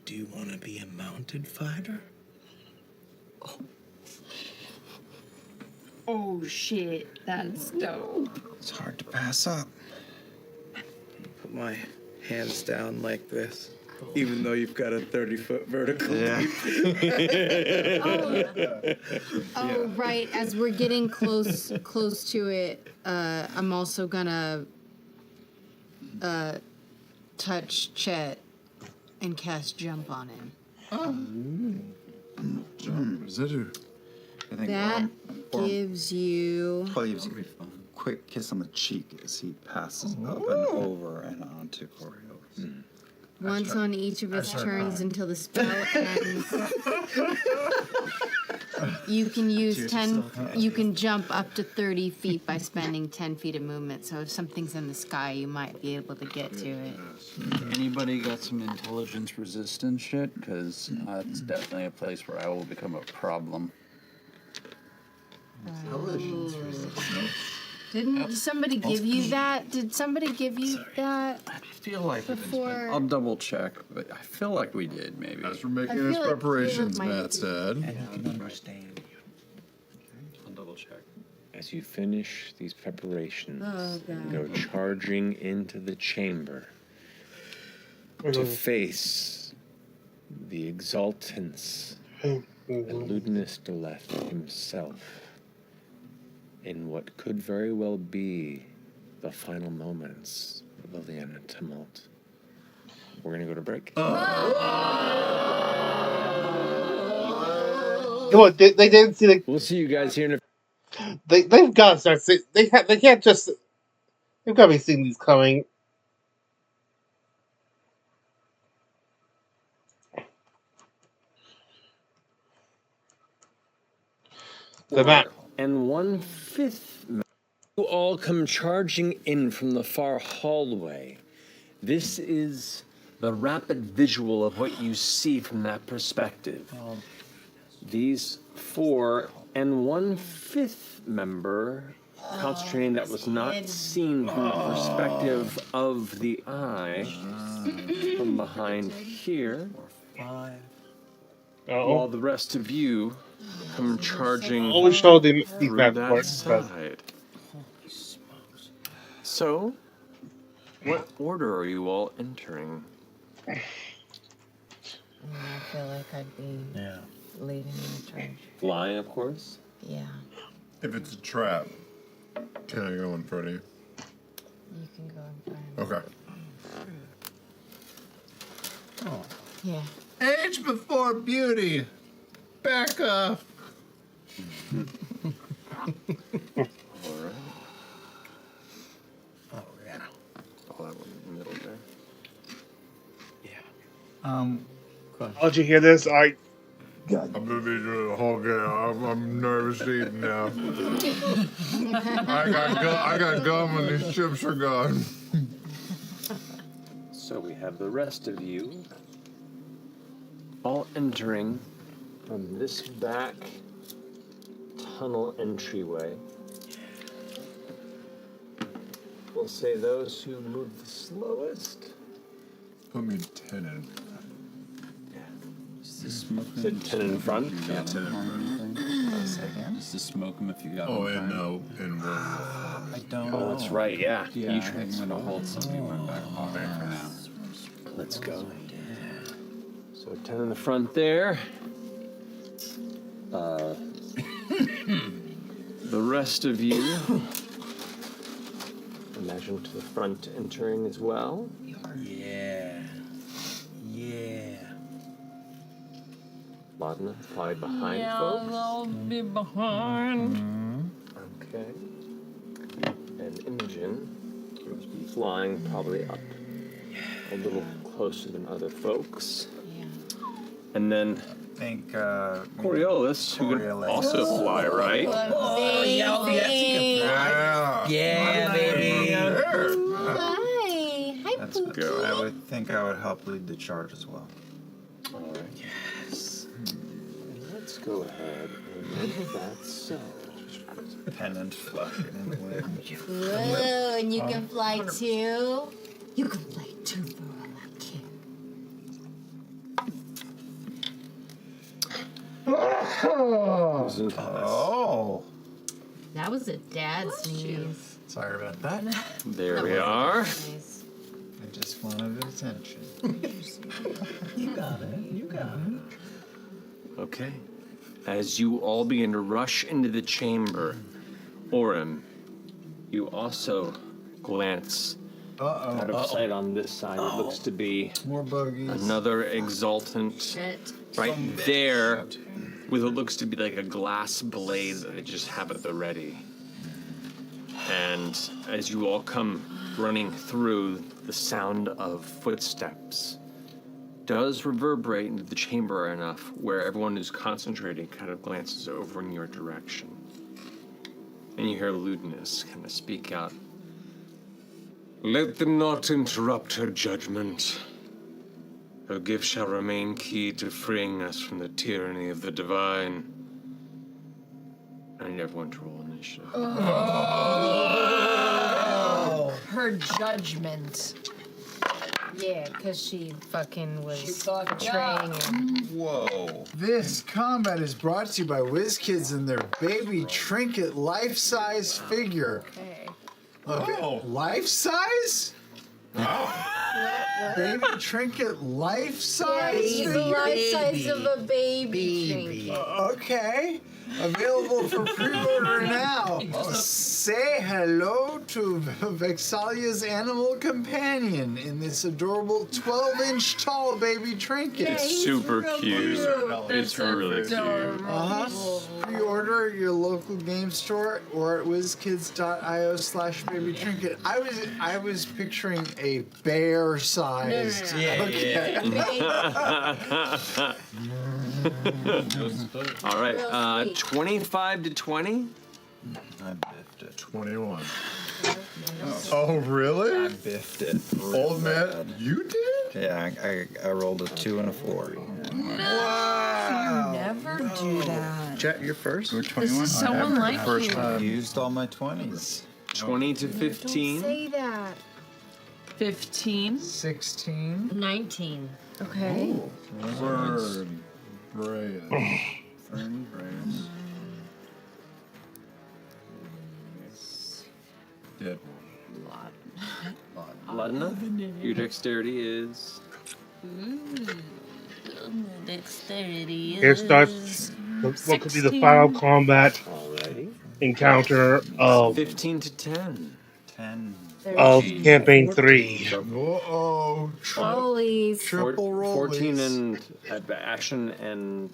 Do you want to be a mounted fighter? Oh shit, that's dope. It's hard to pass up. Put my hands down like this, even though you've got a 30-foot vertical leap. Oh, right. As we're getting close to it, I'm also gonna touch Chet and cast jump on him. Jump. Is it a... I think That gives you. probably gives you a quick kiss on the cheek as he passes up and over and onto Coriolis. Once on each of its turns until the spell ends. You can use 10. You can jump up to 30 feet by spending 10 feet of movement. So if something's in the sky, you might be able to get to it. Anybody got some intelligence resistance shit? Because that's definitely a place where I will become a problem. Intelligence resistance. Didn't somebody give you that? Did somebody give you that? I feel like before. I'll double check, but I feel like we did maybe. As we're making his preparations, Matt said. I'll double check. As you finish these preparations, Oh, God. go charging into the chamber to face the exaltance and Ludinus Deleth himself in what could very well be the final moments of Liliana Tumult. We're gonna go to break. You know what? They didn't see the. We'll see you guys here in a. They've got to start. They can't just. They've got to be seeing these coming. The map. And 1/5 you all come charging in from the far hallway. This is the rapid visual of what you see from that perspective. These 4 and 1/5 member concentrating that was not seen from the perspective of the eye from behind here. 5. While the rest of you come charging Always show these through map that parts. side. So, what order are you all entering? I feel like I'd be leading the charge. Flying, of course. Yeah, If it's a trap, can I go in front of you? you can go in front of me. Okay. Yeah. Age before beauty. Back up. Oh, yeah. Oh, that one in the middle there. How'd you hear this? I'm gonna be doing the whole game. I'm nervous eating now. I got gum and these chips are gone. So we have the rest of you all entering from this back tunnel entryway. We'll say those who move the slowest. Put me 10 in. Said 10 in front? Yeah, 10 in front. Just to smoke them if you got Oh, them. and no, and one. I don't know. Oh, that's right, yeah. Yeah, I think I'm gonna hold something in my back pocket for now. Let's go. So 10 in the front there. The rest of you, imagine to the front entering as well. Yeah. Yeah. Ladna, probably behind Yeah, folks. I'll be behind. Okay. And Imogen must be flying probably up a little closer than other folks. And then I think Coriolis, who can also fly, right? Oh, yeah, Yeah. yeah, baby. Let's go. I would think I would help lead the charge as well. All right. Yes. Let's go ahead and make that so. Pennant fluttering in the wind. Whoa, and you can fly too? You can fly too for all I care. Oh. That was a dad sneeze. Sorry about that. There we are. Nice. I just wanted attention. You got it. You got it. Okay. As you all begin to rush into the chamber, Orem, you also glance out of sight on this side. It looks to be More bogeys. another exultant Shit. right there with what looks to be like a glass blade that they just have at the ready. And as you all come running through, the sound of footsteps does reverberate into the chamber enough where everyone who's concentrating kind of glances over in your direction. And you hear Ludinus kind of speak out. Let them not interrupt her judgment. Her gift shall remain key to freeing us from the tyranny of the divine. I need everyone to roll initiative. Oh. Her judgment. Yeah, because she fucking was betraying him. Whoa. This combat is brought to you by WizKids and their baby trinket life-size figure. Okay. Okay. Life-size? Baby trinket life-size It's the figure? life size of a baby trinket. Okay. Available for pre-order now. Say hello to Vexalia's animal companion in this adorable 12-inch tall baby trinket. It's super cute. It's really cute. Pre-order at your local game store or at wizkids.io/baby trinket. I was picturing a bear-sized. All right, 25 to 20. I biffed it. 21. Oh, really? I biffed it. Old man, you did? Yeah, I rolled a 2 and a 4. Wow. Never do that. Jet, you're first. We're 21. This is so unlike First you. time. Used all my 20s. 20 to 15. Say that. 15. 16. 19. Okay. Fern, Brayas. Fern, Brayas. Dead Ludna, your dexterity is. Dexterity. Here starts what could be the final combat encounter of 15 to 10. 10. Of campaign 3. Uh-oh. Rollies. Triple rollies. 14 and action and.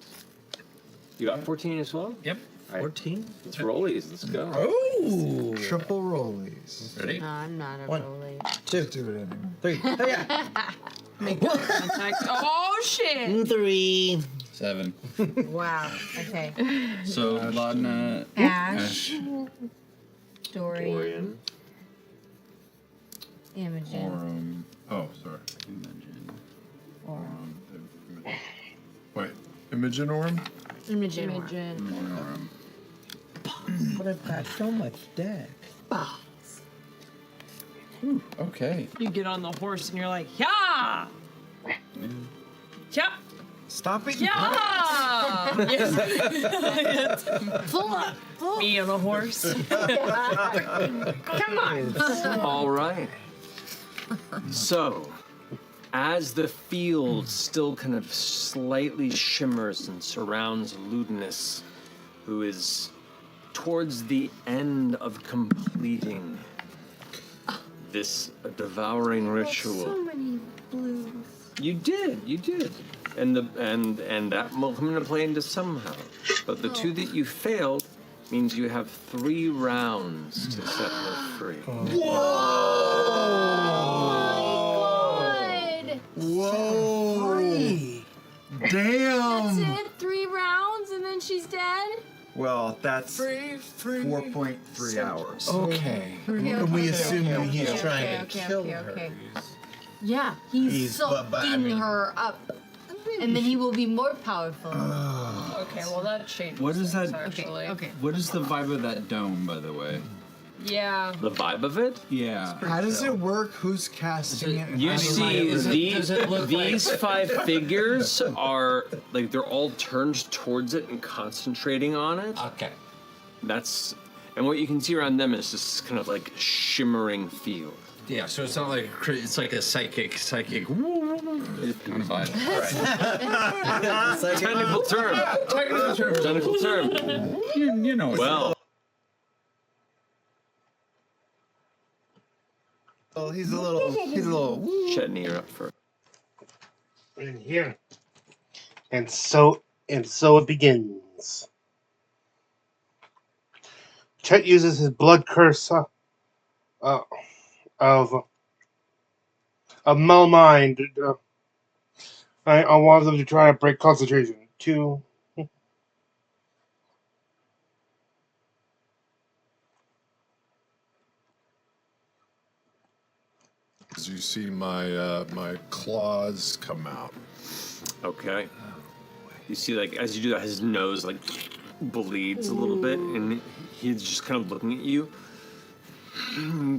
You got 14 as well? Yep. 14? It's rollies. Let's go. Oh. Triple rollies. Ready? No, I'm not a 1, rolly. 2, Do it anyway. 3. Oh, yeah. Make contact. Oh, shit. 3. 7. Wow. Okay. So, Ladna. Ash. Dorian. Imogen. Oh, sorry. Orem. Wait, Imogen Orm? Imogen. But I've got so much deck. Okay. You get on the horse and you're like, yeah! Yeah! Stop it. Yeah! Full up. Me on a horse. Come on. All right. So, as the field still kind of slightly shimmers and surrounds Ludinus, who is towards the end of completing this devouring ritual. So many blues. You did. And that will come into play into somehow. But the two that you failed means you have 3 rounds to set her free. Whoa. Damn. That's it? 3 rounds and then she's dead? Well, that's 4.3 hours. Okay. And we assume that he's trying to kill her. Yeah, he's sucking her up. And then he will be more powerful. Okay, well that changes. What is that? Actually. Okay. What is the vibe of that dome, by the way? Yeah. The vibe of it? Yeah. How does it work? Who's casting it? And You how do see, does it look these like- 5 figures are like they're all turned towards it and concentrating on it. Okay. And what you can see around them is this kind of like shimmering field. Yeah, so it's not like it's like a psychic kind of vibe. All right. Technical term. Technical term. You know. Well. Oh, he's a little. Chetney, you're up for. In here. And so it begins. Chet uses his blood curse of Melmind. I want them to try to break concentration. 2. As you see my my claws come out. Okay. You see, like, as you do that, his nose, like, bleeds a little bit, and he's just kind of looking at you.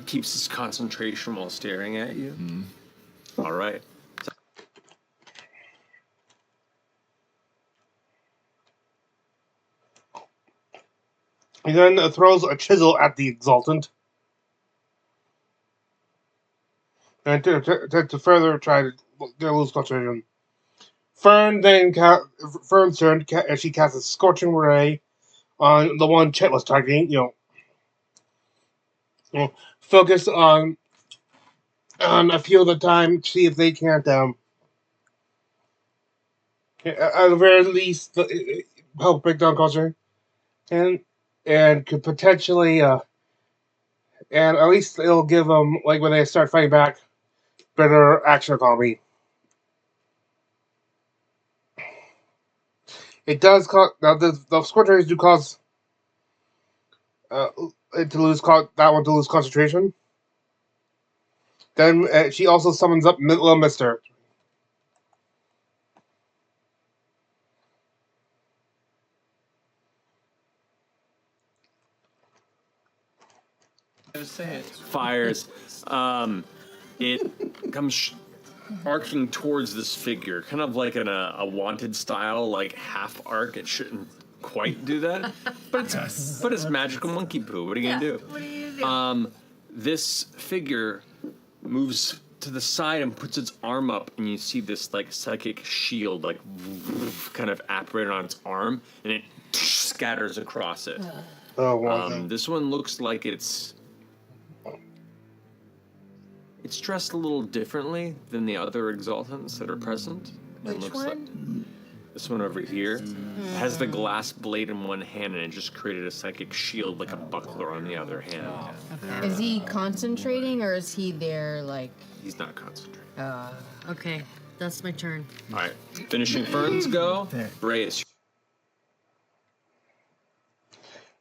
Keeps his concentration while staring at you. All right. He then throws a chisel at the Exultant. And to further try to get a loose concentration. Fern's turn, she casts a Scorching Ray on the one Chet was targeting. Focus on a few at a time, see if they can't, at the very least, help break down concentration. And could potentially, and at least it'll give them, like, when they start fighting back, better action economy. It does cause, now the scorch rays do cause it to lose concentration. Then she also summons up Little Mister. Fires. It comes arcing towards this figure, kind of like in a Wanted style, like half arc. It shouldn't quite do that, but it's magical monkey poo. What are you gonna do? What are you gonna do? This figure moves to the side and puts its arm up, and you see this like psychic shield, like kind of apparated on its arm, and it scatters across it. Oh, wow. This one looks like it's dressed a little differently than the other exaltants that are present. Which it looks one? Like this one over here. It has the glass blade in one hand, and it just created a psychic shield like a buckler on the other hand. Is he concentrating or is he there like? He's not concentrating. Okay, that's my turn. All right, finishing Ferns go. Bray, it's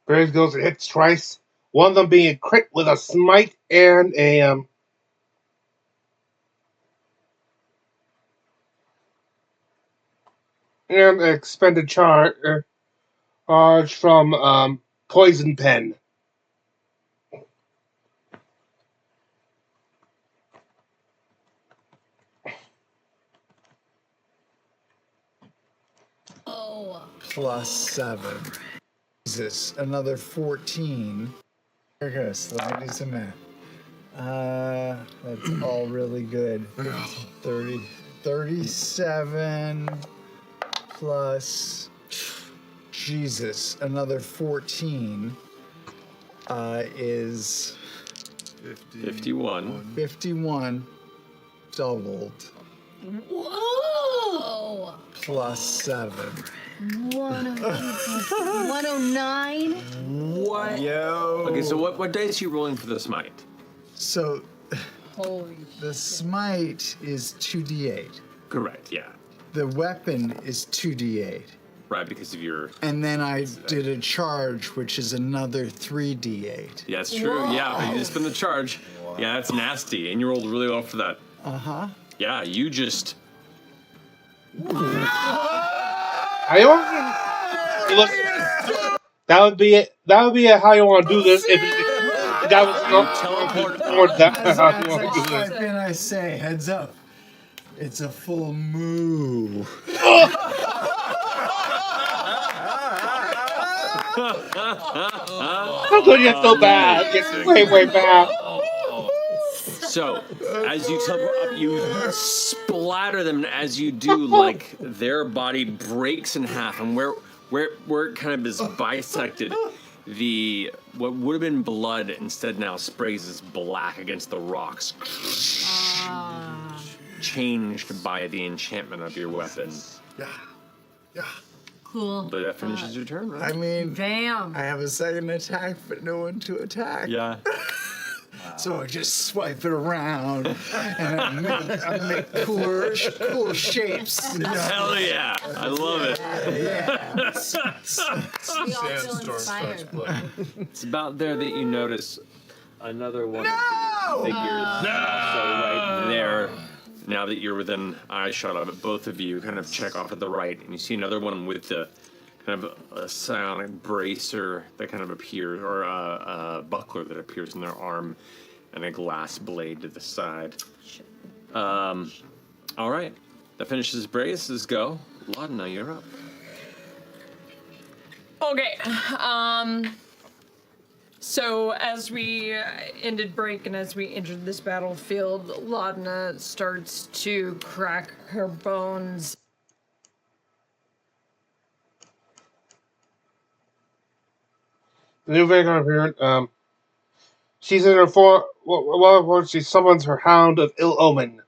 Braves goes and hits twice. One of them being a crit with a smite and a and an expended charge from Poison Pen. +7. Jesus, another 14. There goes. Let me do some math. That's all really good. 37 plus, Jesus, another 14 is 51. 51 doubled Whoa! +7. 109. What? Yo. Okay, so what dice are you rolling for the smite? So Holy the smite is 2d8. Correct, yeah. The weapon is 2d8. Right, because of your... And then I did a charge, which is another 3d8. Yeah, it's true. Yeah, you just spend the charge. Yeah, that's nasty, and you rolled really well for that. Yeah, you just. I don't. Look, that would be it. That would be how you want to do this. If that was not teleport or that As how I you want to do this. swipe in, I say, heads up. It's a full moo. How could you get so bad? It's way bad. So, as you teleport up, you splatter them, and as you do, like, their body breaks in half, and where it kind of is bisected, what would have been blood instead now sprays as black against the rocks. Changed by the enchantment of your weapon. Yeah. Cool. But that finishes your turn, right? I mean, Damn. I have a second attack, but no one to attack. Yeah. So I just swipe it around and I make cool shapes. Hell yeah! I love it. Yeah. We all feel inspired. It's about there that you notice another one No! of these figures. So right there, now that you're within eyeshot of it, both of you kind of check off at the right, and you see another one with the kind of a psionic bracer that kind of appears, or a buckler that appears in their arm, and a glass blade to the side. All right, that finishes braces. Go, Laudna, you're up. Okay. So as we ended break and as we entered this battlefield, Laudna starts to crack her bones. The new Vagrant appeared. She's in her she summons her Hound of Ill Omen.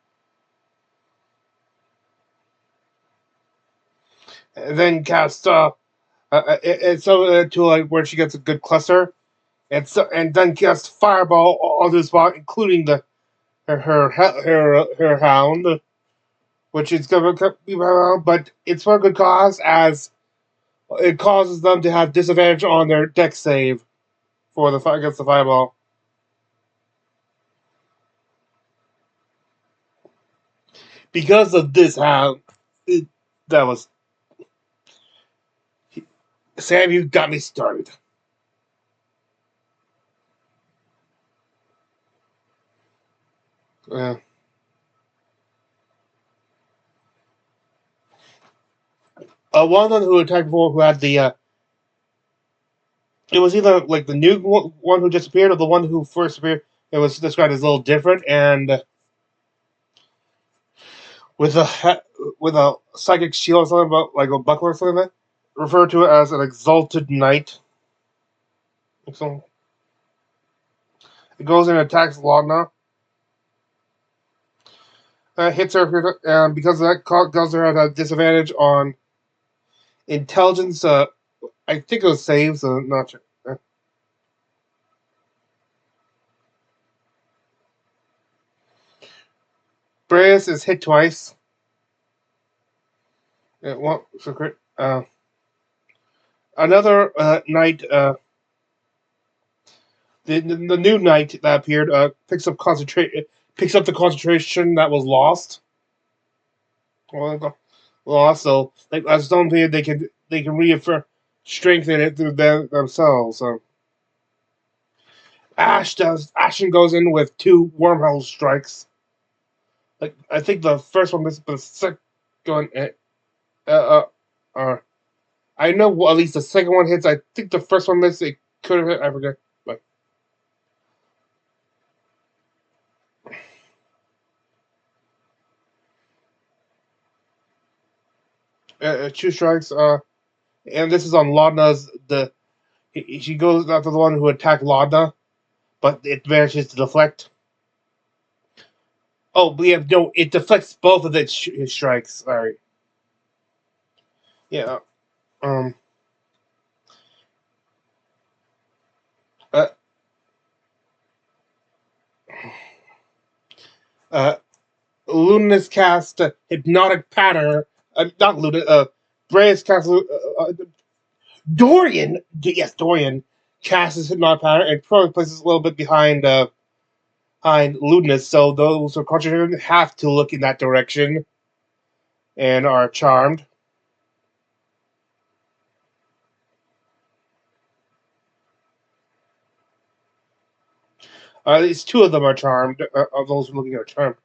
And then casts it's to like where she gets a good cluster, and then casts Fireball on the spot, including her Hound, which is gonna be but it's for a good cause, as it causes them to have disadvantage on their dex save for against the Fireball. Because of this Hound, that was Sam. You got me started. Yeah. One of them who attacked before, who had the it was either like the new one who just appeared or the one who first appeared. It was described as a little different, and with a psychic shield or something, about like a buckler or something like that, referred to it as an exalted knight. So it goes in and attacks Laudna. Hits her, and because of that, causes her at a disadvantage on intelligence. I think it was saves. Not sure. Breas is hit twice. Another knight. The new knight that appeared picks up the concentration that was lost. So, like as some period, they can strengthen it through themselves. So, Ashen goes in with 2 wormhole strikes. Like I think the first one missed, but the second one, I know at least the second one hits. I think the first one missed. It could have hit. I forget. But 2 strikes. And this is on Laudna's. She goes after the one who attacked Laudna, but it manages to deflect. Oh, but yeah, no, it deflects both of his strikes. Sorry. Yeah. Luna's cast Hypnotic Pattern. Not Luna. Breas cast. Dorian casts his Hypnotic Pattern and probably places a little bit behind behind Ludinus, so those who are concentrated have to look in that direction and are charmed. At least two of them are charmed, of those looking are charmed.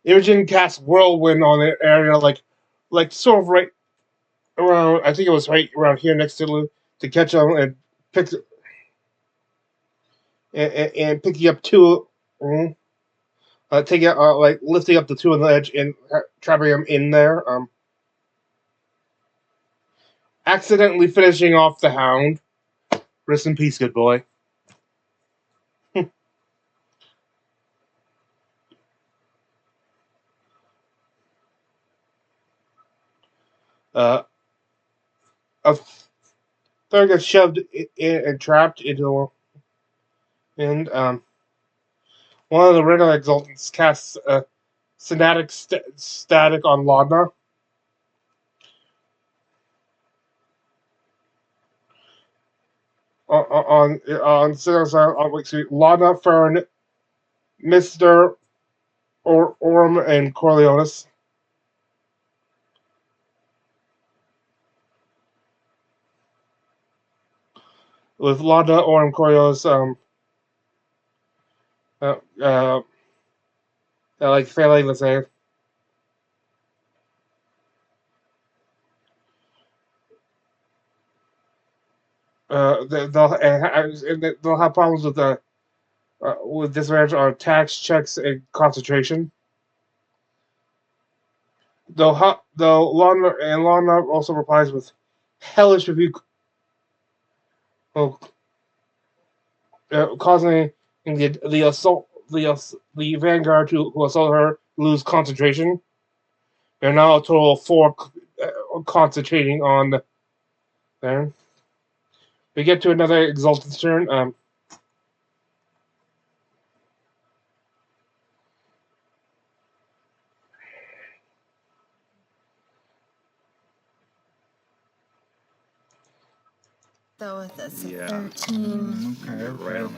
Imogen casts Whirlwind on the area, like sort of right around, I think it was right around here next to catch them and pick and picking up two, taking like lifting up the two on the edge and trapping them in there. Accidentally finishing off the hound. Rest in peace, good boy. A third gets shoved in and trapped into the wall. And one of the regular exultants casts static on Laudna. On Laudna, Fern, Mr. Orm, and Corleonis. With Laudna, Orm, Corleonis, like failing the save. They'll have problems with disadvantage on attacks, checks, and concentration. Though Lana also replies with hellish rebuke, causing the assault the vanguard who assaulted her lose concentration. There are now a total of 4 concentrating on there. We get to another exalted turn. So with this, Yeah. 13. Okay, right.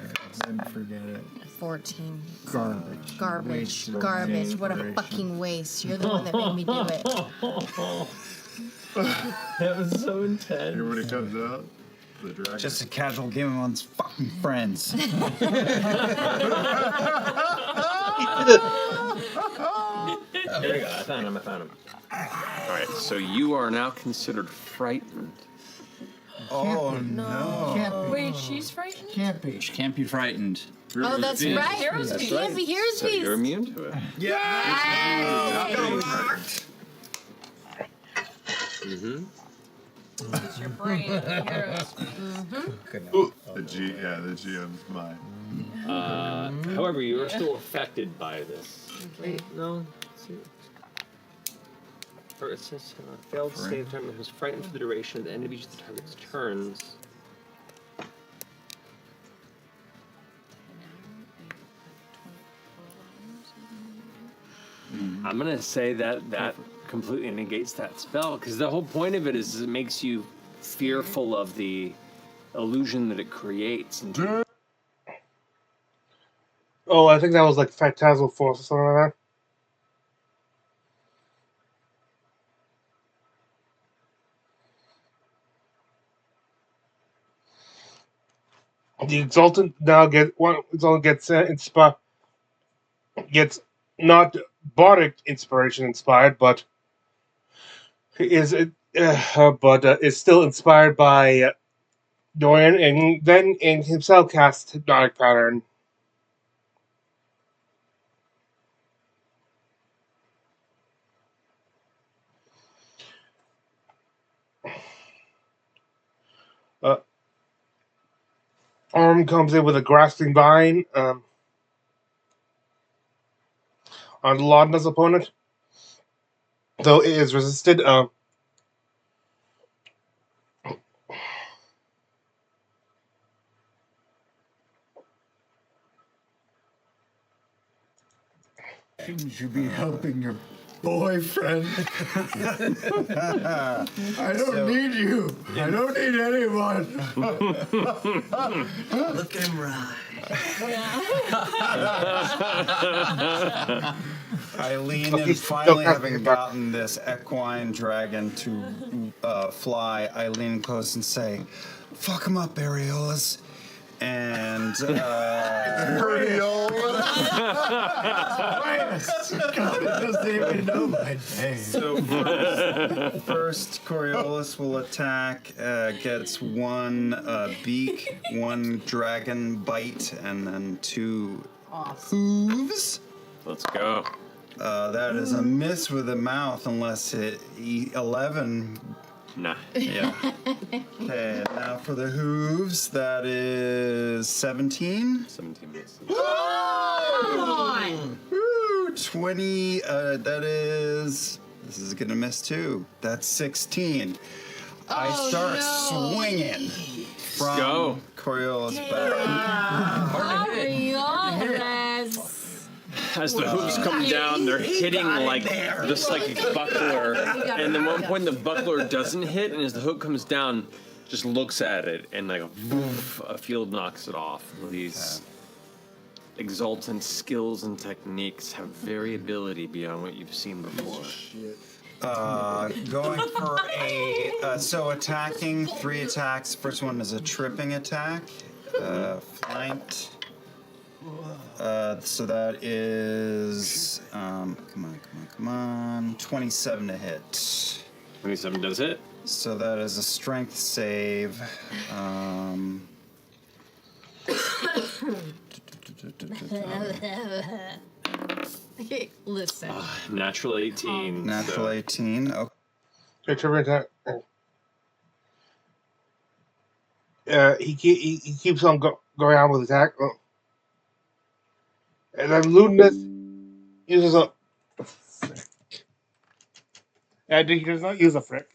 Then forget it. 14. Garbage. Garbage. Waste Garbage. of What a inspiration. fucking waste. You're the one that made me do it. That was so intense. Everybody comes out. The dragon. Just a casual game amongst fucking friends. There we go. I found him. All right. So you are now considered frightened. Oh no. Can't be. Wait, she's frightened? Can't be. She can't be frightened. Oh, that's right. Hero's She Feast. can't be Hero's So Feast. you're immune to it. Mm-hmm. Use your brain. Heroes. The GM's mine. However, you are still affected by this. Wait, no. Or it says failed to save time and was frightened for the duration of the end of each of the target's turns. I'm gonna say that completely negates that spell, because the whole point of it is it makes you fearful of the illusion that it creates. Oh, I think that was like Phantasmal Force or something like that. The exultant now gets not bardic inspiration inspired, but is still inspired by Dorian, and then himself casts Hypnotic Pattern. Arm comes in with a Grasping Vine on Laudna's opponent, though it is resisted. Shouldn't you be helping your boyfriend. I don't need you. I don't need anyone. Look at him ride. Eileen, and finally having gotten this equine dragon to fly, Eileen goes and say, "Fuck him up, Areolas." And God, it doesn't even know my name. So first Coriolis will attack, gets one beak, one dragon bite, and then 2 hooves. Let's go. That is a miss with the mouth unless it 11. Nah. Yeah. Okay, now for the hooves, that is 17. 17 misses. Woo, 20, that is, this is gonna miss too. That's 16. I start swinging from Coriolis back. As the hooves come down, they're hitting like the psychic buckler, and then one point the buckler doesn't hit, and as the hook comes down, just looks at it, and like a field knocks it off. These exultant skills and techniques have variability beyond what you've seen before. Going for so attacking, 3 attacks. First one is a tripping attack, flanked. So that is, come on, 27 to hit. 27 does hit. So that is a strength save. Listen. Natural 18. Natural 18. Okay. Okay, tripping attack. He keeps on going on with attack. And then Ludinus uses a. And he does not use a frick.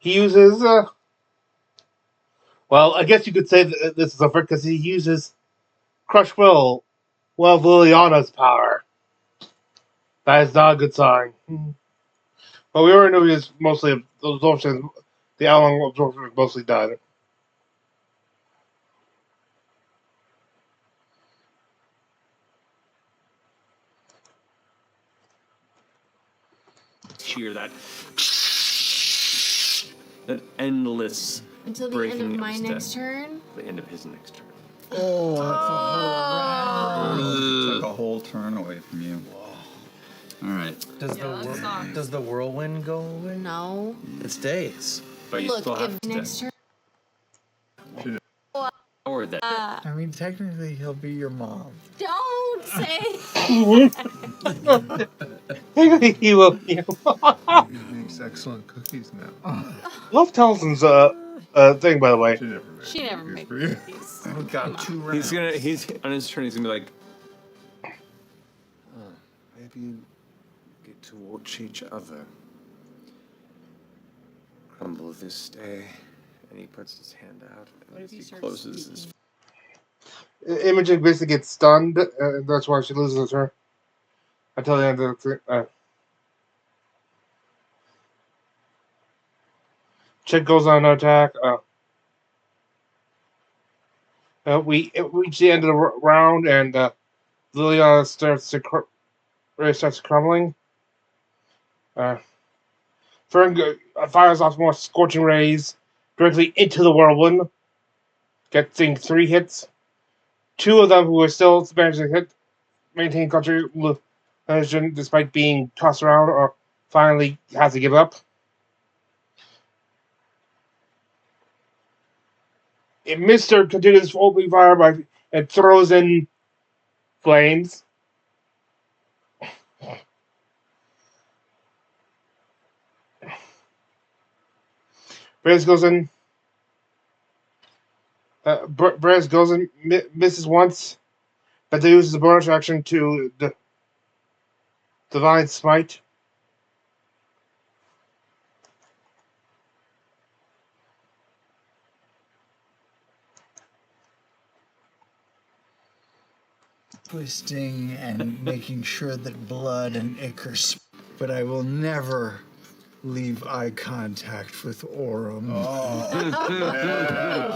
He uses. Well, I guess you could say that this is a frick because he uses Crush Will, one of Liliana's power. That is not a good sign. But we already know he is mostly absorption. The Along absorption is mostly done. Cheer that endless Until the breaking end of my step. next turn? The end of his next turn. Oh, that's Took a whole turn away from you. All right. Does the whirlwind go away? No. It stays. But you Look, still have if to next turn. or that. I mean, technically, he'll be your mom. Don't say. He will. He makes excellent cookies now. Love Townsend's thing, by the way. She never made cookies. We got 2 rounds. He's on his turn. He's gonna be like, maybe you get to watch each other crumble this day, and he puts his hand out, and as he closes his. Imogen basically gets stunned, and that's why she loses her turn. Until the end of the Chick goes on an attack. We reach the end of the round, and Liliana starts crumbling. Fern fires off more scorching rays directly into the whirlwind, getting 3 hits. 2 of them who are still managing to hit, maintain concentration despite being tossed around, or finally has to give up. Mr. continues opening fire and throws in flames. Brez goes in. Brez goes in, misses once, but they uses the bonus action to Divine Smite. twisting and making sure that blood and ichor, but I will never leave eye contact with Orem.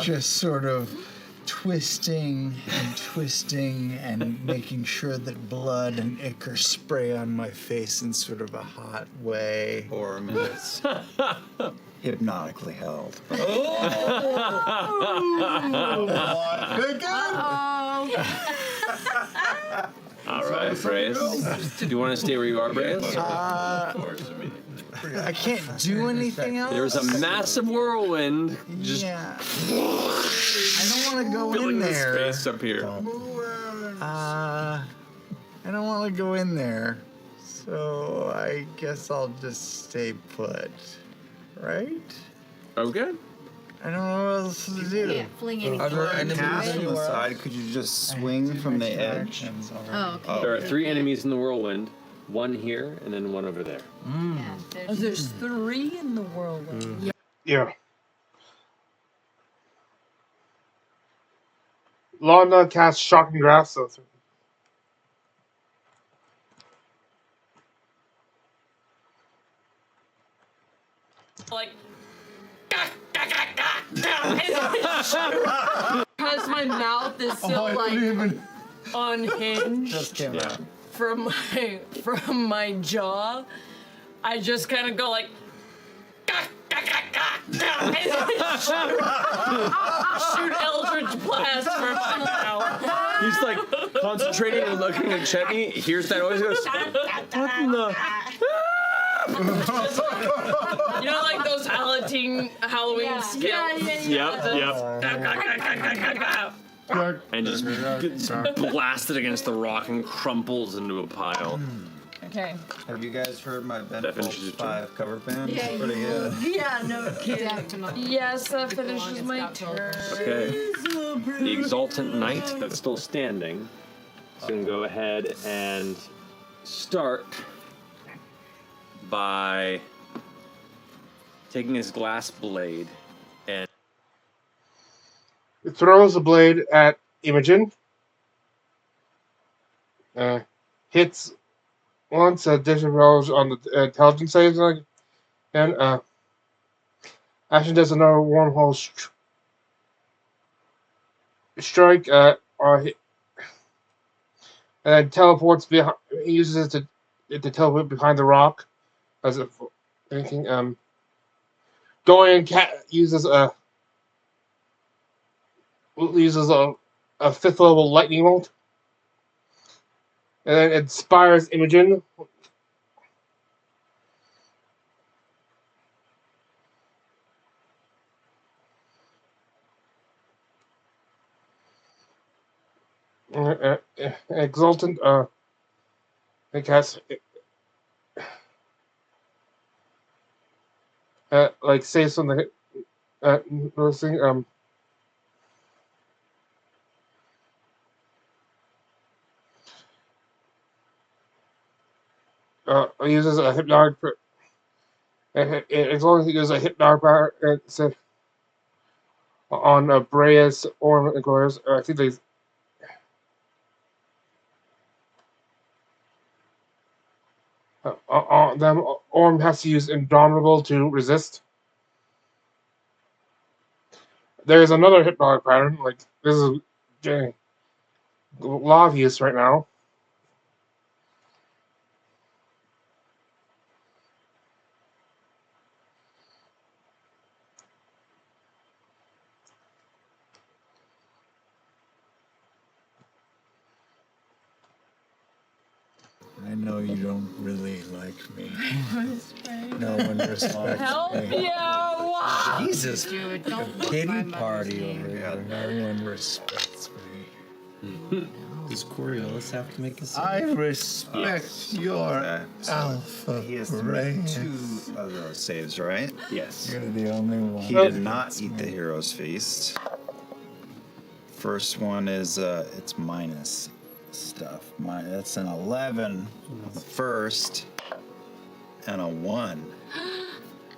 Just sort of twisting and making sure that blood and ichor spray on my face in sort of a hot way. Orem is hypnotically held. All right, Brace. Do you want to stay where you are, Brace? I can't do anything else. There's a massive whirlwind. Just I don't want to go filling in the there. space up here. I don't want to go in there. So I guess I'll just stay put. Right? Okay. I don't know what else to do. Are there enemies on the side? Could you just swing from the edge? Oh, okay. There are 3 enemies in the whirlwind. One here and then one over there. Oh, there's 3 in the whirlwind. Yeah. Lana casts Shocking Grasp. So Like, because my mouth is still unhinged Just came out. from my jaw, I just kind of go like. Shoot Eldritch Blast from my mouth. He's like concentrating and looking at Chetney. Hears that noise, goes, what in the? You know, like those Halloween skills. Yep. And just gets blasted against the rock and crumples into a pile. Okay. Have you guys heard my Ben That finishes Folds 5 cover band? Yeah, It's pretty good. Yeah, no kidding. Yes, that finishes my turn. Okay. The Exultant Knight that's still standing is going to go ahead and start by taking his glass blade and it throws the blade at Imogen. Hits once, additional rolls on the intelligence saves, and Ashen does another wormhole strike, and then teleports behind. He uses it to teleport behind the rock, as if thinking. Dorian uses a 5th level lightning bolt, and then inspires Imogen. Exultant, I guess, like say something, noticing, uses a hypnotic, as long as he uses a hypnotic power, on Brea's Orm and Glorious, I think they. Them Orm has to use Indomitable to resist. There's another hypnotic pattern. Like this is getting a lot of use right now. I know you don't really like me. No one respects Help me. you! Jesus, Dude, a don't pity mind my party mother's over name. here. No one respects me. Does Coriolis have to make a save? I respect your alpha He has to brain. make 2 of those saves, right? yes. You're the only one. He did not eat the hero's feast. First one is it's minus stuff. That's an 11 on the first, and a 1.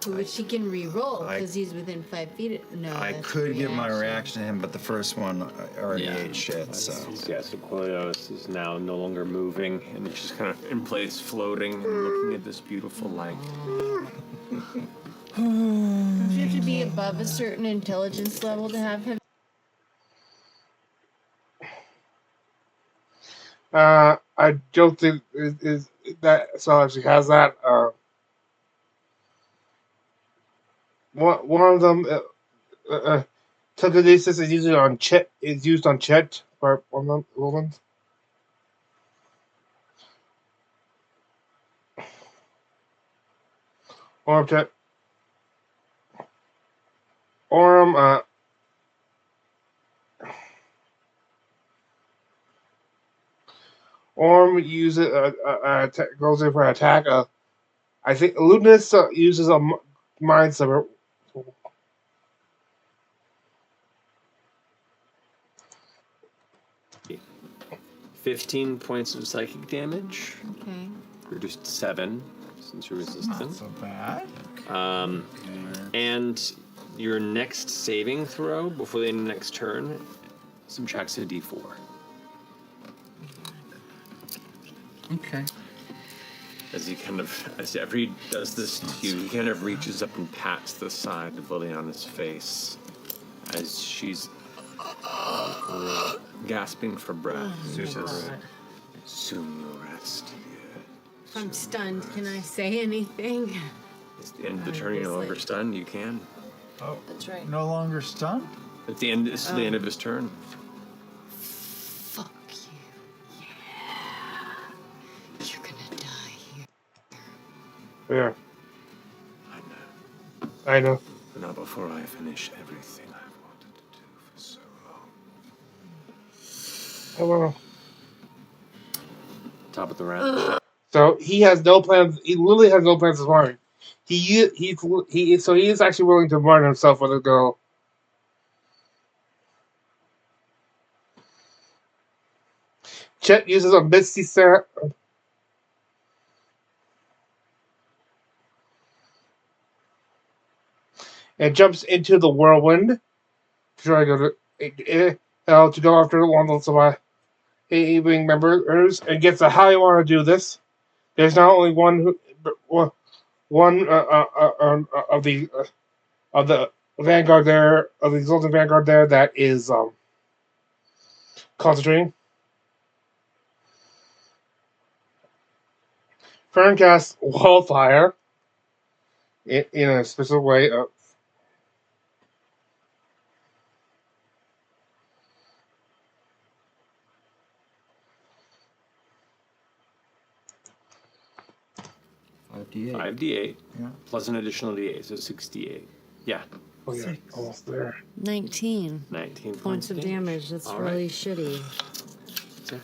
Which he can re-roll because he's within 5 feet. No, I that's could give my reaction. reaction to him, but the first one I already ate shit, so. Yeah, so Koios is now no longer moving, and he's just kind of in place, floating and looking at this beautiful light. Don't you have to be above a certain intelligence level to have him? I don't think is that so actually has that. One of them, telekinesis is usually on Chet. Is used on Chet for one of the ones. Or Chet. Orm, Orm uses goes in for an attack. I think Ludinus uses a mind summer. 15 points of psychic damage. Okay. Reduced to 7 since you're resistant. Not so bad. And your next saving throw before the end of the next turn subtracts a d4. Okay. As after he does this to you, he kind of reaches up and pats the side of Liliana's face as she's gasping for breath. She says, "Soon you'll rest here." If I'm stunned, can I say anything? It's the end of the turn. You're no longer stunned. You can. Oh, that's right. No longer stunned? At the end, this is the end of his turn. Fuck you. Yeah. You're gonna die here. Yeah. I know. But not before I finish everything I've wanted to do for so long. Hello. Top of the round. So he has no plans. He literally has no plans of harming. He is actually willing to burn himself with a girl. Chet uses a misty set and jumps into the whirlwind. Try to go after one of the evening members and gets a how you want to do this. There's not only one of the vanguard there, of the exalted vanguard there that is concentrating. Fern casts wildfire in a special way. 5d8. 5d8. Yeah. Plus an additional d8, so 68. Yeah. Oh yeah, almost there. 19. 19 Points of damage. That's really shitty. Did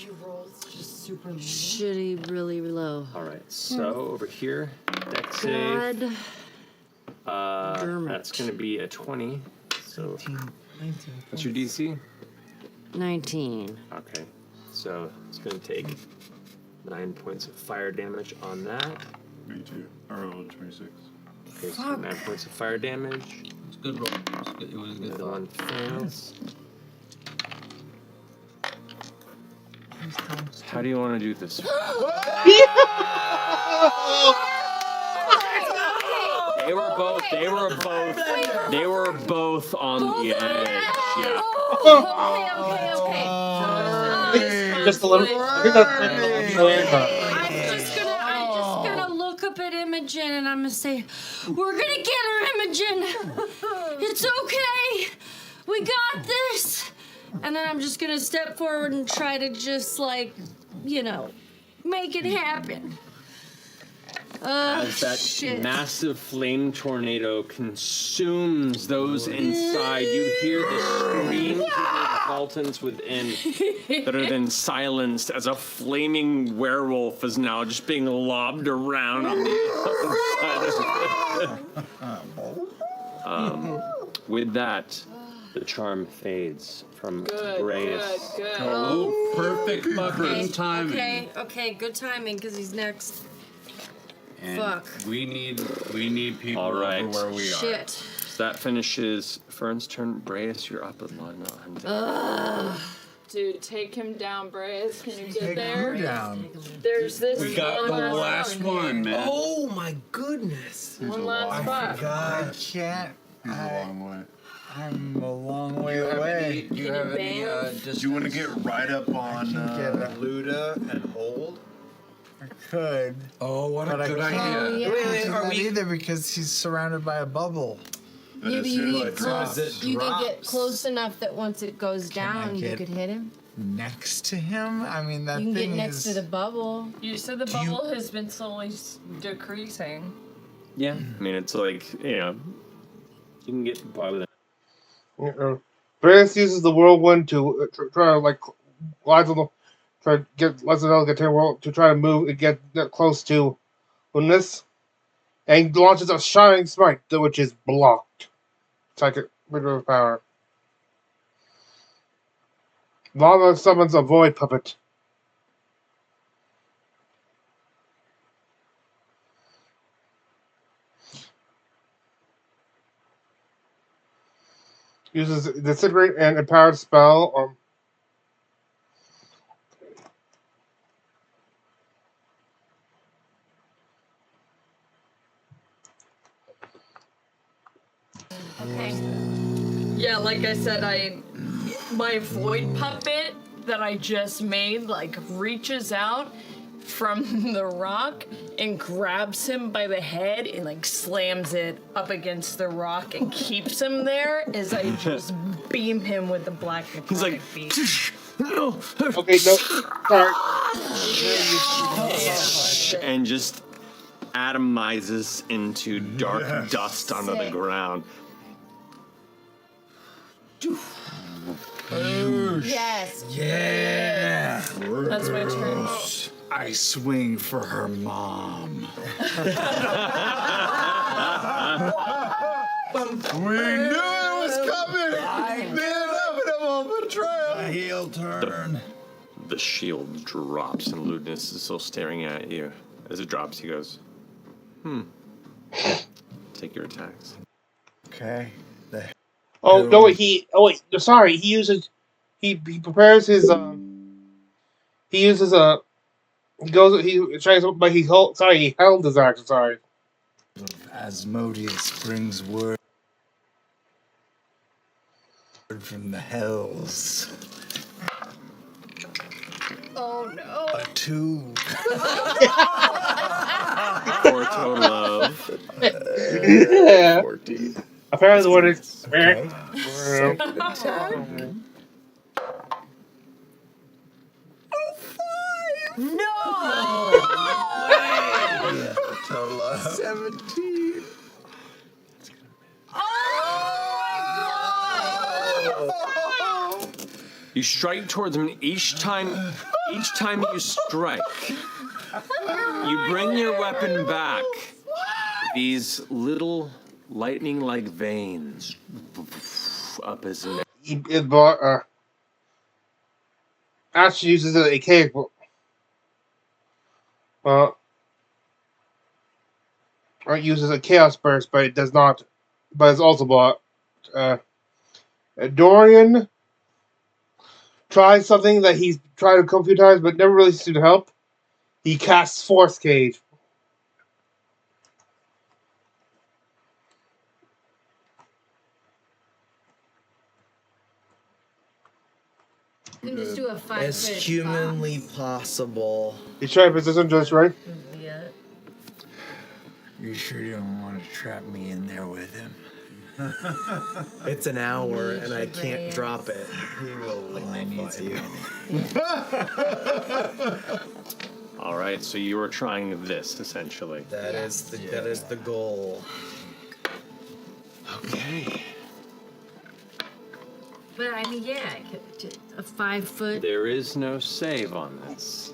you roll just super low? Shitty, really low. All right. So over here, dex save. God. That's going to be a 20. So 19 what's your DC? 19. Okay. So it's going to take 9 points of fire damage on that. Me too. I rolled 26. Okay, so 9 points of fire damage. It's a good roll. It was a good Another one fails. How do you want to do this? They were both on the edge. Yeah. Okay. Just a little. I'm just gonna look up at Imogen and I'm gonna say, "We're gonna get her, Imogen. It's okay. We got this." And then I'm just gonna step forward and try to just make it happen. As that massive flame tornado consumes those inside, you hear the screams of the Daltons within that are then silenced as a flaming werewolf is now just being lobbed around on the outside. With that, the charm fades from Reyes. Good. Oh, perfect fucking timing. Okay, good timing because he's next. And Fuck. we need people over where we are. Shit. So that finishes Fern's turn. Brace, you're up with Lana. Ugh. Dude, take him down, Braze. Can you get there? down. There's this We got one the last one, man. Oh my goodness. One last spot. I can't. He's a long way. I'm a long way away. Do you have any Do you want to get right up on Luda and hold? I could. Oh, what but a good I can't. idea. Yeah. Wait, are we either because he's surrounded by a bubble. Yeah, but you it get close. drops. You can get close enough that once it goes Can I down, you get could hit him. Next to him? I mean, that You can thing get next is. to the bubble. You said the bubble has been slowly decreasing. Yeah. I mean, it's like, you can get by with it. Brandis uses the whirlwind to try to like try to get Lionel get to try to move and get close to Lunas, and launches a shining smite, which is blocked. It's like a rid of power. Lana summons a void puppet. Uses disintegrate and empowered spell. Okay. Yeah, like I said, my void puppet that I just made like reaches out from the rock and grabs him by the head and like slams it up against the rock and keeps him there as I just beam him with the black necrotic. He's like, no. Okay, no. Sorry. And just atomizes into dark dust onto the ground. Yes. Yeah. That's my turn. I swing for her mom. We knew it was coming! The inevitable betrayal! A heel turn. The shield drops and Ludinus is still staring at you. As it drops, he goes, Take your attacks. Okay. Oh no! Wait, sorry. He uses. He prepares his. He uses a. He goes. He tries, but he held. Sorry, he held his action. Sorry. Asmodeus brings word from the hells. Oh no. A 2. For a total of 14. Apparently, what is. Okay. No! Total of 17. You strike towards him, and each time you strike, you bring your weapon back. These little lightning-like veins up his neck. Ash uses a cable. It uses a chaos burst, but it does not. But it's also blocked. Dorian tries something that he's tried a few times, but never really seemed to help. He casts Force Cage. You can just do a 5 As humanly possible. He's trying to position just right. Yeah. You sure you don't want to trap me in there with him? It's an hour and I can't drop it. He will when I need you. All right, so you were trying this essentially. That is the goal. Okay. But I mean, yeah, a 5 foot. There is no save on this.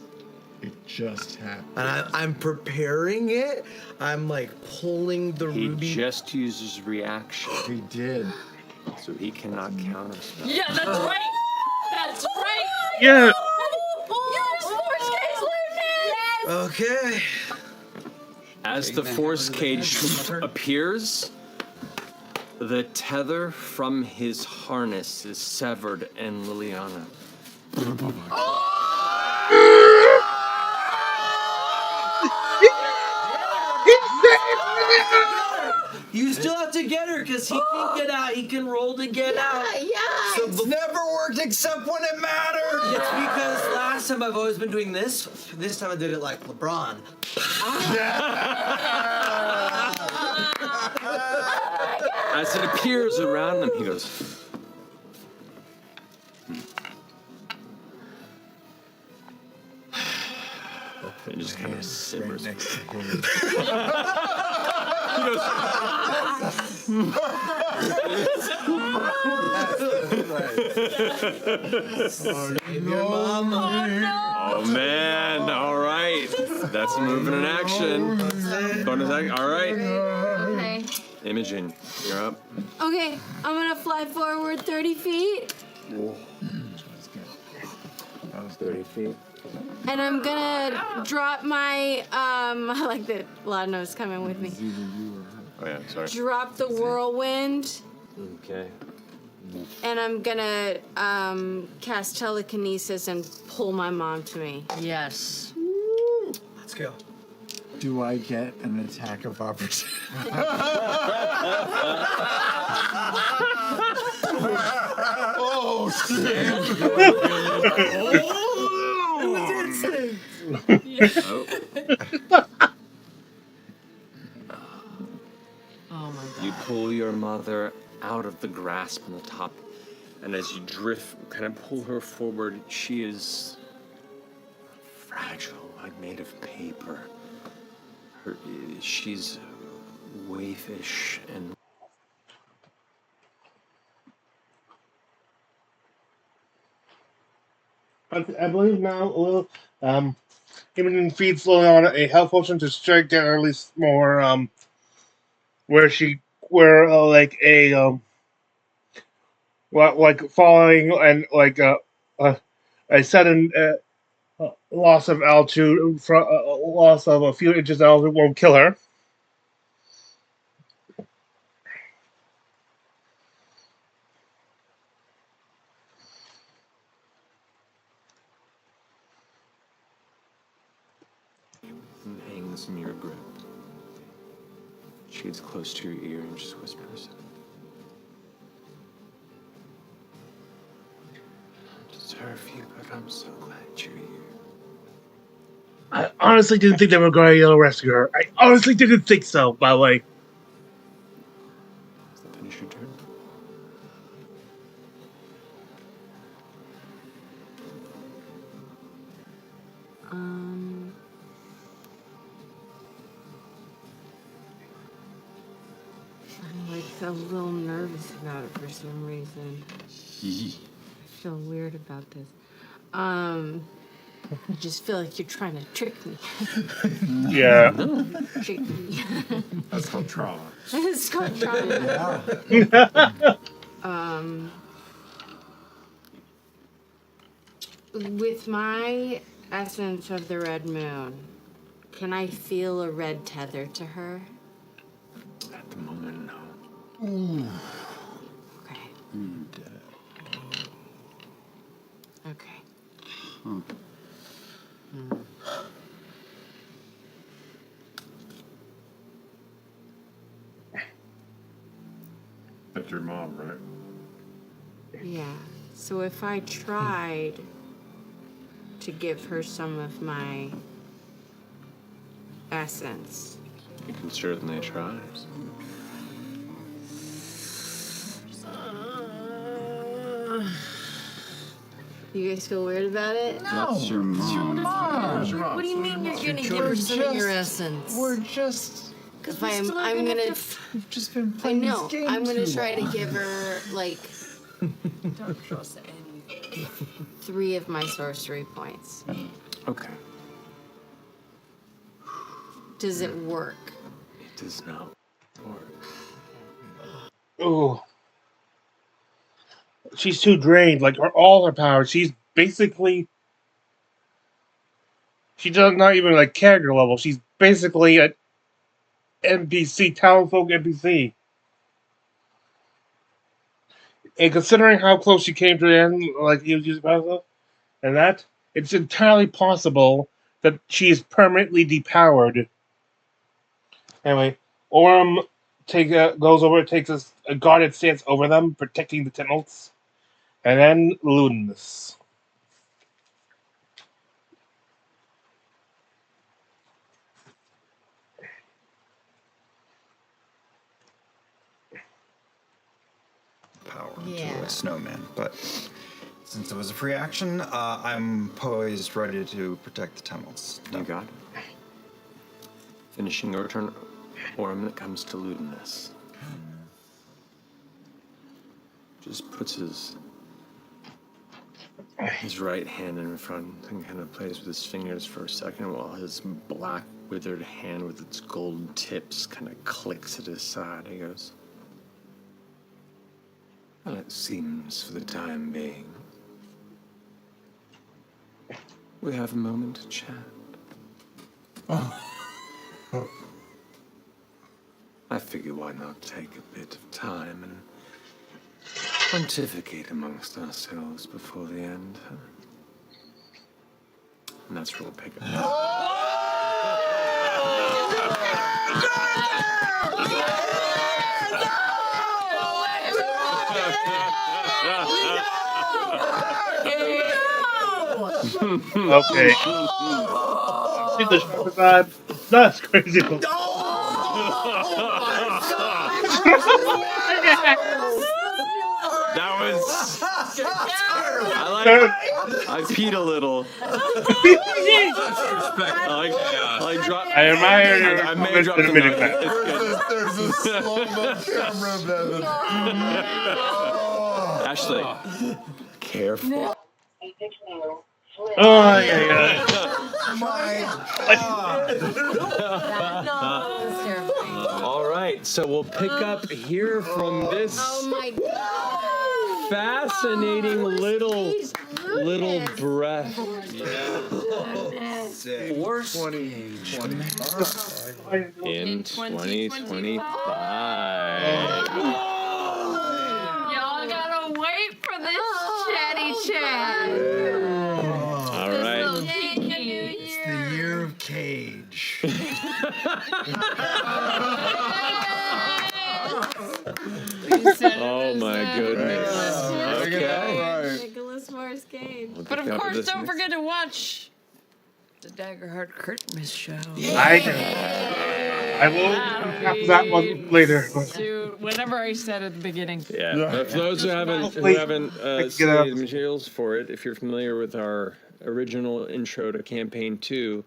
It just happened. And I'm preparing it. I'm like pulling the He ruby. just uses reaction. He did. So he cannot counterspell. Yeah, that's right! That's right! Yeah. Use Force Cage, Lunas! Okay. As the force cage appears, the tether from his harness is severed, and Liliana. You still have to get her because he can get out. He can roll to get out. Yeah. So It's never worked except when it mattered. It's because last time I've always been doing this. This time I did it like LeBron. As it appears around them, he goes. It just kind of simmers. Next to him. He goes. Save your mama. Oh man! All right, that's a movement in action. Bonus action. All right. Okay. Imogen, you're up. Okay, I'm gonna fly forward 30 feet, That was 30 feet. and I'm gonna drop my I like that Ladno's coming with me. Oh yeah, sorry. Drop the whirlwind, Okay. and I'm gonna cast telekinesis and pull my mom to me. Yes. Let's go. Do I get an attack of opportunity? Oh, shit. Oh my god. You pull your mother out of the grasp on the top, and as you drift, kind of pull her forward, she is fragile, like made of paper. She's waifish and. I believe now, Imogen feeds Liliana a health potion to strike down at least more, like falling and a sudden loss of altitude, loss of a few inches of altitude won't kill her. And hangs in your grip. She gets close to your ear and just whispers. I deserve you, but I'm so glad you're here. I honestly didn't think they were going to rescue her. I honestly didn't think so, by the way. Does that finish your turn? I'm like a little nervous about it for some reason. I feel weird about this. I just feel like you're trying to trick me. Yeah. Trick me. That's called trauma. It's called trauma. With my essence of the red moon, can I feel a red tether to her? At the moment, no. Okay. You did it. Okay. That's your mom, right? Yeah. So if I tried to give her some of my essence, You can certainly try. you guys feel weird about it? No. That's your mom. What do you mean you're gonna give her some of your essence? We're just. If I'm gonna. We've just been I playing know. this game I'm gonna too try to long. give her like Don't trust anything. 3 of my sorcery points. Okay. Does it work? It does not work. Oh. She's too drained. Like all her power. She's basically. She does not even like character level. She's basically at NPC, townfolk NPC. And considering how close she came to the end, like he was using Passive, and that, it's entirely possible that she is permanently depowered. Anyway, Orm goes over, takes a guarded stance over them, protecting the Temults. And then Ludinus. Power to a snowman, but since it was a free action, I'm poised, ready to protect the Temults. You got it. Finishing your turn, Orm, it comes to Ludinus. Just puts his right hand in front and kind of plays with his fingers for a second while his black withered hand with its gold tips kind of clicks at his side. He goes, well, it seems for the time being we have a moment to chat. I figure why not take a bit of time and pontificate amongst ourselves before the end. Huh? And that's where we'll pick up. Okay. See the sharper side? That's crazy. That was. I peed a little. I admire your I may have dropped a minute. nugget. There's a slow-mo camera of that. Ashley, careful. Oh, yeah. All right, so we'll pick up here from this fascinating little breath. In 2025. Y'all gotta wait for this chatty chat. All right. It's the year of Cage. Oh my goodness. Okay. Nicholas Morris Cage. But of course, don't forget to watch the Daggerheart Christmas show. I will recap that one later. Whatever I said at the beginning. Yeah. For those who haven't seen the materials for it, if you're familiar with our original intro to Campaign 2,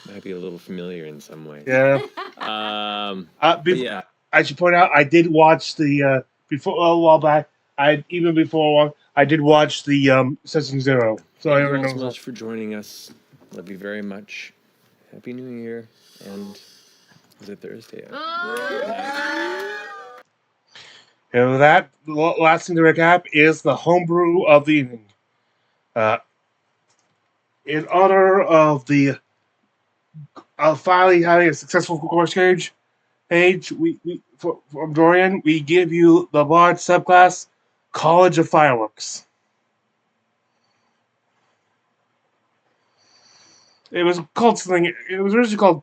it might be a little familiar in some ways. Yeah. Yeah. I should point out, I did watch the before a while back. I did watch the Session Zero. So Thank you all so much for joining us. Love you very much. Happy New Year, and is it Thursday? And with that, the last thing to recap is the homebrew of the evening. In honor of the finally having a successful course page, from Dorian, we give you the Bard subclass, Collage of Fireworks. It was called something. It was originally called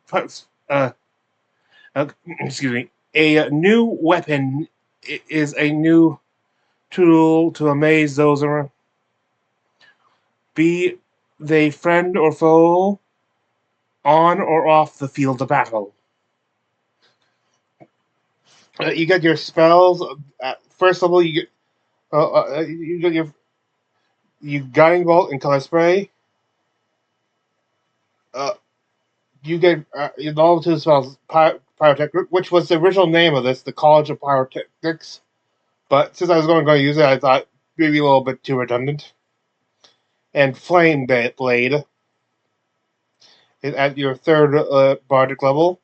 excuse me. A new weapon is a new tool to amaze those around. Be they friend or foe, on or off the field of battle. You get your spells. First level, you get your Guiding Bolt and Color Spray. You get your level 2 spells, Pyrotech, which was the original name of this, the College of Pyrotechnics. But since I was going to use it, I thought maybe a little bit too redundant. And Flame Blade is at your 3rd Bardic level.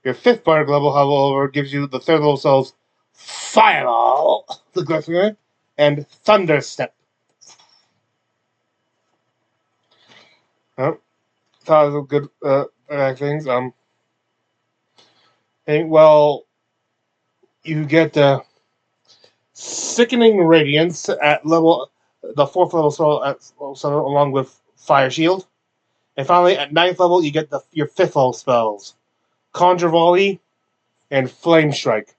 Your 5th Bardic level, however, gives you the 3rd level spells Fireball, the Glyphia, and Thunderstep. Thought it was good things. And well, you get the Sickening Radiance at the 4th level spell along with Fire Shield. And finally, at 9th level, you get your 5th level spells, Conjure Volley and Flame Strike.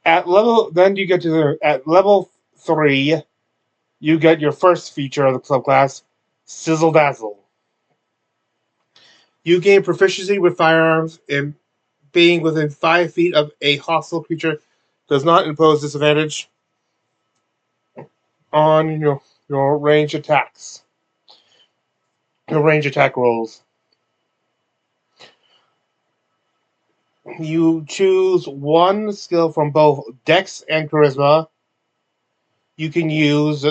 At level 3, you get your first feature of the subclass, Sizzle Dazzle. You gain proficiency with firearms, and being within 5 feet of a hostile creature does not impose disadvantage on your range attacks. Your range attack rolls. You choose one skill from both Dex and Charisma. You can use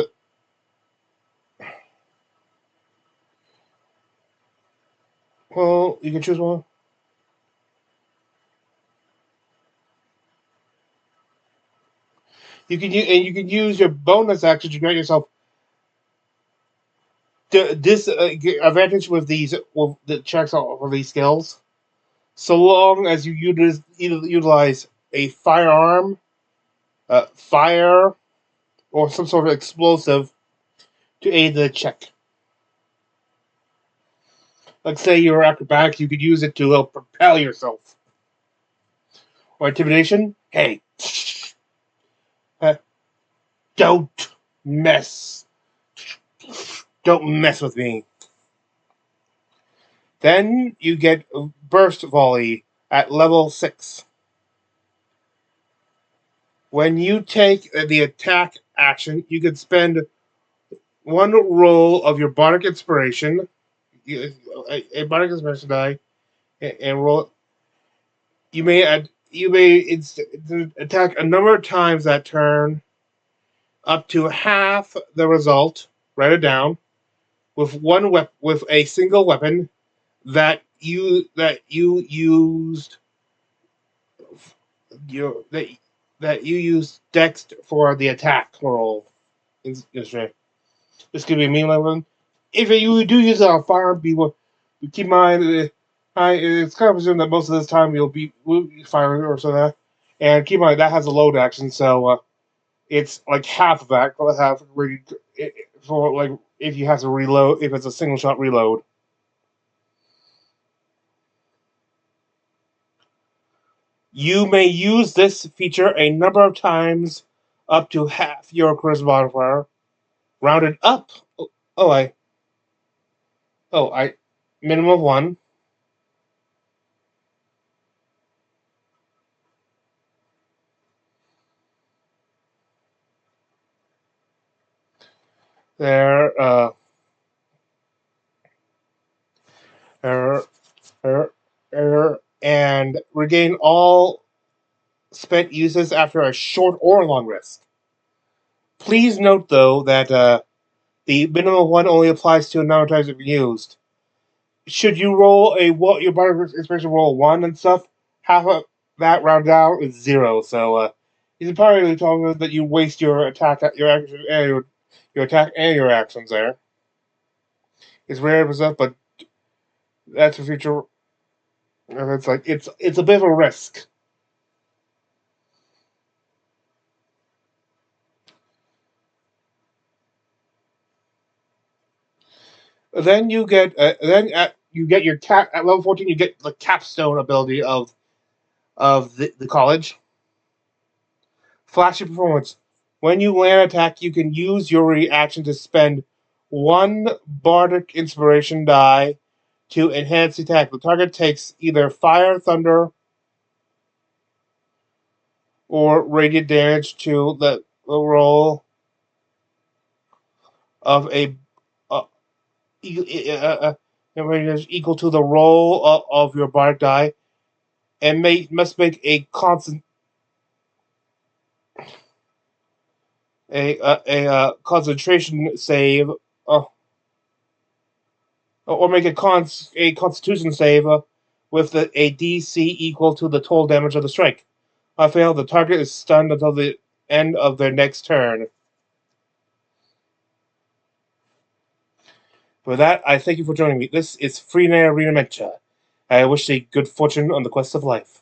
you can choose one. You can use your bonus action to grant yourself this advantage with the checks for these skills, so long as you utilize a firearm, fire, or some sort of explosive to aid the check. Like say you're acrobatic, you could use it to help propel yourself. Or intimidation, hey, don't mess with me. Then you get Burst Volley at level 6. When you take the attack action, you can spend one roll of your Bardic Inspiration, a Bardic Inspiration die, and roll it. You may attack a number of times that turn, up to half the result. Write it down. With with a single weapon that you used that you used Dex for the attack roll. This could be a mean weapon. If you do use it on firearm, keep in mind it's kind of presumed that most of this time you'll be firing or so that. And keep in mind that has a load action, so it's like half of that. Half for like if you have to reload, if it's a single shot reload. You may use this feature a number of times, up to half your charisma modifier, rounded up. Minimum of 1. There, and regain all spent uses after a short or long rest. Please note, though, that the minimum 1 only applies to a number of times it's used. Should you roll your Bardic Inspiration roll 1 and stuff, half of that rounded out is 0. So he's probably telling us that you waste your attack, your action, and your attack and your actions there. It's rare and stuff, but that's a future. And it's like it's a bit of a risk. Then you get your at level 14. You get the capstone ability of the college. Flashy performance. When you land attack, you can use your reaction to spend 1 Bardic Inspiration die to enhance the attack. The target takes either fire, thunder, or radiant damage to the roll of a equal to the roll of your Bardic die, and must make a concentration save, or make a Constitution save with a DC equal to the total damage of the strike. I fail. The target is stunned until the end of their next turn. For that, I thank you for joining me. This is Free Arena Mencha. I wish thee good fortune on the quest of life.